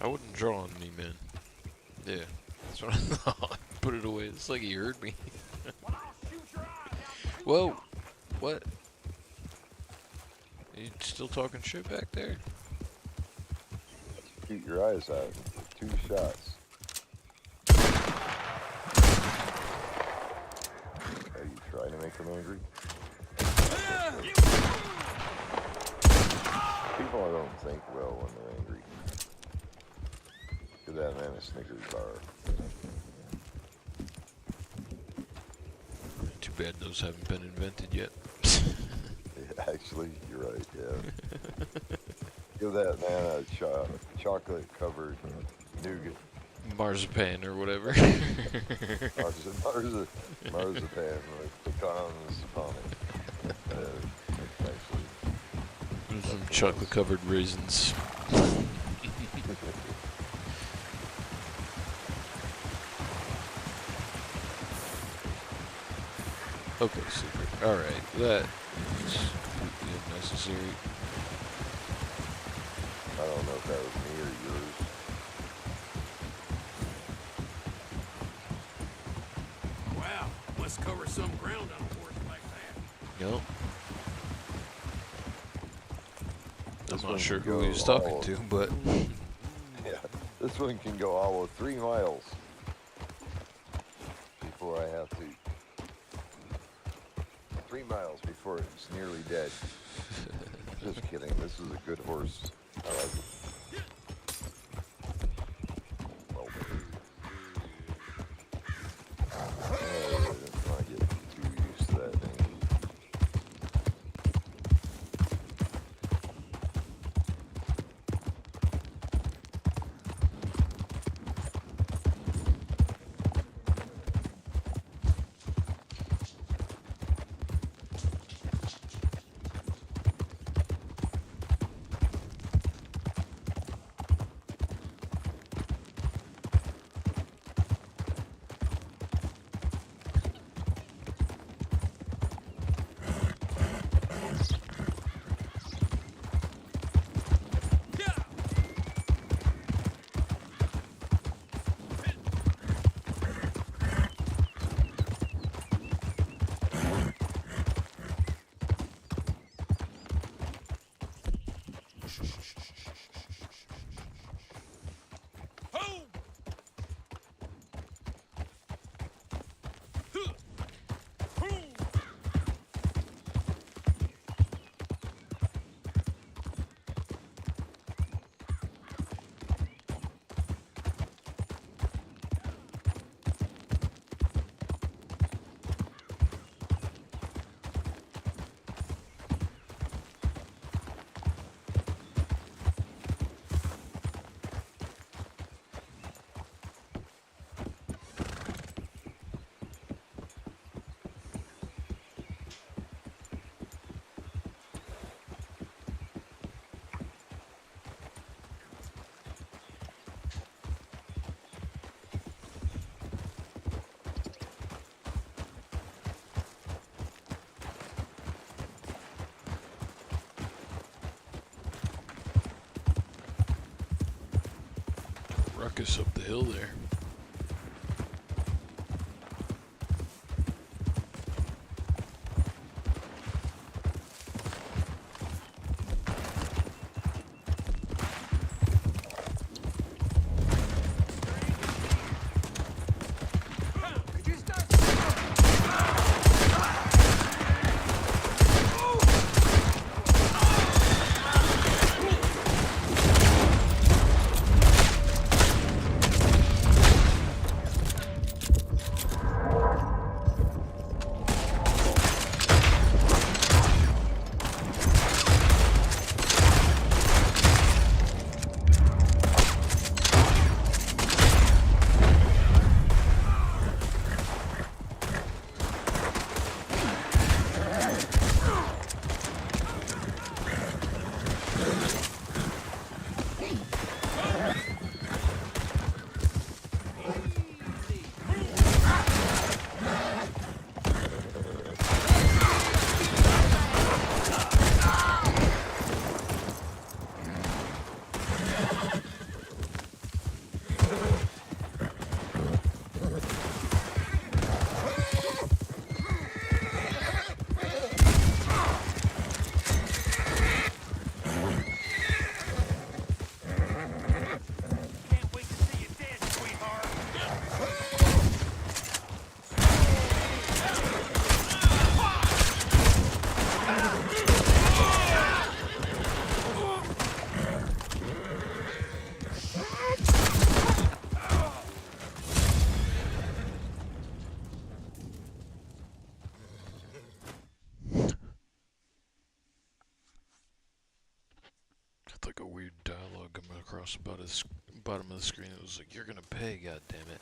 I wouldn't draw on me, man. Yeah, that's what I thought. Put it away. It's like he heard me. Whoa! What? You still talking shit back there? Shoot your eyes out. 2 shots. Are you trying to make them angry? People don't think well when they're angry. Give that man a Snickers bar. Too bad those haven't been invented yet. Yeah, actually, you're right, yeah. Give that man a chocolate-covered nougat. Marzipan or whatever. Marzipan with pecans on it. Actually. And some chocolate-covered raisins. Okay, super. Alright, that is completely unnecessary. I don't know if that was me or yours. Wow, must cover some ground on a horse like that. Yep. This I'm one not sure can who go he was talking all- to, but Yeah, this one can go all of 3 miles before I have to. 3 miles before it's nearly dead. Just kidding. This is a good horse. I like it. Well, let's not get too used to that thing. ruckus up the hill there. across the bottom of the screen. It was like, "You're gonna pay, God damn it."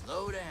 Slow down.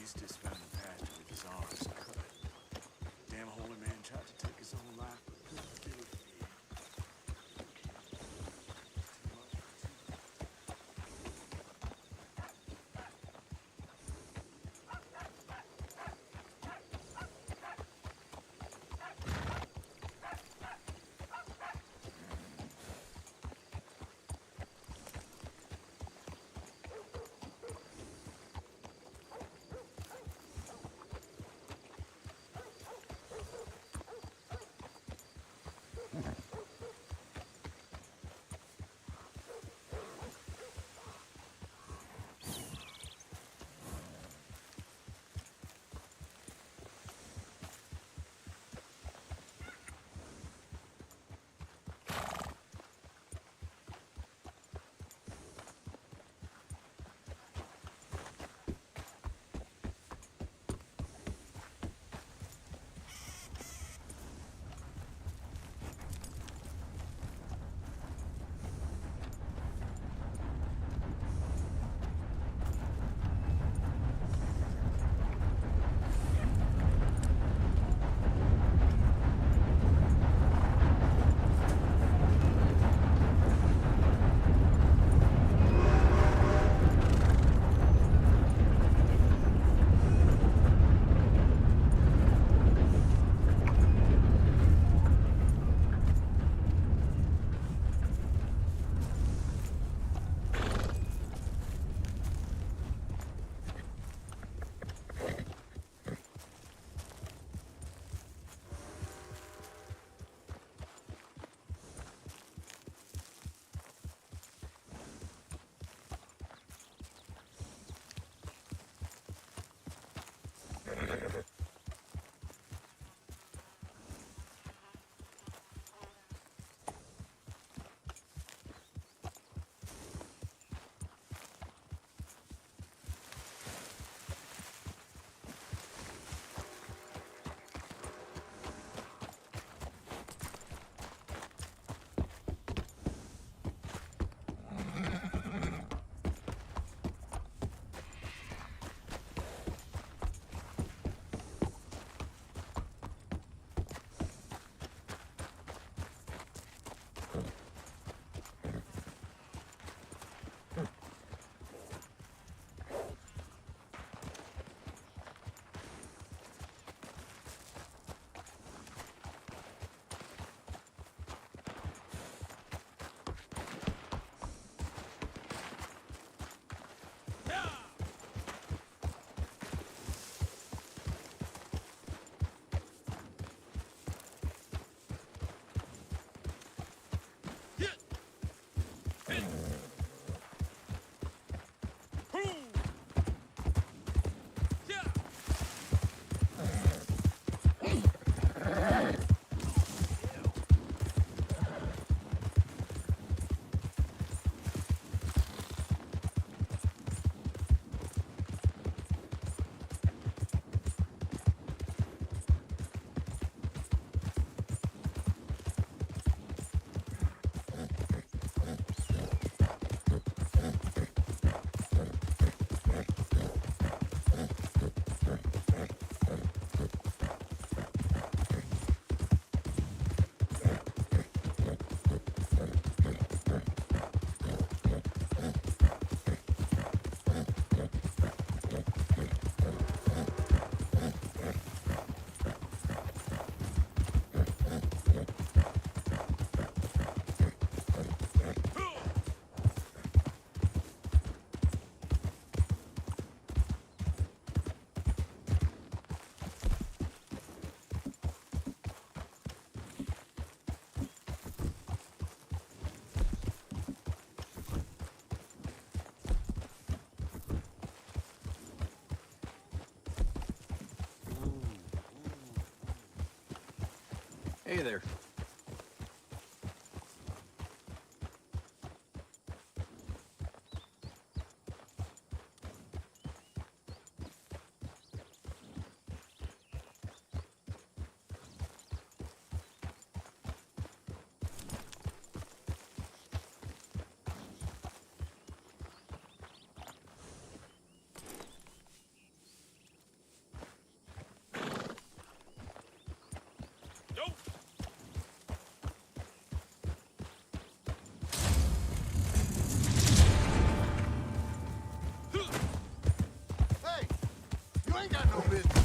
Eustace found the pasture with his arms cut. Damn holy man tried to take his own life, but couldn't do it. Hey there. Hey, you ain't got no business.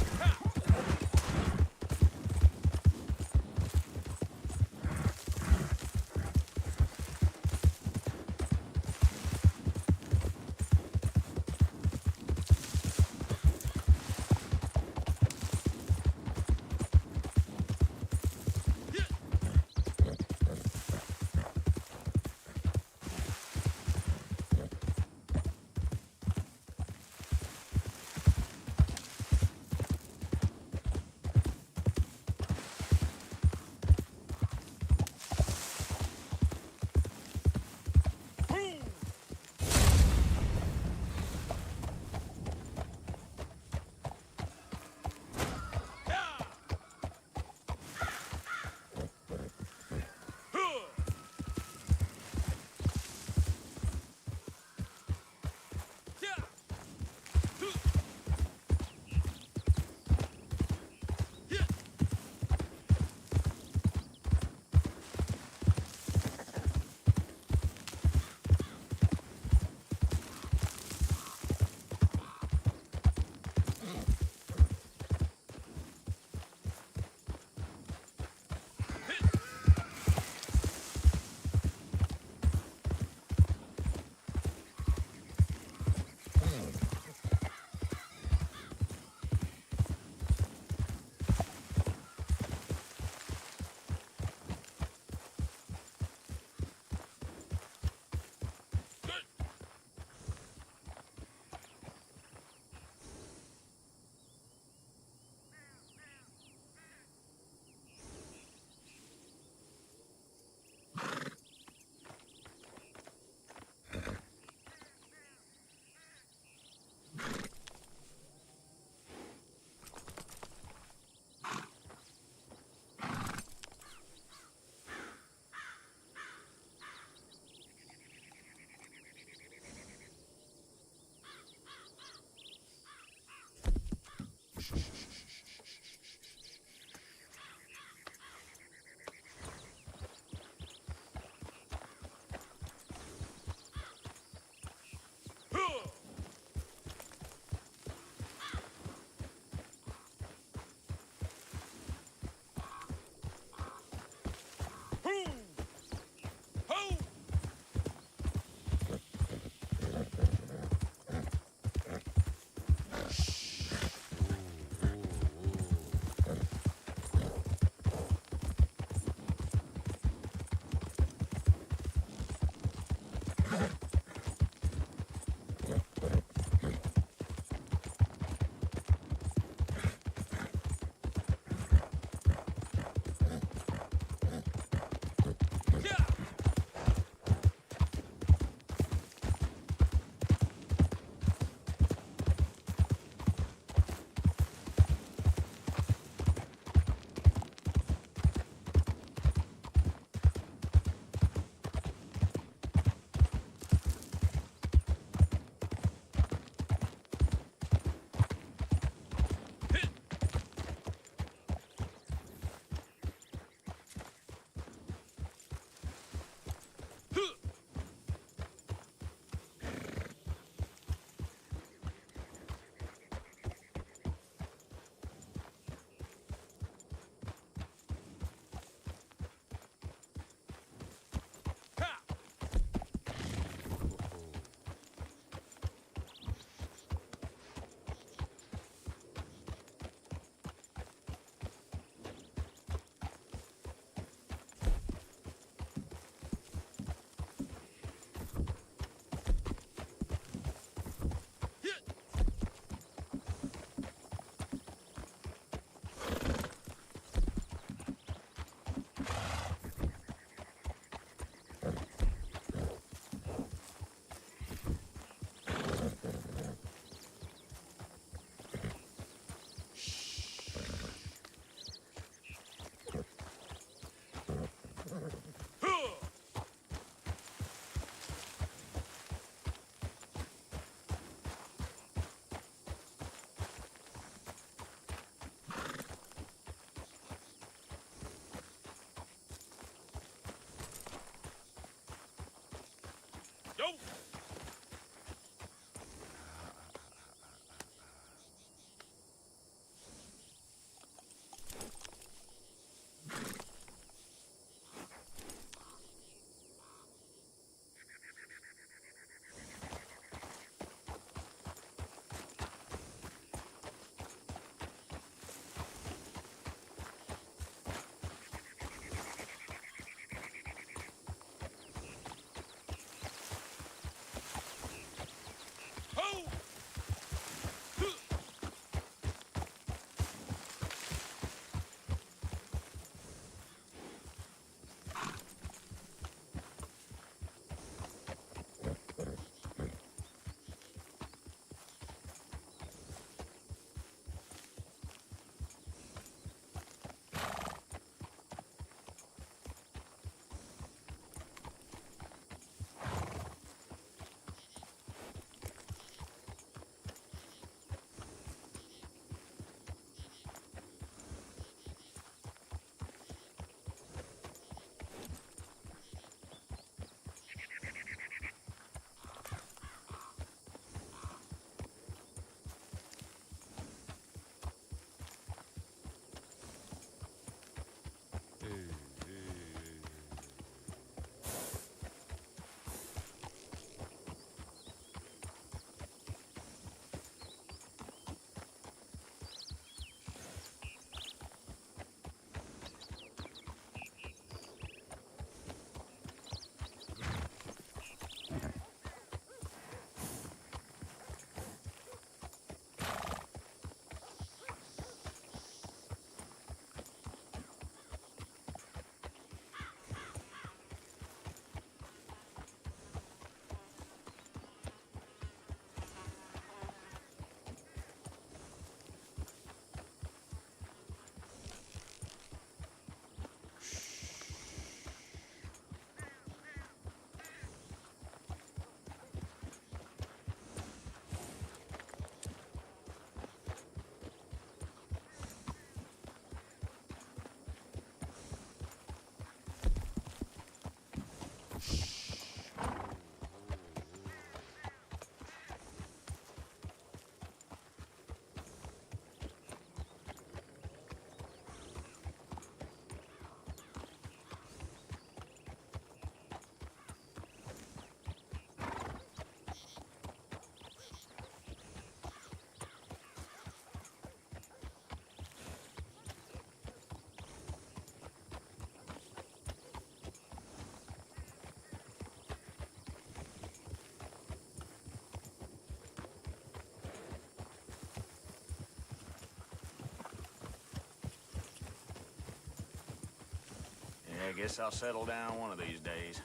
Yeah, I guess I'll settle down one of these days.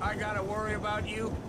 I gotta worry about you?